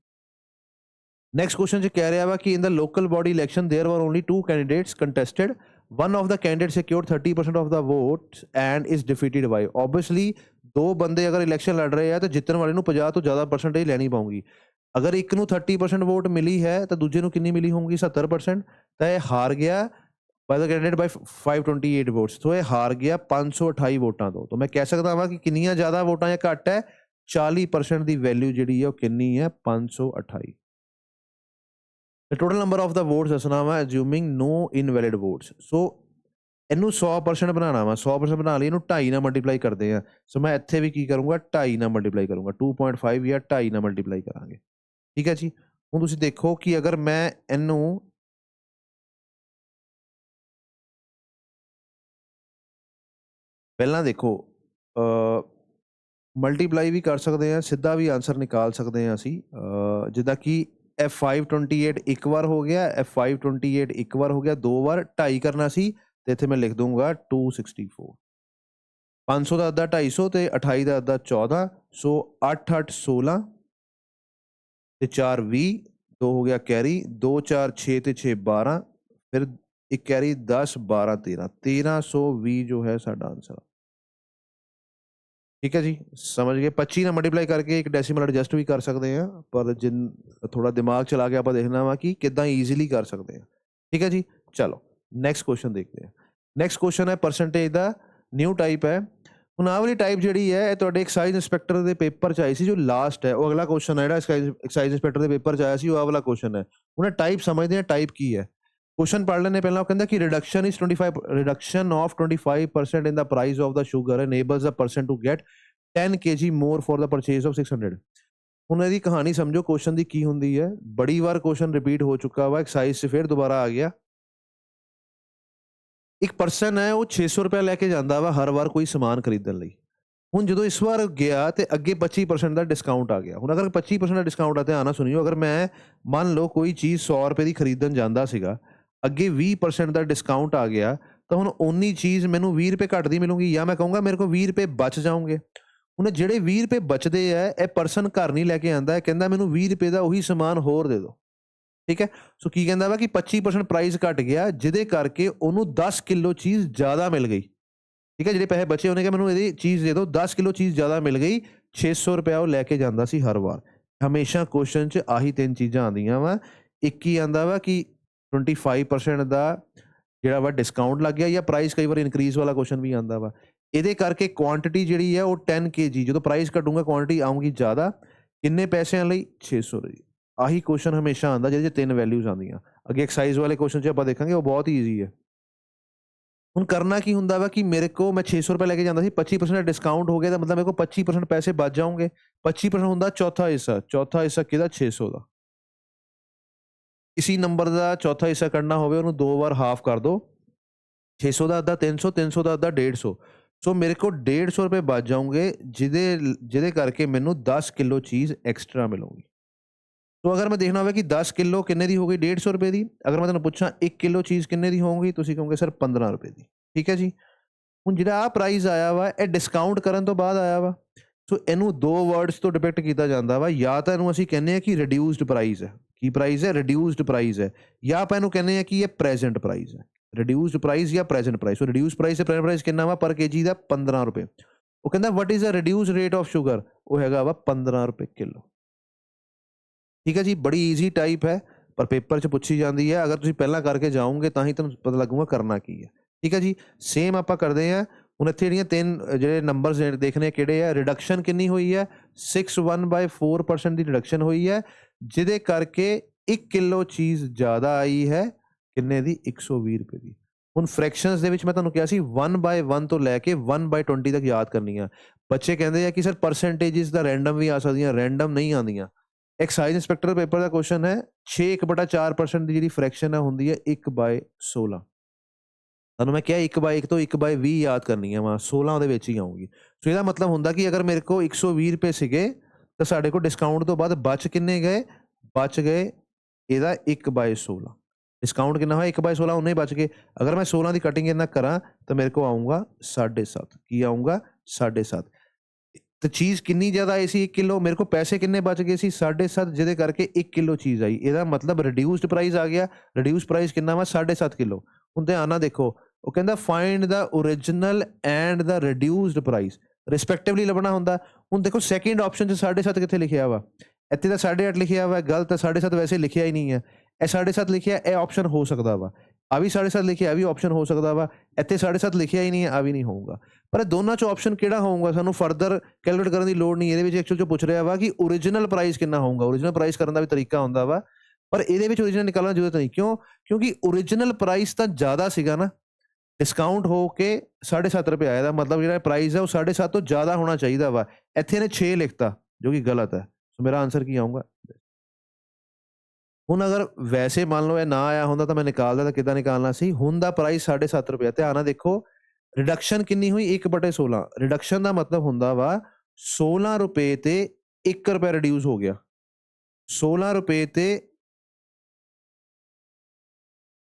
ਨੈਕਸਟ ਕੁਐਸਚਨ 'ਚ ਕਹਿ ਰਿਹਾ ਵਾ ਕਿ ਇਨ ਦਾ ਲੋਕਲ ਬੋਡੀ ਇਲੈਕਸ਼ਨ ਦੇਅਰ ਵਰ only 2 candidates contested, one of the candidates secured 30% of the votes and is defeated by। obviously ਦੋ ਬੰਦੇ ਅਗਰ ਇਲੈਕਸ਼ਨ ਲੜ ਰਹੇ ਆ ਤਾਂ ਜਿੱਤਣ ਵਾਲੇ ਨੂੰ 50 ਤੋਂ ਜ਼ਿਆਦਾ ਪਰਸੈਂਟੇਜ ਲੈਣੀ ਪਊਗੀ। ਅਗਰ ਇੱਕ ਨੂੰ 30% ਵੋਟ ਮਿਲੀ ਹੈ ਤਾਂ ਦੂਜੇ ਨੂੰ ਕਿੰਨੀ ਮਿਲੀ ਹੋਊਗੀ? 70%। ਤਾਂ ਇਹ ਹਾਰ ਗਿਆ ਬਾਈ ਦਾ ਕੈਂਡੀਡੇਟ ਬਾਈ 528 ਵੋਟਸ। ਸੋ ਇਹ ਹਾਰ ਗਿਆ 528 ਵੋਟਾਂ ਤੋਂ। ਤਾਂ ਮੈਂ ਕਹਿ ਸਕਦਾ ਹਾਂ ਕਿ ਕਿੰਨੀਆਂ ਜ਼ਿਆਦਾ ਵੋਟਾਂ ਜਾਂ ਘੱਟ ਹੈ? 40% ਦੀ ਵੈਲਿਊ ਜਿਹੜੀ ਹੈ ਉਹ ਕਿੰਨੀ ਹੈ? 528। The total number of the votes ਦੱਸਣਾ ਵਾ assuming no invalid votes। ਸੋ ਇਹਨੂੰ 100% ਬਣਾਉਣਾ ਵਾ। 100% ਬਣਾ ਲਈ, ਇਹਨੂੰ 2.5 ਨਾਲ ਮਲਟੀਪਲਾਈ ਕਰਦੇ ਆ। ਸੋ ਮੈਂ ਇੱਥੇ ਵੀ ਕੀ ਕਰੂੰਗਾ? 2.5 ਨਾਲ ਮਲਟੀਪਲਾਈ ਕਰੂੰਗਾ। 2.5 ਜਾਂ 2.5 ਨਾਲ ਮਲਟੀਪਲਾਈ ਕਰਾਂਗੇ। ਠੀਕ ਹੈ ਜੀ। ਹੁਣ ਤੁਸੀਂ ਦੇਖੋ ਕਿ ਅਗਰ ਮੈਂ ਇਹਨੂੰ ਪਹਿਲਾਂ ਦੇਖੋ ਮਲਟੀਪਲਾਈ ਵੀ ਕਰ ਸਕਦੇ ਹਾਂ, ਸਿੱਧਾ ਵੀ ਆਂਸਰ ਨਿਕਾਲ ਸਕਦੇ ਹਾਂ ਅਸੀਂ। ਜਿੱਦਾਂ ਕਿ ਇਹ 528 ਇੱਕ ਵਾਰ ਹੋ ਗਿਆ, ਇਹ 528 ਇੱਕ ਵਾਰ ਹੋ ਗਿਆ, 2 ਵਾਰ 2.5 ਕਰਨਾ ਸੀ ਤੇ ਇੱਥੇ ਮੈਂ ਲਿਖ ਦੂੰਗਾ 264। 500 ਦਾ ਅੱਧਾ 250 ਤੇ 28 ਦਾ ਅੱਧਾ 14। ਸੋ 8 8 16 ਤੇ 4 20, 2 ਹੋ ਗਿਆ ਕੈਰੀ, 2 4 6 ਤੇ 6 12, ਫਿਰ ਇੱਕ ਕੈਰੀ 10 12 13, 1320 ਜੋ ਹੈ ਸਾਡਾ ਆਂਸਰ। ਠੀਕ ਹੈ ਜੀ, ਸਮਝ ਗਏ? 25 ਨਾਲ ਮਲਟੀਪਲਾਈ ਕਰਕੇ ਇੱਕ ਡੈਸੀਮਲ ਐਡਜਸਟ ਵੀ ਕਰ ਸਕਦੇ ਹਾਂ, ਪਰ ਜਿਨ ਥੋੜਾ ਦਿਮਾਗ ਚਲਾ ਕੇ ਆਪਾਂ ਦੇਖਣਾ ਵਾ ਕਿ ਕਿੱਦਾਂ ਈਜ਼ੀਲੀ ਕਰ ਸਕਦੇ ਹਾਂ। ਠੀਕ ਹੈ ਜੀ, ਚਲੋ ਨੈਕਸਟ ਕੁਐਸਚਨ ਦੇਖਦੇ ਹਾਂ। ਨੈਕਸਟ ਕੁਐਸਚਨ ਹੈ ਪਰਸੈਂਟੇਜ ਦਾ, ਨਿਊ ਟਾਈਪ ਹੈ। ਹੁਣ ਆਹ ਵਾਲੀ ਟਾਈਪ ਜਿਹੜੀ ਹੈ ਇਹ ਤੁਹਾਡੇ ਐਕਸਾਈਜ਼ ਇੰਸਪੈਕਟਰ ਦੇ ਪੇਪਰ 'ਚ ਆਈ ਸੀ, ਜੋ ਲਾਸਟ ਹੈ ਉਹ ਅਗਲਾ ਕੁਐਸਚਨ ਹੈ ਜਿਹੜਾ ਐਕਸਾਈਜ਼ ਇੰਸਪੈਕਟਰ ਦੇ ਪੇਪਰ 'ਚ ਆਇਆ ਸੀ, ਉਹ ਆਹ ਵਾਲਾ ਕੁਐਸਚਨ ਹੈ। ਹੁਣ ਇਹ ਟਾਈਪ ਸਮਝਦੇ ਹਾਂ ਟਾਈਪ ਕੀ ਹੈ। ਕੁਐਸਚਨ ਪੜ੍ਹ ਲੈਣੇ ਪਹਿਲਾਂ। ਉਹ ਕਹਿੰਦਾ ਕਿ reduction of 25% in the price of the sugar enables the person to get 10 kg more for the purchase of 600। ਹੁਣ ਇਹਦੀ ਕਹਾਣੀ ਸਮਝੋ ਕੁਐਸਚਨ ਦੀ ਕੀ ਹੁੰਦੀ ਹੈ। ਬੜੀ ਵਾਰ ਕੁਐਸਚਨ ਰਿਪੀਟ ਹੋ ਚੁੱਕਾ ਵਾ, ਐਕਸਾਈਜ਼ 'ਚ ਫਿਰ ਦੁਬਾਰਾ ਆ ਗਿਆ। ਇੱਕ ਪਰਸਨ ਹੈ ਉਹ 600 ਰੁਪਏ ਲੈ ਕੇ ਜਾਂਦਾ ਵਾ ਹਰ ਵਾਰ ਕੋਈ ਸਮਾਨ ਖਰੀਦਣ ਲਈ। ਹੁਣ ਜਦੋਂ ਇਸ ਵਾਰ ਗਿਆ ਤੇ ਅੱਗੇ 25% ਦਾ ਡਿਸਕਾਊਂਟ ਆ ਗਿਆ। ਹੁਣ ਅਗਰ 25% ਦਾ ਡਿਸਕਾਊਂਟ ਆ, ਧਿਆਨ ਨਾਲ ਸੁਣਿਓ, ਅਗਰ ਮੈਂ ਮੰਨ ਲਓ ਕੋਈ ਚੀਜ਼ 100 ਰੁਪਏ ਦੀ ਖਰੀਦਣ ਜਾਂਦਾ ਸੀਗਾ, ਅੱਗੇ 20% ਦਾ ਡਿਸਕਾਊਂਟ ਆ ਗਿਆ, ਤਾਂ ਹੁਣ ਓਨੀ ਚੀਜ਼ ਮੈਨੂੰ 20 ਰੁਪਏ ਘੱਟ ਦੀ ਮਿਲੂਗੀ, ਜਾਂ ਮੈਂ ਕਹੂੰਗਾ ਮੇਰੇ ਕੋਲ 20 ਰੁਪਏ ਬਚ ਜਾਣਗੇ। ਹੁਣ ਜਿਹੜੇ 20 ਰੁਪਏ ਬਚਦੇ ਆ ਇਹ ਪਰਸਨ ਘਰ ਨਹੀਂ ਲੈ ਕੇ ਆਉਂਦਾ, ਇਹ ਕਹਿੰਦਾ ਮੈਨੂੰ 20 ਰੁਪਏ ਦਾ ਉਹੀ ਸਮਾਨ ਹੋਰ ਦੇ ਦਿਓ। ਠੀਕ ਹੈ, ਸੋ ਕੀ ਕਹਿੰਦਾ ਵਾ ਕਿ 25% ਪ੍ਰਾਈਸ ਘਟ ਗਿਆ, ਜਿਹਦੇ ਕਰਕੇ ਉਹਨੂੰ 10 ਕਿਲੋ ਚੀਜ਼ ਜ਼ਿਆਦਾ ਮਿਲ ਗਈ। ਠੀਕ ਹੈ, ਜਿਹੜੇ ਪੈਸੇ ਬਚੇ ਉਹਨੇ ਕਿਹਾ ਮੈਨੂੰ ਇਹਦੀ ਚੀਜ਼ ਦੇ ਦਿਓ, 10 ਕਿਲੋ ਚੀਜ਼ ਜ਼ਿਆਦਾ ਮਿਲ ਗਈ। 600 ਰੁਪਇਆ ਉਹ ਲੈ ਕੇ ਜਾਂਦਾ ਸੀ ਹਰ ਵਾਰ। ਹਮੇਸ਼ਾ ਕੁਐਸਚਨ 'ਚ ਆਹੀ 3 ਚੀਜ਼ਾਂ ਆਉਂਦੀਆਂ ਵਾ। ਇੱਕ ਹੀ ਆਉਂਦਾ ਵਾ ਕਿ 25% ਦਾ ਜਿਹੜਾ ਵਾ ਡਿਸਕਾਊਂਟ ਲੱਗ ਗਿਆ ਜਾਂ ਪ੍ਰਾਈਸ ਕਈ ਵਾਰ ਇਨਕਰੀਜ਼ ਵਾਲਾ ਕੁਐਸਚਨ ਵੀ ਆਉਂਦਾ ਵਾ। ਇਹਦੇ ਕਰਕੇ ਕੁਆਂਟਿਟੀ ਜਿਹੜੀ ਹੈ ਉਹ 10 kg, ਜਦੋਂ ਪ੍ਰਾਈਸ ਘਟੂਗਾ ਕੁਆਂਟਿਟੀ ਆਊਗੀ ਜ਼ਿਆਦਾ। ਕਿੰਨੇ ਪੈਸਿਆਂ ਲਈ? 600 ਲਈ। ਆਹੀ ਕੁਐਸਚਨ ਹਮੇਸ਼ਾ ਆਉਂਦਾ ਜਿਹਦੇ 'ਚ 3 ਵੈਲਿਊਜ਼ ਆਉਂਦੀਆਂ। ਅੱਗੇ ਐਕਸਾਈਜ਼ ਵਾਲੇ ਕੁਐਸਚਨ 'ਚ ਆਪਾਂ ਦੇਖਾਂਗੇ, ਉਹ ਬਹੁਤ ਈਜ਼ੀ ਹੈ। ਹੁਣ ਕਰਨਾ ਕੀ ਹੁੰਦਾ ਵਾ ਕਿ ਮੇਰੇ ਕੋਲ ਮੈਂ 600 ਰੁਪਏ ਲੈ ਕੇ ਜਾਂਦਾ ਸੀ, 25% ਦਾ ਡਿਸਕਾਊਂਟ ਹੋ ਗਿਆ, ਤਾਂ ਮਤਲਬ ਮੇਰੇ ਕੋਲ 25% ਪੈਸੇ ਬਚ ਜਾਓਗੇ। 25% ਹੁੰਦਾ ਚੌਥਾ ਹਿੱਸਾ। ਚੌਥਾ ਹਿੱਸਾ ਕਿਹਦਾ? 600 ਦਾ। ਕਿਸੇ ਨੰਬਰ ਦਾ ਚੌਥਾ ਹਿੱਸਾ ਕੱਢਣਾ ਹੋਵੇ ਉਹਨੂੰ 2 ਵਾਰ ਹਾਫ ਕਰ ਦਿਓ। 600 ਦਾ ਅੱਧਾ 300, 300 ਦਾ ਅੱਧਾ 150। ਸੋ ਮੇਰੇ ਕੋਲ 150 ਰੁਪਏ ਬਚ ਜਾਓਗੇ, ਜਿਹਦੇ ਕਰਕੇ ਮੈਨੂੰ 10 ਕਿਲੋ ਚੀਜ਼ ਐਕਸਟਰਾ ਮਿਲੂਗੀ। ਸੋ ਅਗਰ ਮੈਂ ਦੇਖਣਾ ਹੋਵੇ ਕਿ 10 ਕਿਲੋ ਕਿੰਨੇ ਦੀ ਹੋ ਗਈ? 150 ਰੁਪਏ ਦੀ। ਅਗਰ ਮੈਂ ਤੁਹਾਨੂੰ ਪੁੱਛਾਂ 1 ਕਿਲੋ ਚੀਜ਼ ਕਿੰਨੇ ਦੀ ਹੋਊਗੀ? ਤੁਸੀਂ ਕਹੋਗੇ ਸਰ 15 ਰੁਪਏ ਦੀ। ਠੀਕ ਹੈ ਜੀ। ਹੁਣ ਜਿਹੜਾ ਆਹ ਪ੍ਰਾਈਸ ਆਇਆ ਵਾ, ਇਹ ਡਿਸਕਾਊਂਟ ਕਰਨ ਤੋਂ ਬਾਅਦ ਆਇਆ ਵਾ। ਸੋ ਇਹਨੂੰ 2 ਵਰਡਸ ਤੋਂ ਡਿਪਿਕਟ ਕੀਤਾ ਜਾਂਦਾ ਵਾ। ਜਾਂ ਤਾਂ ਇਹਨੂੰ ਅਸੀਂ ਕਹਿੰਦੇ ਹਾਂ ਕਿ ਰਿਡਿਊਸਡ ਪ੍ਰਾਈਸ ਹੈ। ਕੀ ਪ੍ਰਾਈਸ ਹੈ? ਰਿਡਿਊਸਡ ਪ੍ਰਾਈਸ ਹੈ। ਜਾਂ ਆਪਾਂ ਇਹਨੂੰ ਕਹਿੰਦੇ ਹਾਂ ਕਿ ਇਹ ਪ੍ਰੈਜ਼ੈਂਟ ਪ੍ਰਾਈਸ ਹੈ। ਰਿਡਿਊਸਡ ਪ੍ਰਾਈਸ ਜਾਂ present price. So reduced price ਤੇ ਪ੍ਰੈਜ਼ੈਂਟ ਪ੍ਰਾਈਸ ਕਿੰਨਾ ਵਾ ਪਰ ਕੇਜੀ ਦਾ? 15 ਰੁਪਏ। ਉਹ ਕਹਿੰਦਾ what is the reduced rate of sugar? ਉਹ ਹੈਗਾ ਵਾ 15 ਰੁਪਏ ਕਿਲੋ। ਠੀਕ ਹੈ ਜੀ। ਬੜੀ ਈਜ਼ੀ ਟਾਈਪ ਹੈ, ਪਰ ਪੇਪਰ 'ਚ ਪੁੱਛੀ ਜਾਂਦੀ ਹੈ। ਅਗਰ ਤੁਸੀਂ ਪਹਿਲਾਂ ਕਰਕੇ ਜਾਓਗੇ ਤਾਂ ਹੀ ਤੁਹਾਨੂੰ ਪਤਾ ਲੱਗੂਗਾ ਕਰਨਾ ਕੀ ਹੈ। ਠੀਕ ਹੈ ਜੀ। ਸੇਮ ਆਪਾਂ ਕਰਦੇ ਹਾਂ। ਹੁਣ ਇੱਥੇ ਜਿਹੜੀਆਂ 3 ਜਿਹੜੇ ਨੰਬਰਸ ਦੇਖਣੇ ਕਿਹੜੇ ਆ? ਰਿਡਕਸ਼ਨ ਕਿੰਨੀ ਹੋਈ ਹੈ? 61/4% ਦੀ ਰਿਡਕਸ਼ਨ ਹੋਈ ਹੈ, ਜਿਹਦੇ ਕਰਕੇ 1 ਕਿਲੋ ਚੀਜ਼ ਜ਼ਿਆਦਾ ਆਈ ਹੈ। ਕਿੰਨੇ ਦੀ? 120 ਰੁਪਏ ਦੀ। ਹੁਣ ਫ੍ਰੈਕਸ਼ਨਸ ਦੇ ਵਿੱਚ ਮੈਂ ਤੁਹਾਨੂੰ ਕਿਹਾ ਸੀ 1/1 ਤੋਂ ਲੈ ਕੇ 1/20 ਤੱਕ ਯਾਦ ਕਰਨੀਆਂ। ਬੱਚੇ ਕਹਿੰਦੇ ਆ ਕਿ ਸਰ ਪਰਸੈਂਟੇਜਿਸ ਦਾ ਰੈਂਡਮ ਵੀ ਆ ਸਕਦੀਆਂ। ਰੈਂਡਮ ਨਹੀਂ ਆਉਂਦੀਆਂ। ਐਕਸਾਈਜ਼ ਇੰਸਪੈਕਟਰ ਪੇਪਰ ਦਾ ਕੁਐਸਚਨ ਹੈ 6/4% ਦੀ ਜਿਹੜੀ ਫ੍ਰੈਕਸ਼ਨ ਹੈ ਹੁੰਦੀ ਹੈ 1/16। ਤੁਹਾਨੂੰ ਮੈਂ ਕਿਹਾ 1/1 ਤੋਂ 1/20 ਯਾਦ ਕਰਨੀਆਂ ਵਾ, 16 ਉਹਦੇ ਵਿੱਚ ਹੀ ਆਊਗੀ। ਸੋ ਇਹਦਾ ਮਤਲਬ ਹੁੰਦਾ ਕਿ ਅਗਰ ਮੇਰੇ ਕੋਲ 120 ਰੁਪਏ ਸੀਗੇ ਤਾਂ ਸਾਡੇ ਕੋਲ ਡਿਸਕਾਊਂਟ ਤੋਂ ਬਾਅਦ ਬਚ ਕਿੰਨੇ ਗਏ? ਬਚ ਗਏ ਇਹਦਾ 1/16। ਡਿਸਕਾਊਂਟ ਕਿੰਨਾ ਹੋਇਆ? 1/16 ਉਨੇ ਹੀ ਬਚ ਗਏ। ਅਗਰ ਮੈਂ 16 ਦੀ ਕਟਿੰਗ ਇਹਨਾਂ ਕਰਾਂ ਤਾਂ ਮੇਰੇ ਕੋਲ ਆਊਗਾ 7.5। ਕੀ ਆਊਗਾ? 7.5। ਤੇ ਚੀਜ਼ ਕਿੰਨੀ ਜ਼ਿਆਦਾ ਆਈ ਸੀ? 1 ਕਿਲੋ। ਮੇਰੇ ਕੋਲ ਪੈਸੇ ਕਿੰਨੇ ਬਚ ਗਏ ਸੀ? 7.5, ਜਿਹਦੇ ਕਰਕੇ 1 ਕਿਲੋ ਚੀਜ਼ ਆਈ। ਇਹਦਾ ਮਤਲਬ ਰਿਡਿਊਸਡ ਪ੍ਰਾਈਸ ਆ ਗਿਆ। ਰਿਡਿਊਸਡ ਪ੍ਰਾਈਸ ਕਿੰਨਾ ਵਾ? 7.5 ਕਿਲੋ। ਹੁਣ ਧਿਆਨ ਨਾਲ ਦੇਖੋ, ਉਹ ਕਹਿੰਦਾ find the original and the reduced price respectively ਲੱਭਣਾ ਹੁੰਦਾ। ਹੁਣ ਦੇਖੋ ਸੈਕਿੰਡ ਆਪਸ਼ਨ 'ਚ 7.5 ਕਿੱਥੇ ਲਿਖਿਆ ਵਾ? ਇੱਥੇ ਤਾਂ 8.5 ਲਿਖਿਆ ਵਾ, ਗਲਤ ਹੈ। 7.5 ਵੈਸੇ ਲਿਖਿਆ ਹੀ ਨਹੀਂ ਹੈ। ਇਹ 7.5 ਲਿਖਿਆ, ਇਹ ਆਪਸ਼ਨ ਹੋ ਸਕਦਾ ਵਾ। ਆ ਵੀ 7.5 ਲਿਖਿਆ, ਇਹ ਵੀ ਆਪਸ਼ਨ ਹੋ ਸਕਦਾ ਵਾ। ਇੱਥੇ 7.5 ਲਿਖਿਆ ਹੀ ਨਹੀਂ ਹੈ, ਆ ਵੀ ਨਹੀਂ ਹੋਊਗਾ। ਪਰ ਦੋਨਾਂ 'ਚੋਂ ਆਪਸ਼ਨ ਕਿਹੜਾ ਹੋਊਗਾ ਸਾਨੂੰ ਫਰਦਰ ਕੈਲਕੂਲੇਟ ਕਰਨ ਦੀ ਲੋੜ ਨਹੀਂ। ਇਹਦੇ ਵਿੱਚ ਐਕਚੁਅਲ 'ਚ ਪੁੱਛ ਰਿਹਾ ਵਾ ਕਿ ਓਰੀਜਨਲ ਪ੍ਰਾਈਸ ਕਿੰਨਾ ਹੋਊਗਾ। ਓਰੀਜਨਲ ਪ੍ਰਾਈਸ ਕਰਨ ਦਾ ਵੀ ਤਰੀਕਾ ਹੁੰਦਾ ਵਾ, ਪਰ ਇਹਦੇ ਵਿੱਚ ਓਰੀਜਨਲ ਨਿਕਾਲਣ ਦੀ ਜ਼ਰੂਰਤ ਨਹੀਂ। ਕਿਉਂ? ਕਿਉਂਕਿ ਓਰੀਜਨਲ ਪ੍ਰਾਈਸ ਤਾਂ ਜ਼ਿਆਦਾ ਸੀਗਾ ਨਾ। ਡਿਸਕਾਊਂਟ ਹੋ ਕੇ 7.5 ਰੁਪਏ ਆਇਆ। ਦਾ ਮਤਲਬ ਜਿਹੜਾ ਪ੍ਰਾਈਸ ਹੈ ਉਹ 7.5 ਤੋਂ ਜ਼ਿਆਦਾ ਹੋਣਾ ਚਾਹੀਦਾ ਵਾ। ਇੱਥੇ ਇਹਨੇ 6 ਲਿਖਤਾ, ਜੋ ਕਿ ਗਲਤ ਹੈ। ਸੋ ਮੇਰਾ ਆਨਸਰ ਕੀ ਆਊਗਾ? ਹੁਣ ਅਗਰ ਵੈਸੇ ਮੰਨ ਲਓ ਇਹ ਨਾ ਆਇਆ ਹੁੰਦਾ ਤਾਂ ਮੈਂ ਨਿਕਾਲਦਾ, ਤਾਂ ਕਿੱਦਾਂ ਨਿਕਾਲਣਾ ਸੀ? ਹੁਣ ਦਾ ਪ੍ਰਾਈਸ 7.5 ਰੁਪਏ। ਧਿਆਨ ਨਾਲ ਦੇਖੋ, ਰਿਡਕਸ਼ਨ ਕਿੰਨੀ ਹੋਈ? 1/16। ਰਿਡਕਸ਼ਨ ਦਾ ਮਤਲਬ ਹੁੰਦਾ ਵਾ 16 ਰੁਪਏ ਤੇ 1 ਰੁਪਏ ਰਿਡਿਊਸ ਹੋ ਗਿਆ। 16 ਰੁਪਏ ਤੇ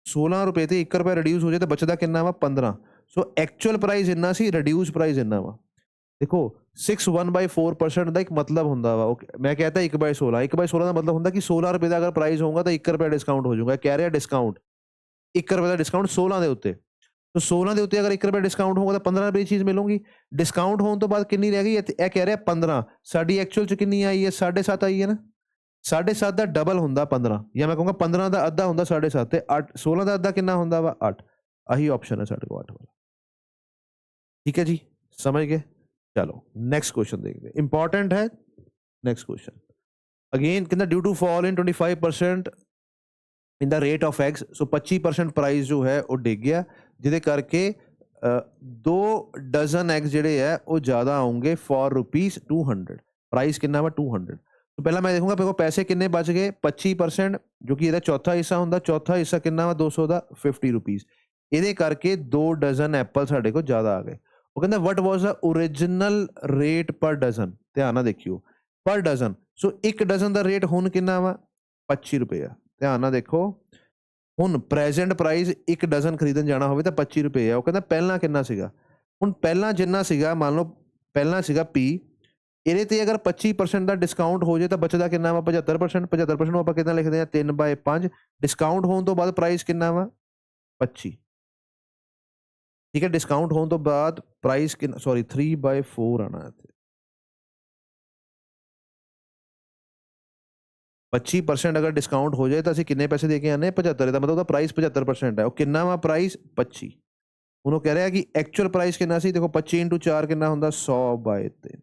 16 ਰੁਪਏ ਤੇ 1 ਰੁਪਏ ਰਿਡਿਊਸ ਹੋ ਜਾਏ ਤਾਂ ਬਚਦਾ ਕਿੰਨਾ ਵਾ? 15। ਸੋ ਐਕਚੁਅਲ ਪ੍ਰਾਈਸ ਇੰਨਾ ਸੀ, ਰਿਡਿਊਸ ਪ੍ਰਾਈਸ ਇੰਨਾ ਵਾ। ਦੇਖੋ 61/4% ਦਾ ਇੱਕ ਮਤਲਬ ਹੁੰਦਾ ਵਾ। ਮੈਂ कहता 1/16। 1/16 ਦਾ ਮਤਲਬ ਹੁੰਦਾ ਕਿ 16 ਰੁਪਏ ਦਾ ਅਗਰ ਪ੍ਰਾਈਸ ਹੋਊਗਾ ਤਾਂ 1 ਰੁਪਏ ਡਿਸਕਾਊਂਟ ਹੋ ਜਾਊਗਾ। ਕਹਿ ਰਿਹਾ ਡਿਸਕਾਊਂਟ 1 ਰੁਪਏ ਦਾ ਡਿਸਕਾਊਂਟ 16 ਦੇ ਉੱਤੇ। ਤਾਂ 16 ਦੇ ਉੱਤੇ ਅਗਰ 1 ਰੁਪਏ ਡਿਸਕਾਊਂਟ ਹੋਊਗਾ ਤਾਂ 15 ਰੁਪਏ ਦੀ ਚੀਜ਼ ਮਿਲੂਗੀ। ਡਿਸਕਾਊਂਟ ਹੋਣ ਤੋਂ ਬਾਅਦ ਕਿੰਨੀ ਰਹਿ ਗਈ? ਇਹ ਕਹਿ ਰਿਹਾ 15। ਸਾਡੀ ਐਕਚੁਅਲ 'ਚ ਕਿੰਨੀ ਆਈ ਹੈ? 7.5 ਆਈ ਹੈ ਨਾ। 7.5 ਦਾ ਡਬਲ ਹੁੰਦਾ 15, ਜਾਂ ਮੈਂ ਕਹੂੰਗਾ 15 ਦਾ ਅੱਧਾ ਹੁੰਦਾ 7.5 ਤੇ 8 16 ਦਾ ਅੱਧਾ ਕਿੰਨਾ ਹੁੰਦਾ ਵਾ? 8। ਆਹੀ ਆਪਸ਼ਨ ਹੈ ਸਾਡੇ ਕੋਲ 8 ਵਾਲਾ। ਠੀਕ ਹੈ ਜੀ, ਸਮਝ ਗਏ? ਚਲੋ ਨੈਕਸਟ ਕੁਐਸਚਨ ਦੇਖਦੇ। ਇੰਪॉर्टेंट ਹੈ ਨੈਕਸਟ ਕੁਐਸਚਨ। ਅਗੇਨ ਕਹਿੰਦਾ due to fall in 25% in the rate of eggs. So 25% price ਜੋ ਹੈ ਉਹ ਡਿੱਗ ਗਿਆ, ਜਿਹਦੇ ਕਰਕੇ 2 ਡਜ਼ਨ ਐਗਸ ਜਿਹੜੇ ਹੈ ਉਹ ਜ਼ਿਆਦਾ ਆਉਂਗੇ ਫॉर ₹200। ਪ੍ਰਾਈਸ ਕਿੰਨਾ ਵਾ? 200। तो पहला मैं देखूंगा मेरे को पैसे कितने बच गए? 25%, जो कि ਇਹਦਾ ਚੌਥਾ ਹਿੱਸਾ ਹੁੰਦਾ। ਚੌਥਾ ਹਿੱਸਾ ਕਿੰਨਾ ਵਾ? 200 ਦਾ 50 ਰੁਪੀਸ। ਇਹਦੇ ਕਰਕੇ 2 ਡਜ਼ਨ ਐਪਲ ਸਾਡੇ ਕੋਲ ਜ਼ਿਆਦਾ ਆ ਗਏ। ਉਹ ਕਹਿੰਦਾ ਵਟ ਵਾਜ਼ ਦਾ ਓਰੀਜਨਲ ਰੇਟ ਪਰ ਡਜ਼ਨ? ਧਿਆਨ ਨਾਲ ਦੇਖਿਓ, ਪਰ ਡਜ਼ਨ। ਸੋ 1 ਡਜ਼ਨ ਦਾ ਰੇਟ ਹੁਣ ਕਿੰਨਾ ਵਾ? 25 ਰੁਪਏ ਆ। ਧਿਆਨ ਨਾਲ ਦੇਖੋ, ਹੁਣ ਪ੍ਰੈਜ਼ੈਂਟ ਪ੍ਰਾਈਸ 1 ਡਜ਼ਨ ਖਰੀਦਣ ਜਾਣਾ ਹੋਵੇ ਤਾਂ 25 ਰੁਪਏ ਆ। ਉਹ ਕਹਿੰਦਾ ਪਹਿਲਾਂ ਕਿੰਨਾ ਸੀਗਾ? ਹੁਣ ਪਹਿਲਾਂ ਜਿੰਨਾ ਸੀਗਾ, ਮੰਨ ਲਓ ਪਹਿਲਾਂ ਸੀਗਾ P, ਇਹਦੇ ਤੇ ਅਗਰ 25% ਦਾ ਡਿਸਕਾਊਂਟ ਹੋ ਜਾਏ ਤਾਂ ਬਚਦਾ ਕਿੰਨਾ ਵਾ? 75%। 75% ਨੂੰ ਆਪਾਂ ਕਿੰਨਾ ਲਿਖਦੇ ਹਾਂ? 3/5। ਡਿਸਕਾਊਂਟ ਹੋਣ ਤੋਂ ਬਾਅਦ ਪ੍ਰਾਈਸ ਕਿੰਨਾ ਵਾ? 25। ਠੀਕ ਹੈ, ਡਿਸਕਾਊਂਟ ਹੋਣ ਤੋਂ ਬਾਅਦ ਪ੍ਰਾਈਸ ਕਿੰਨਾ? ਸੌਰੀ 3/4 ਆਣਾ ਇੱਥੇ। 25% अगर डिस्काउंट हो जाए तो ਅਸੀਂ ਕਿੰਨੇ ਪੈਸੇ ਦੇ ਕੇ ਆਨੇ 75 ਦਾ ਮਤਲਬ ਉਹਦਾ ਪ੍ਰਾਈਸ 75% ਹੈ ਉਹ ਕਿੰਨਾ ਵਾ ਪ੍ਰਾਈਸ 25 ਹੁਣ ਉਹ ਕਹਿ ਰਿਹਾ ਕਿ ਐਕਚੁਅਲ ਪ੍ਰਾਈਸ ਕਿੰਨਾ ਸੀ ਦੇਖੋ 25 × 4 ਕਿੰਨਾ ਹੁੰਦਾ 100/3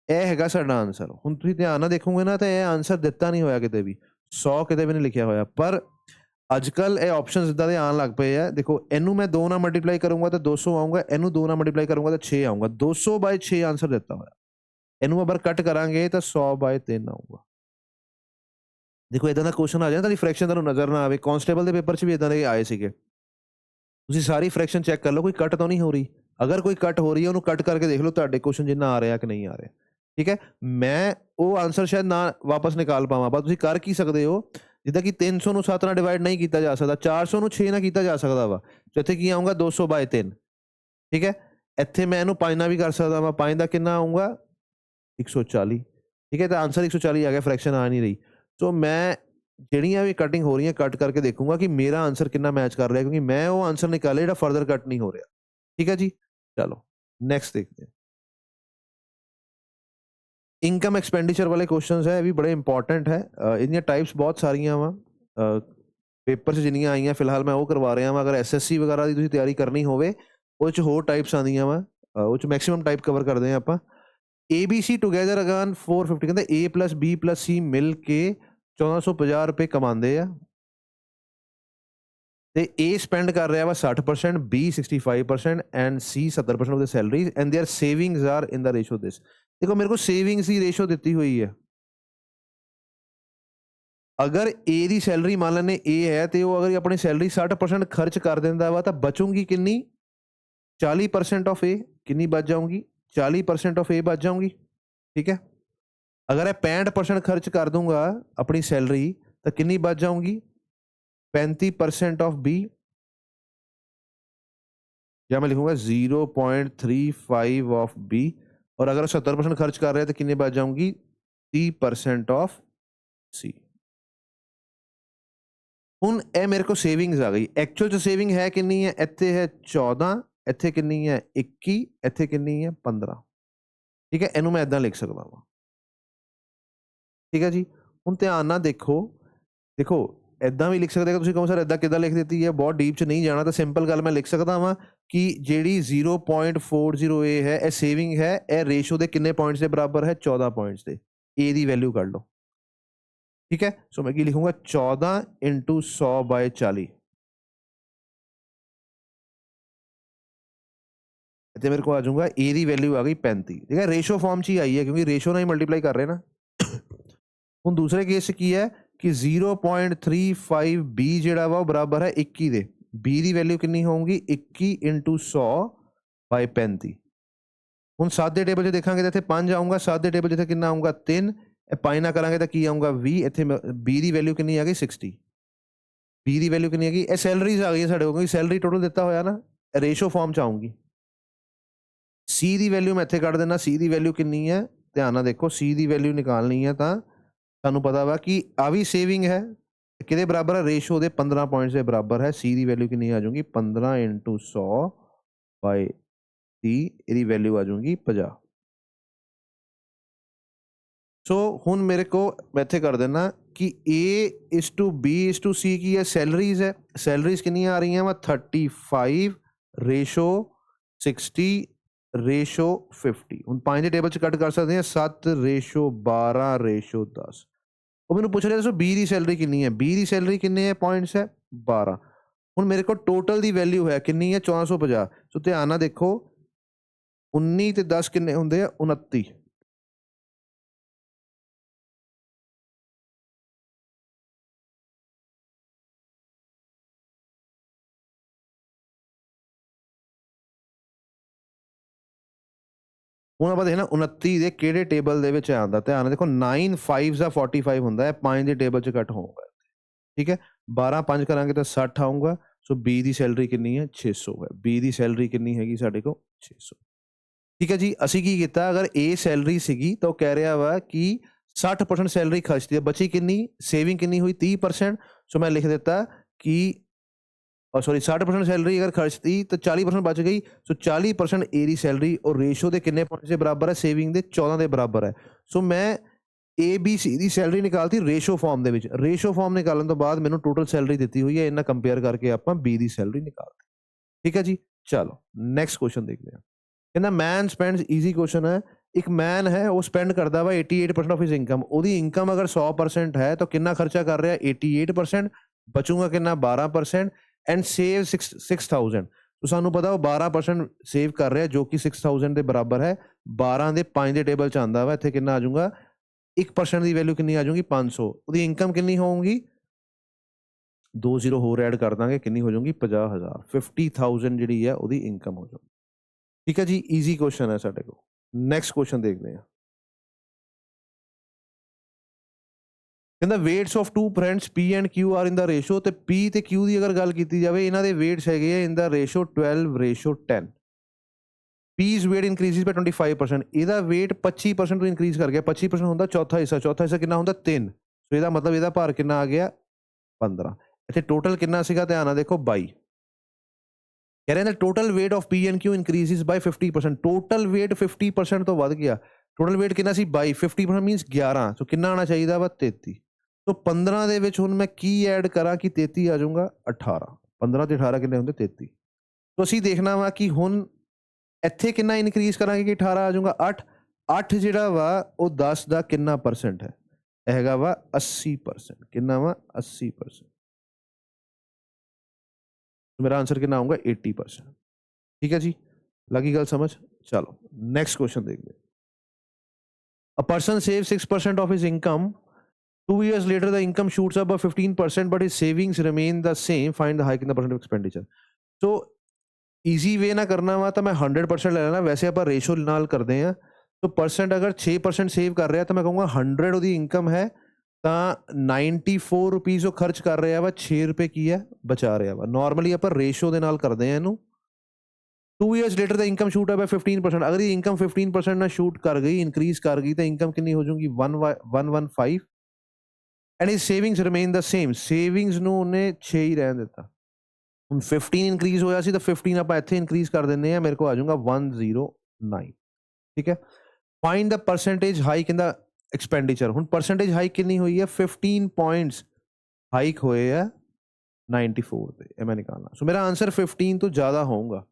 ਇਹ ਹੈਗਾ ਸਾਡਾ ਆਨਸਰ ਹੁਣ ਤੁਸੀਂ ਧਿਆਨ ਨਾਲ ਦੇਖੋਗੇ ਨਾ ਤਾਂ ਇਹ ਆਨਸਰ ਦਿੱਤਾ ਨਹੀਂ ਹੋਇਆ ਕਿਤੇ ਵੀ 100 ਕਿਤੇ ਵੀ ਨਹੀਂ ਲਿਖਿਆ ਹੋਇਆ ਪਰ ਅੱਜ ਕੱਲ ਇਹ ਆਪਸ਼ਨਸ ਇਦਾਂ ਦੇ ਆਉਣ ਲੱਗ ਪਏ ਆ ਦੇਖੋ ਇਹਨੂੰ ਮੈਂ 2 ਨਾਲ ਮਲਟੀਪਲਾਈ ਕਰੂੰਗਾ ਤਾਂ 200 ਆਊਗਾ ਇਹਨੂੰ 2 ਨਾਲ ਮਲਟੀਪਲਾਈ ਕਰੂੰਗਾ ਤਾਂ 6 ਆਊਗਾ 200/6 ਆਨਸਰ ਦਿੱਤਾ ਹੋਇਆ ਇਹਨੂੰ ਅਗਰ ਕੱਟ ਕਰਾਂਗੇ ਤਾਂ 100/3 ਆਊਗਾ ਦੇਖੋ ਇਦਾਂ ਦਾ ਕੁਐਸਚਨ ਆ ਜਾਂਦਾ ਤੁਹਾਡੀ ਫ੍ਰੈਕਸ਼ਨ ਤੁਹਾਨੂੰ ਨਜ਼ਰ ਨਾ ਆਵੇ ਕਾਂਸਟੇਬਲ ਦੇ ਪੇਪਰ 'ਚ ਵੀ ਇਦਾਂ ਦੇ ਆਏ ਸੀਗੇ ਤੁਸੀਂ ਸਾਰੀ ਫ੍ਰੈਕਸ਼ਨ ਚੈੱਕ ਕਰ ਲਓ ਕੋਈ ਕੱਟ ਤਾਂ ਨਹੀਂ ਹੋ ਰਹੀ ਅਗਰ ਕੋਈ ਕੱਟ ਹੋ ਰਹੀ ਹੈ ਉਹਨੂੰ ਕੱਟ ਕਰਕੇ ਦੇਖ ਲਓ ਤੁਹਾਡੇ ਕੁਐਸਚਨ ਜਿੰਨਾ ਆ ਰਿਹਾ ਕਿ ਨਹੀਂ ਆ ਰਿਹਾ ਠੀਕ ਹੈ ਮੈਂ ਉਹ ਆਨਸਰ ਸ਼ਾਇਦ ਨਾ ਵਾਪਸ ਨਿਕਾਲ ਪਾਵਾਂ ਪਰ ਤੁਸੀਂ ਕਰ ਕੀ ਸਕਦੇ ਹੋ ਜਿੱਦਾਂ ਕਿ 300 ਨੂੰ 7 ਨਾਲ ਡਿਵਾਈਡ ਨਹੀਂ ਕੀਤਾ ਜਾ ਸਕਦਾ 400 ਨੂੰ 6 ਨਾਲ ਕੀਤਾ ਜਾ ਸਕਦਾ ਵਾ ਤੇ ਇੱਥੇ ਕੀ ਆਊਗਾ 200/3 ਠੀਕ ਹੈ ਇੱਥੇ ਮੈਂ ਇਹਨੂੰ 5 ਨਾਲ ਵੀ ਕਰ ਸਕਦਾ ਵਾ 5 ਦਾ ਕਿੰਨਾ ਆਊਗਾ 140 ਠੀਕ ਹੈ ਤਾਂ ਆਨਸਰ 140 ਆ ਗਿਆ ਫ੍ਰੈਕਸ਼ਨ ਆ ਨਹੀਂ ਰਹੀ ਸੋ ਮੈਂ ਜਿਹੜੀਆਂ ਵੀ ਕਟਿੰਗ ਹੋ ਰਹੀਆਂ ਕੱਟ ਕਰਕੇ ਦੇਖੂੰਗਾ ਕਿ ਮੇਰਾ ਆਨਸਰ ਕਿੰਨਾ ਮੈਚ ਕਰ ਰਿਹਾ ਕਿਉਂਕਿ ਮੈਂ ਉਹ ਆਨਸਰ ਨਿਕਾਲਿਆ ਜਿਹੜਾ ਫਰਦਰ ਕੱਟ ਨਹੀਂ ਹੋ ਰਿਹਾ ਠੀਕ ਹੈ ਜੀ ਚਲੋ ਨੈਕਸਟ ਦੇਖਦੇ ਹਾਂ ਇਨਕਮ ਐਕਸਪੈਂਡੀਚਰ ਵਾਲੇ ਕੁਐਸਚਨਸ ਹੈ ਇਹ ਵੀ ਬੜੇ ਇੰਪੋਰਟੈਂਟ ਹੈ ਇਹਦੀਆਂ ਟਾਈਪਸ ਬਹੁਤ ਸਾਰੀਆਂ ਵਾ ਪੇਪਰ 'ਚ ਜਿੰਨੀਆਂ ਆਈਆਂ ਫਿਲਹਾਲ ਮੈਂ ਉਹ ਕਰਵਾ ਰਿਹਾ ਵਾਂ ਅਗਰ ਐਸਐਸਸੀ ਵਗੈਰਾ ਦੀ ਤੁਸੀਂ ਤਿਆਰੀ ਕਰਨੀ ਹੋਵੇ ਉਹਦੇ 'ਚ ਹੋਰ ਟਾਈਪਸ ਆਉਂਦੀਆਂ ਵਾ ਉਹ 'ਚ ਮੈਕਸਿਮਮ ਟਾਈਪ ਕਵਰ ਕਰਦੇ ਹਾਂ ਆਪਾਂ ABC ਟੂਗੇਦਰ ਅਗਨ 450 ਕਹਿੰਦੇ A + B + C ਮਿਲ ਕੇ 1450 ਰੁਪਏ ਕਮਾਉਂਦੇ ਆ ਤੇ A ਸਪੈਂਡ ਕਰ ਰਿਹਾ ਵਾ 60% B 65% and C 70% of the salaries and their savings are in the ratio this देखो मेरे को सेविंग्स की रेशो दी हुई है अगर ए की सैलरी मान लेने ए है तो वो अगर अपनी सैलरी 60% खर्च कर देता वा तो बचूंगी किन्नी 40% ऑफ ए किन्नी बच जाऊंगी 40% ऑफ ए बच जाऊंगी ठीक है अगर मैं 65% खर्च कर दूंगा अपनी सैलरी तो किन्नी बच जाऊंगी 35% ऑफ बी या मैं लिखूंगा 0.35 ऑफ बी और अगर 70% खर्च कर रहे हैं तो कितने बच जाऊंगी 30% ऑफ सी ਹੁਣ ਇਹ ਮੇਰੇ ਕੋ ਸੇਵਿੰਗਸ ਆ ਗਈ ਐਕਚੁਅਲ ਚ ਸੇਵਿੰਗ ਹੈ ਕਿੰਨੀ ਹੈ ਇੱਥੇ ਹੈ 14 ਇੱਥੇ ਕਿੰਨੀ ਹੈ 21 ਇੱਥੇ ਕਿੰਨੀ ਹੈ 15 ਠੀਕ ਹੈ ਇਹਨੂੰ ਮੈਂ ਇਦਾਂ ਲਿਖ ਸਕਦਾ ਹਾਂ ਠੀਕ ਹੈ ਜੀ ਹੁਣ ਧਿਆਨ ਨਾਲ ਦੇਖੋ ਇਦਾਂ ਵੀ ਲਿਖ ਸਕਦੇ ਹੋ ਤੁਸੀਂ ਕਹੋ ਸਰ ਇਦਾਂ ਕਿੱਦਾਂ ਲਿਖ ਦਿੱਤੀ ਹੈ ਬਹੁਤ ਡੀਪ ਚ ਨਹੀਂ ਜਾਣਾ ਤਾਂ ਸਿੰਪਲ ਗੱਲ ਮੈਂ ਲਿਖ ਸਕਦਾ ਹਾਂ ਕਿ ਜਿਹੜੀ 0.40 A ਹੈ ਇਹ ਸੇਵਿੰਗ ਹੈ ਇਹ ਰੇਸ਼ੋ ਦੇ ਕਿੰਨੇ ਪੁਆਇੰਟਸ ਦੇ ਬਰਾਬਰ ਹੈ 14 ਪੁਆਇੰਟਸ ਦੇ A ਦੀ ਵੈਲਿਊ ਕੱਢ ਲਓ ठीक है सो मैं लिखूंगा 14 × 100/40 इतने मेरे को आ जाऊंगा ए की वैल्यू आ गई 35 ठीक है रेशो फॉर्म च ही आई है क्योंकि रेशो ना ही मल्टीप्लाई कर रहे ना हूँ दूसरे केस की है कि 0.35 B ਜਿਹੜਾ ਵਾ ਉਹ ਬਰਾਬਰ ਹੈ 21 ਦੇ B ਦੀ ਵੈਲਿਊ ਕਿੰਨੀ ਹੋਊਗੀ 21 × 100/35 ਹੁਣ 7 ਦੇ ਟੇਬਲ 'ਚ ਦੇਖਾਂਗੇ ਤਾਂ ਇੱਥੇ 5 ਆਊਗਾ 7 ਦੇ ਟੇਬਲ 'ਚ ਇੱਥੇ ਕਿੰਨਾ ਆਊਗਾ 3 ਪਾਈ ਨਾ ਕਰਾਂਗੇ ਤਾਂ ਕੀ ਆਊਗਾ 20 ਇੱਥੇ B ਦੀ ਵੈਲਿਊ ਕਿੰਨੀ ਆ ਗਈ 60 B ਦੀ ਵੈਲਿਊ ਕਿੰਨੀ ਹੈਗੀ ਇਹ ਸੈਲਰੀਜ਼ ਆ ਗਈ ਸਾਡੇ ਕੋਲ ਕਿਉਂਕਿ ਸੈਲਰੀ ਟੋਟਲ ਦਿੱਤਾ ਹੋਇਆ ਨਾ ਰੇਸ਼ੋ ਫਾਰਮ 'ਚ ਆਊਗੀ C ਦੀ ਵੈਲਿਊ ਮੈਂ ਇੱਥੇ ਕੱਢ ਦੇਣਾ C ਦੀ ਵੈਲਿਊ ਕਿੰਨੀ ਹੈ ਧਿਆਨ ਨਾਲ ਦੇਖੋ C ਦੀ ਵੈਲਿਊ ਨਿਕਾਲਣੀ ਹੈ ਤਾਂ ਤੁਹਾਨੂੰ ਪਤਾ ਵਾ ਕਿ ਆ ਵੀ ਸੇਵਿੰਗ ਹੈ ਕਿਹਦੇ ਬਰਾਬਰ ਹੈ ਰੇਸ਼ੋ ਦੇ 15 ਪੁਆਇੰਟਸ ਦੇ ਬਰਾਬਰ ਹੈ C ਦੀ ਵੈਲਿਊ ਕਿੰਨੀ ਆ ਜਾਊਗੀ 15 × 100/30 ਇਹਦੀ ਵੈਲਿਊ ਆ ਜਾਊਗੀ 50 सो हुन मेरे को मैं इत्थे कर देना कि A/B/C की है सैलरीज कितनी आ रही हैं 35 रेशो 60 रेशो 50 हुन 5 के टेबल च कट कर सकते हैं 7 रेशो 12 रेशो 10 वो मैंने पूछ रहा दसो B की सैलरी कितनी है B की सैलरी कितने है पॉइंट्स है 12 हुन मेरे को टोटल की वैल्यू है कितनी है 1450 सो ध्यान नाल देखो 19 ते 10 कितने होंदे आ 29 ਹੁਣ ਆਪਾਂ ਦੇਖਣਾ 29 ਦੇ ਕਿਹੜੇ ਟੇਬਲ ਦੇ ਵਿੱਚ ਆਉਂਦਾ ਧਿਆਨ ਦੇਖੋ 9 5 ਦਾ 45 ਹੁੰਦਾ ਹੈ 5 ਦੇ ਟੇਬਲ 'ਚ ਕੱਟ ਹੋਊਗਾ ਠੀਕ ਹੈ 12 5 ਕਰਾਂਗੇ ਤਾਂ 60 ਆਊਗਾ ਸੋ B ਦੀ ਸੈਲਰੀ ਕਿੰਨੀ ਹੈ 600 ਹੈ B ਦੀ ਸੈਲਰੀ ਕਿੰਨੀ ਹੈਗੀ ਸਾਡੇ ਕੋਲ 600 ਠੀਕ ਹੈ ਜੀ ਅਸੀਂ ਕੀ ਕੀਤਾ ਅਗਰ A ਸੈਲਰੀ ਸੀਗੀ ਤਾਂ ਉਹ ਕਹਿ ਰਿਹਾ ਵਾ ਕਿ 60% ਸੈਲਰੀ ਖਰਚਦੀ ਹੈ ਬਚੀ ਕਿੰਨੀ ਸੇਵਿੰਗ ਕਿੰਨੀ ਹੋਈ 30% ਸੋ ਮੈਂ ਲਿਖ ਦਿੱਤਾ ਕਿ और सॉरी 60% सैलरी अगर खर्च थी तो 40% बच गई सो 40% ए की सैलरी और रेशो के कितने पॉइंट्स के बराबर है सेविंग के 14 के बराबर है सो मैं ABC ਦੀ ਸੈਲਰੀ ਨਿਕਾਲਤੀ ਰੇਸ਼ੋ ਫਾਰਮ ਦੇ ਵਿੱਚ, ਰੇਸ਼ੋ ਫਾਰਮ ਨਿਕਾਲਣ ਤੋਂ ਬਾਅਦ ਮੈਨੂੰ ਟੋਟਲ ਸੈਲਰੀ ਦਿੱਤੀ ਹੋਈ ਹੈ, ਇਹਨਾਂ ਕੰਪੇਅਰ ਕਰਕੇ ਆਪਾਂ B ਦੀ ਸੈਲਰੀ ਨਿਕਾਲਦੇ। ਠੀਕ ਹੈ ਜੀ, ਚਲੋ ਨੈਕਸਟ ਕੁਐਸਚਨ ਦੇਖਦੇ ਹਾਂ। ਕਹਿੰਦਾ ਮੈਨ ਸਪੈਂਡਸ, ਈਜ਼ੀ ਕੁਐਸਚਨ ਹੈ। ਇੱਕ ਮੈਨ ਹੈ ਉਹ ਸਪੈਂਡ ਕਰਦਾ ਵਾ 88% ਆਫ ਹਿਸ ਇਨਕਮ, ਉਹਦੀ ਇਨਕਮ ਅਗਰ 100% ਹੈ ਤਾਂ ਕਿੰਨਾ ਖਰਚਾ ਕਰ ਰਿਹਾ 88%, ਬਚੂਗਾ ਕਿੰਨਾ 12% ਐਂਡ ਸੇਵ 6000। तो ਸਾਨੂੰ ਪਤਾ ਉਹ 12% ਸੇਵ ਕਰ ਰਿਹਾ ਜੋ ਕਿ 6000 ਦੇ ਬਰਾਬਰ ਹੈ। 12 ਦੇ 5 ਦੇ ਟੇਬਲ 'ਚ ਆਉਂਦਾ ਵਾ, ਇੱਥੇ ਕਿੰਨਾ ਆ ਜਾਊਗਾ 1% ਦੀ ਵੈਲਿਊ ਕਿੰਨੀ ਆ ਜਾਊਗੀ 500। ਉਹਦੀ ਇਨਕਮ ਕਿੰਨੀ ਹੋਊਗੀ 2 0 ਹੋਰ ਐਡ ਕਰ ਦਾਂਗੇ, ਕਿੰਨੀ ਹੋ ਜਾਊਗੀ 50000। 50000 ਜਿਹੜੀ ਹੈ ਉਹਦੀ ਇਨਕਮ ਹੋ ਜਾਊਗੀ। ਠੀਕ ਹੈ ਜੀ, ਈਜ਼ੀ ਕੁਐਸਚਨ ਹੈ ਸਾਡੇ ਕੋਲ। ਨੈਕਸਟ ਕੁਐਸਚਨ ਦੇਖਦੇ ਹਾਂ। ਕਹਿੰਦਾ weights of two friends P and Q are in the ratio, ਤੇ P ਤੇ Q ਦੀ ਅਗਰ ਗੱਲ ਕੀਤੀ ਜਾਵੇ ਇਹਨਾਂ ਦੇ weights ਹੈਗੇ ਆ in the ratio 12:10। P's weight increases by 25%, ਇਹਦਾ weight 25% ਤੋਂ increase ਕਰ ਗਿਆ। 25% ਹੁੰਦਾ ਚੌਥਾ ਹਿੱਸਾ, ਚੌਥਾ ਹਿੱਸਾ ਕਿੰਨਾ ਹੁੰਦਾ 3, ਸੋ ਇਹਦਾ ਮਤਲਬ ਇਹਦਾ ਭਾਰ ਕਿੰਨਾ ਆ ਗਿਆ 15। ਇੱਥੇ ਟੋਟਲ ਕਿੰਨਾ ਸੀਗਾ ਧਿਆਨ ਨਾਲ ਦੇਖੋ 22। ਕਹਿ ਰਹੇ ਨੇ total weight of P and Q increases by 50%, total weight 50% ਤੋਂ ਵੱਧ ਗਿਆ। ਟੋਟਲ weight ਕਿੰਨਾ ਸੀ 22, 50% ਮੀਨਸ 11, ਸੋ ਕਿੰਨਾ ਆਉਣਾ ਚਾਹੀਦਾ ਵਾ 33। तो 15 ਦੇ ਵਿੱਚ ਹੁਣ ਮੈਂ ਕੀ ਐਡ ਕਰਾਂ ਕਿ 33 ਆ ਜਾਊਗਾ 18। 15 ਤੇ 18 ਕਿੰਨੇ ਹੁੰਦੇ 33। तो ਅਸੀਂ ਦੇਖਣਾ ਵਾ ਕਿ ਹੁਣ ਇੱਥੇ ਕਿੰਨਾ ਇਨਕਰੀਜ਼ ਕਰਾਂਗੇ ਕਿ 18 ਆ ਜਾਊਗਾ 8। 8 ਜਿਹੜਾ ਵਾ ਉਹ 10 ਦਾ ਕਿੰਨਾ ਪਰਸੈਂਟ ਹੈ, ਇਹ ਹੈਗਾ ਵਾ 80%। ਕਿੰਨਾ ਵਾ 80%। ਮੇਰਾ ਆਂਸਰ ਕਿੰਨਾ ਆਊਗਾ 80%। ਠੀਕ ਹੈ ਜੀ, ਲੱਗੀ ਗੱਲ ਸਮਝ। ਚਲੋ ਨੈਕਸਟ ਕੁਐਸਚਨ ਦੇਖਦੇ ਹਾਂ। A person saves 6% of his income. 2 years later, the income shoots up by 15%, but his savings remain the same. Find the hike in the percent of expenditure. So, easy way ਨਾ ਕਰਨਾ ਵਾ ਤਾਂ ਮੈਂ 100% ਲੈ ਲੈਣਾ। ਵੈਸੇ ਆਪਾਂ ਰੇਸ਼ੋ ਨਾਲ ਕਰਦੇ ਹਾਂ। तो परसेंट अगर 6% सेव कर रहा है तो मैं कहूँगा 100 ਉਹਦੀ ਇਨਕਮ ਹੈ ਤਾਂ 94 ਰੁਪਈਸ ਉਹ ਖਰਚ ਕਰ ਰਿਹਾ ਵਾ, 6 ਰੁਪਏ ਕੀ ਹੈ ਬਚਾ ਰਿਹਾ ਵਾ। ਨਾਰਮਲੀ ਆਪਾਂ ਰੇਸ਼ੋ ਦੇ ਨਾਲ ਕਰਦੇ ਹਾਂ ਇਹਨੂੰ। 2 years later the income shoot up by 15%, ਅਗਰ ਇਹ ਇਨਕਮ 15% ਨਾਲ ਸ਼ੂਟ ਕਰ ਗਈ, ਇਨਕਰੀਜ਼ ਕਰ ਗਈ ਤਾਂ ਇਨਕਮ ਕਿੰਨੀ ਹੋ ਜਾਊਗੀ 115 and his savings remain the same. Savings ਨੂੰ ਉਹਨੇ 6 ਹੀ ਰਹਿਣ ਦਿੱਤਾ। ਹੁਣ 15 ਇਨਕਰੀਜ਼ ਹੋਇਆ ਸੀ ਤਾਂ 15 ਆਪਾਂ ਇੱਥੇ ਇਨਕਰੀਜ਼ ਕਰ ਦਿੰਦੇ ਹਾਂ, ਮੇਰੇ ਕੋਲ ਆ ਜਾਊਗਾ 109। ਠੀਕ ਹੈ, ਫਾਈਂਡ ਦਾ ਪਰਸੈਂਟੇਜ ਹਾਈਕ ਇਨ ਦਾ ਐਕਸਪੈਂਡੀਚਰ। ਹੁਣ ਪਰਸੈਂਟੇਜ ਹਾਈਕ ਕਿੰਨੀ ਹੋਈ ਹੈ 15 ਪੁਆਇੰਟਸ ਹਾਈਕ ਹੋਏ ਆ 94 ਤੇ, ਇਹ ਮੈਂ ਨਿਕਾਲਣਾ। ਸੋ ਮੇਰਾ ਆਂਸਰ 15 ਤੋਂ ਜ਼ਿਆਦਾ ਹੋਊਗਾ।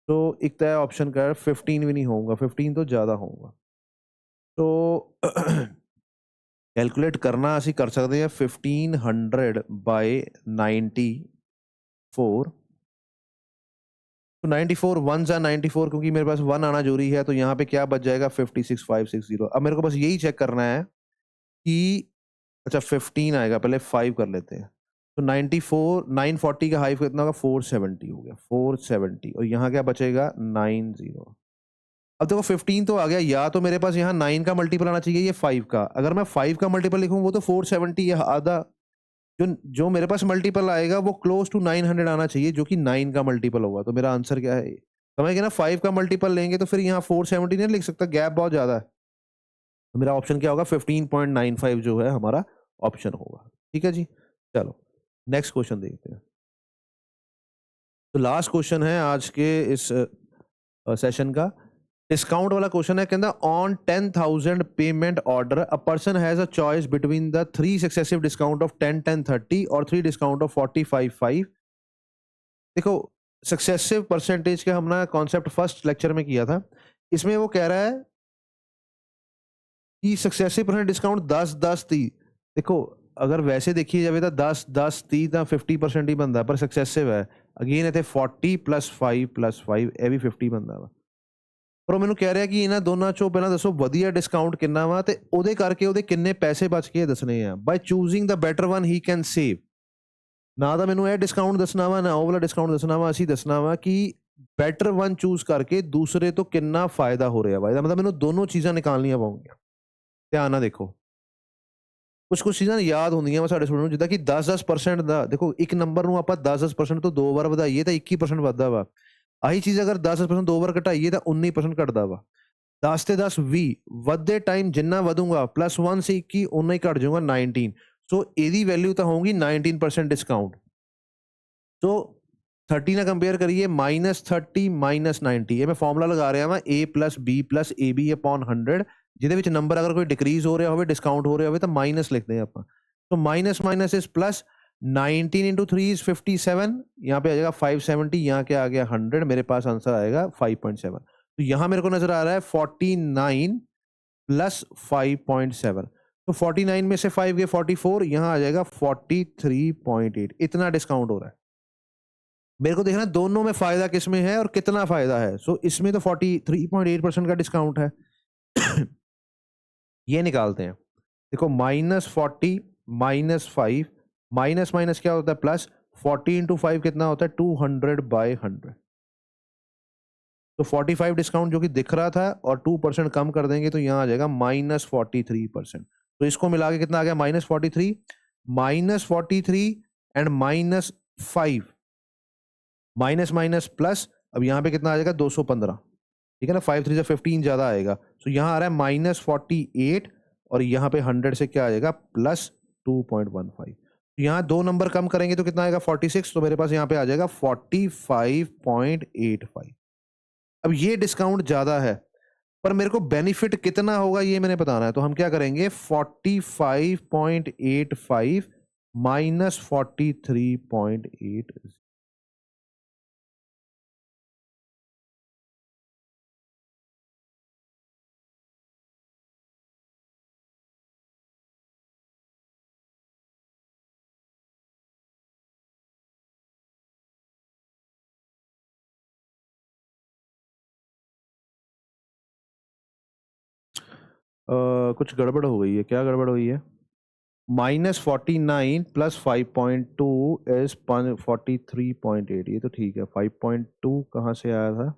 ਸੋ ਇੱਕ ਤਾਂ ਆਪਸ਼ਨ ਕਰ 15 ਵੀ ਨਹੀਂ ਹੋਊਗਾ, 15 ਤੋਂ ਜ਼ਿਆਦਾ ਹੋਊਗਾ। ਸੋ ਕੈਲਕੂਲੇਟ ਕਰਨਾ ਅਸੀਂ ਕਰ ਸਕਦੇ हैं 1500 बाय 94। तो 94 1 जा 94, क्योंकि मेरे पास 1 आना जरूरी है, तो यहाँ पे क्या बच जाएगा 56560। अब मेरे को बस यही चेक करना है कि अच्छा 15 आएगा, पहले 5 कर लेते हैं। तो 94 940 का हाई कितना होगा 470 हो गया, 470, और यहाँ क्या बचेगा 90। अब देखो 15 तो आ गया, या तो मेरे पास यहाँ 9 का मल्टीपल आना चाहिए, ये 5 का। अगर मैं 5 का मल्टीपल लिखूँ वो तो 470 है आधा। जो मेरे पास मल्टीपल आएगा वो क्लोज टू 900 आना चाहिए, जो कि 9 का मल्टीपल होगा। तो मेरा आंसर क्या है समझ गए ना। 5 का मल्टीपल लेंगे तो फिर यहाँ 470 नहीं लिख सकता, गैप बहुत ज़्यादा है। तो मेरा ऑप्शन क्या होगा 15.95 जो है हमारा ऑप्शन होगा। ठीक है जी, चलो नेक्स्ट क्वेश्चन देखते हैं। तो लास्ट क्वेश्चन है आज के इस सेशन का, डिस्काउंट वाला क्वेश्चन है। कहता on 10,000 payment order a person has a choice between the 3 successive discount of 10 10 30 और 3 डिस्काउंट ऑफ 45 5। देखो सक्सेसिव परसेंटेज का हमने कॉन्सेप्ट फर्स्ट लेक्चर में किया था। इसमें वो कह रहा है कि सक्सेसिव परसेंट डिस्काउंट 10 10 30। देखो अगर वैसे देखिए जाए तो 10 10 30 ਤਾਂ 50% ਹੀ ਬੰਦਾ, ਪਰ सक्सेसिव है अगेन ਇੱਥੇ 40 + 5 + 5 ਇਹ ਵੀ 50 ਬੰਦਾ ਵਾ। ਪਰ ਉਹ ਮੈਨੂੰ ਕਹਿ ਰਿਹਾ ਕਿ ਇਹਨਾਂ ਦੋਨਾਂ ਚੋਂ ਪਹਿਲਾਂ ਦੱਸੋ ਵਧੀਆ ਡਿਸਕਾਊਂਟ ਕਿੰਨਾ ਵਾ ਤੇ ਉਹਦੇ ਕਰਕੇ ਉਹਦੇ ਕਿੰਨੇ ਪੈਸੇ ਬਚ ਕੇ ਦੱਸਣੇ ਆ। By choosing the better one he can save. ਨਾ ਤਾਂ ਮੈਨੂੰ ਇਹ ਡਿਸਕਾਊਂਟ ਦੱਸਣਾ ਵਾ ਨਾ ਉਹ ਵਾਲਾ ਡਿਸਕਾਊਂਟ ਦੱਸਣਾ ਵਾ, ਅਸੀਂ ਦੱਸਣਾ ਵਾ ਕਿ ਬੈਟਰ ਵਨ ਚੂਜ਼ ਕਰਕੇ ਦੂਸਰੇ ਤੋਂ ਕਿੰਨਾ ਫਾਇਦਾ ਹੋ ਰਿਹਾ ਵਾ। ਇਹਦਾ ਮਤਲਬ ਮੈਨੂੰ ਦੋਨੋਂ ਚੀਜ਼ਾਂ ਨਿਕਾਲਣੀਆਂ ਪਊਗੀਆਂ। ਧਿਆਨ ਨਾਲ ਦੇਖੋ, ਕੁਛ ਚੀਜ਼ਾਂ ਯਾਦ ਹੁੰਦੀਆਂ ਵਾ ਸਾਡੇ ਸਟੂਡੈਂਟ ਨੂੰ, ਜਿੱਦਾਂ ਕਿ 10% ਦਾ। ਦੇਖੋ ਇੱਕ ਨੰਬਰ ਨੂੰ ਆਪਾਂ 10% ਤੋਂ 2 ਵਾਰ ਵਧਾਈਏ ਤਾਂ 21% ਵੱਧਦਾ ਵਾ। ਆਹੀ ਚੀਜ਼ ਅਗਰ 10% 2 ਵਾਰ ਘਟਾਈਏ ਤਾਂ 19% ਘਟਦਾ ਵਾ। 10 ਤੇ 10 20 ਵੱਧਦੇ ਟਾਈਮ ਜਿੰਨਾ ਵਧੂਗਾ +1 से 21 ਉਨਾ ਹੀ ਘਟ ਜਾਊਗਾ 19। ਸੋ ਇਹਦੀ ਵੈਲਿਊ ਤਾਂ ਹੋਊਗੀ 19% ਡਿਸਕਾਊਂਟ। ਸੋ 30 ਨਾਲ ਕੰਪੇਅਰ ਕਰੀਏ -30 - 90। ਇਹ ਮੈਂ ਫਾਰਮੂਲਾ ਲਗਾ ਰਿਹਾ ਵਾਂ A + B + AB/100 ਜਿਹਦੇ ਵਿੱਚ ਨੰਬਰ ਅगर कोई डिक्रीज हो रहा होवे डिस्काउंट हो रहा होवे तो माइनस लिखते हैं ਆਪਾਂ। तो minus minus is plus 19 into 3 is 57, यहाँ पे आ जाएगा 570, यहाँ क्या आ गया 100, मेरे पास आंसर आएगा 5.7। तो यहाँ मेरे को नजर आ रहा है 49 प्लस 5.7, तो 49 में से 5 गए 44, यहाँ आ जाएगा 43.8। इतना डिस्काउंट हो रहा है। मेरे को देखना दोनों में फायदा किसमें है और कितना फायदा है। सो इसमें तो 43.8% का डिस्काउंट है। ये निकालते हैं। देखो -40 -5 माइनस माइनस क्या होता है प्लस, 40 इंटू 5 कितना होता है 200/100। तो 45 डिस्काउंट जो कि दिख रहा था और 2% कम कर देंगे तो यहाँ आ जाएगा -43%। तो इसको मिला के कितना आ गया -43 -43 एंड -5 माइनस माइनस प्लस, अब यहाँ पे कितना आ जाएगा 215, ठीक है ना, 5 3 से 15 ज्यादा आएगा। तो यहाँ आ रहा है -48 और यहाँ पे 100 से क्या आ जाएगा प्लस 2.15। तो यहाँ दो नंबर कम करेंगे तो कितना आएगा 46, तो मेरे पास यहाँ पे आ जाएगा 45.85। अब ये डिस्काउंट ज्यादा है पर मेरे को बेनिफिट कितना होगा ये मैंने बताना है। तो हम क्या करेंगे 45.85 माइनस 43.8। कुछ गड़बड़ हो गई है, क्या गड़बड़ हुई है? -49 प्लस 5.2 इज 43.8, ये तो ठीक है। 5.2 कहाँ से आया था?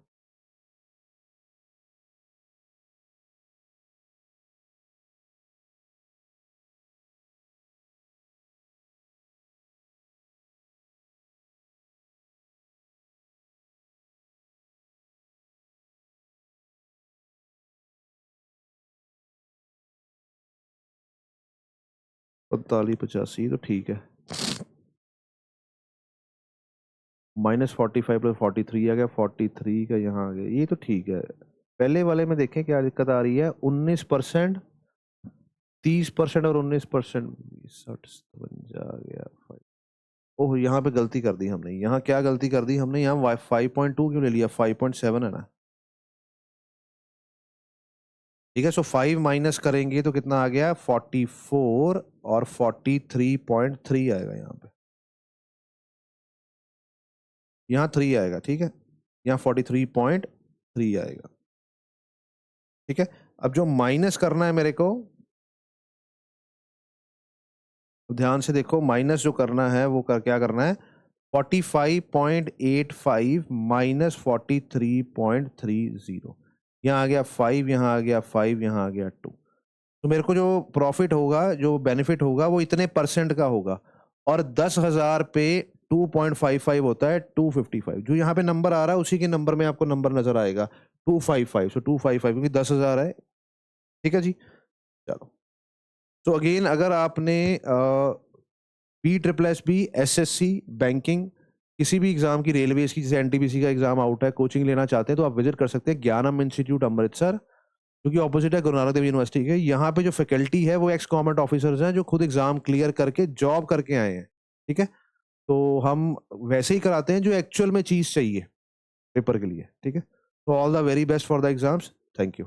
-45 तो ठीक है। -45 प्लस 43 आ गया, 43 का यहाँ आ गया, ये तो ठीक है। पहले वाले में देखें क्या दिक्कत आ रही है, 19%, 30% और 19%, 60 आ गया। ओह यहाँ पे गलती कर दी हमने। यहाँ क्या गलती कर दी हमने, यहाँ 5.2 क्यों ले लिया, 5.7 है ना, ठीक है। सो 5 माइनस करेंगे तो कितना आ गया 44 और 43.3 आएगा यहाँ पे, यहाँ 3 आएगा, ठीक है, यहाँ 43.3 आएगा, ठीक है। अब जो माइनस करना है मेरे को, ध्यान से देखो, माइनस जो करना है वो क्या करना है, 45.85 माइनस 43.30, यहाँ आ गया 5, यहाँ आ गया 5, यहाँ आ गया 2। तो मेरे को जो प्रॉफिट होगा, जो बेनिफिट होगा वो इतने परसेंट का होगा, और 10,000 पे 2.55 होता है 255। जो यहाँ पे नंबर आ रहा है उसी के नंबर में आपको नंबर नजर आएगा 255। सो 255 क्योंकि 10,000 है, ठीक है जी। चलो, तो अगेन अगर आपने PSSB SSC बैंकिंग किसी भी एग्जाम की, रेलवे की, जैसे NTPC का एग्जाम आउट है, कोचिंग लेना चाहते हैं तो आप विजिट कर सकते हैं ज्ञानम इंस्टीट्यूट अमृतसर, जो कि ऑपोजिट है गुरु नानक देव यूनिवर्सिटी के। यहाँ पे जो फैकल्टी है वो एक्स गवर्नमेंट ऑफिसर्स हैं जो खुद एग्जाम क्लियर करके जॉब करके आए हैं, ठीक है। तो हम वैसे ही कराते हैं जो एक्चुअल में चीज चाहिए पेपर के लिए, ठीक है। तो all the very best for the exams, thank you.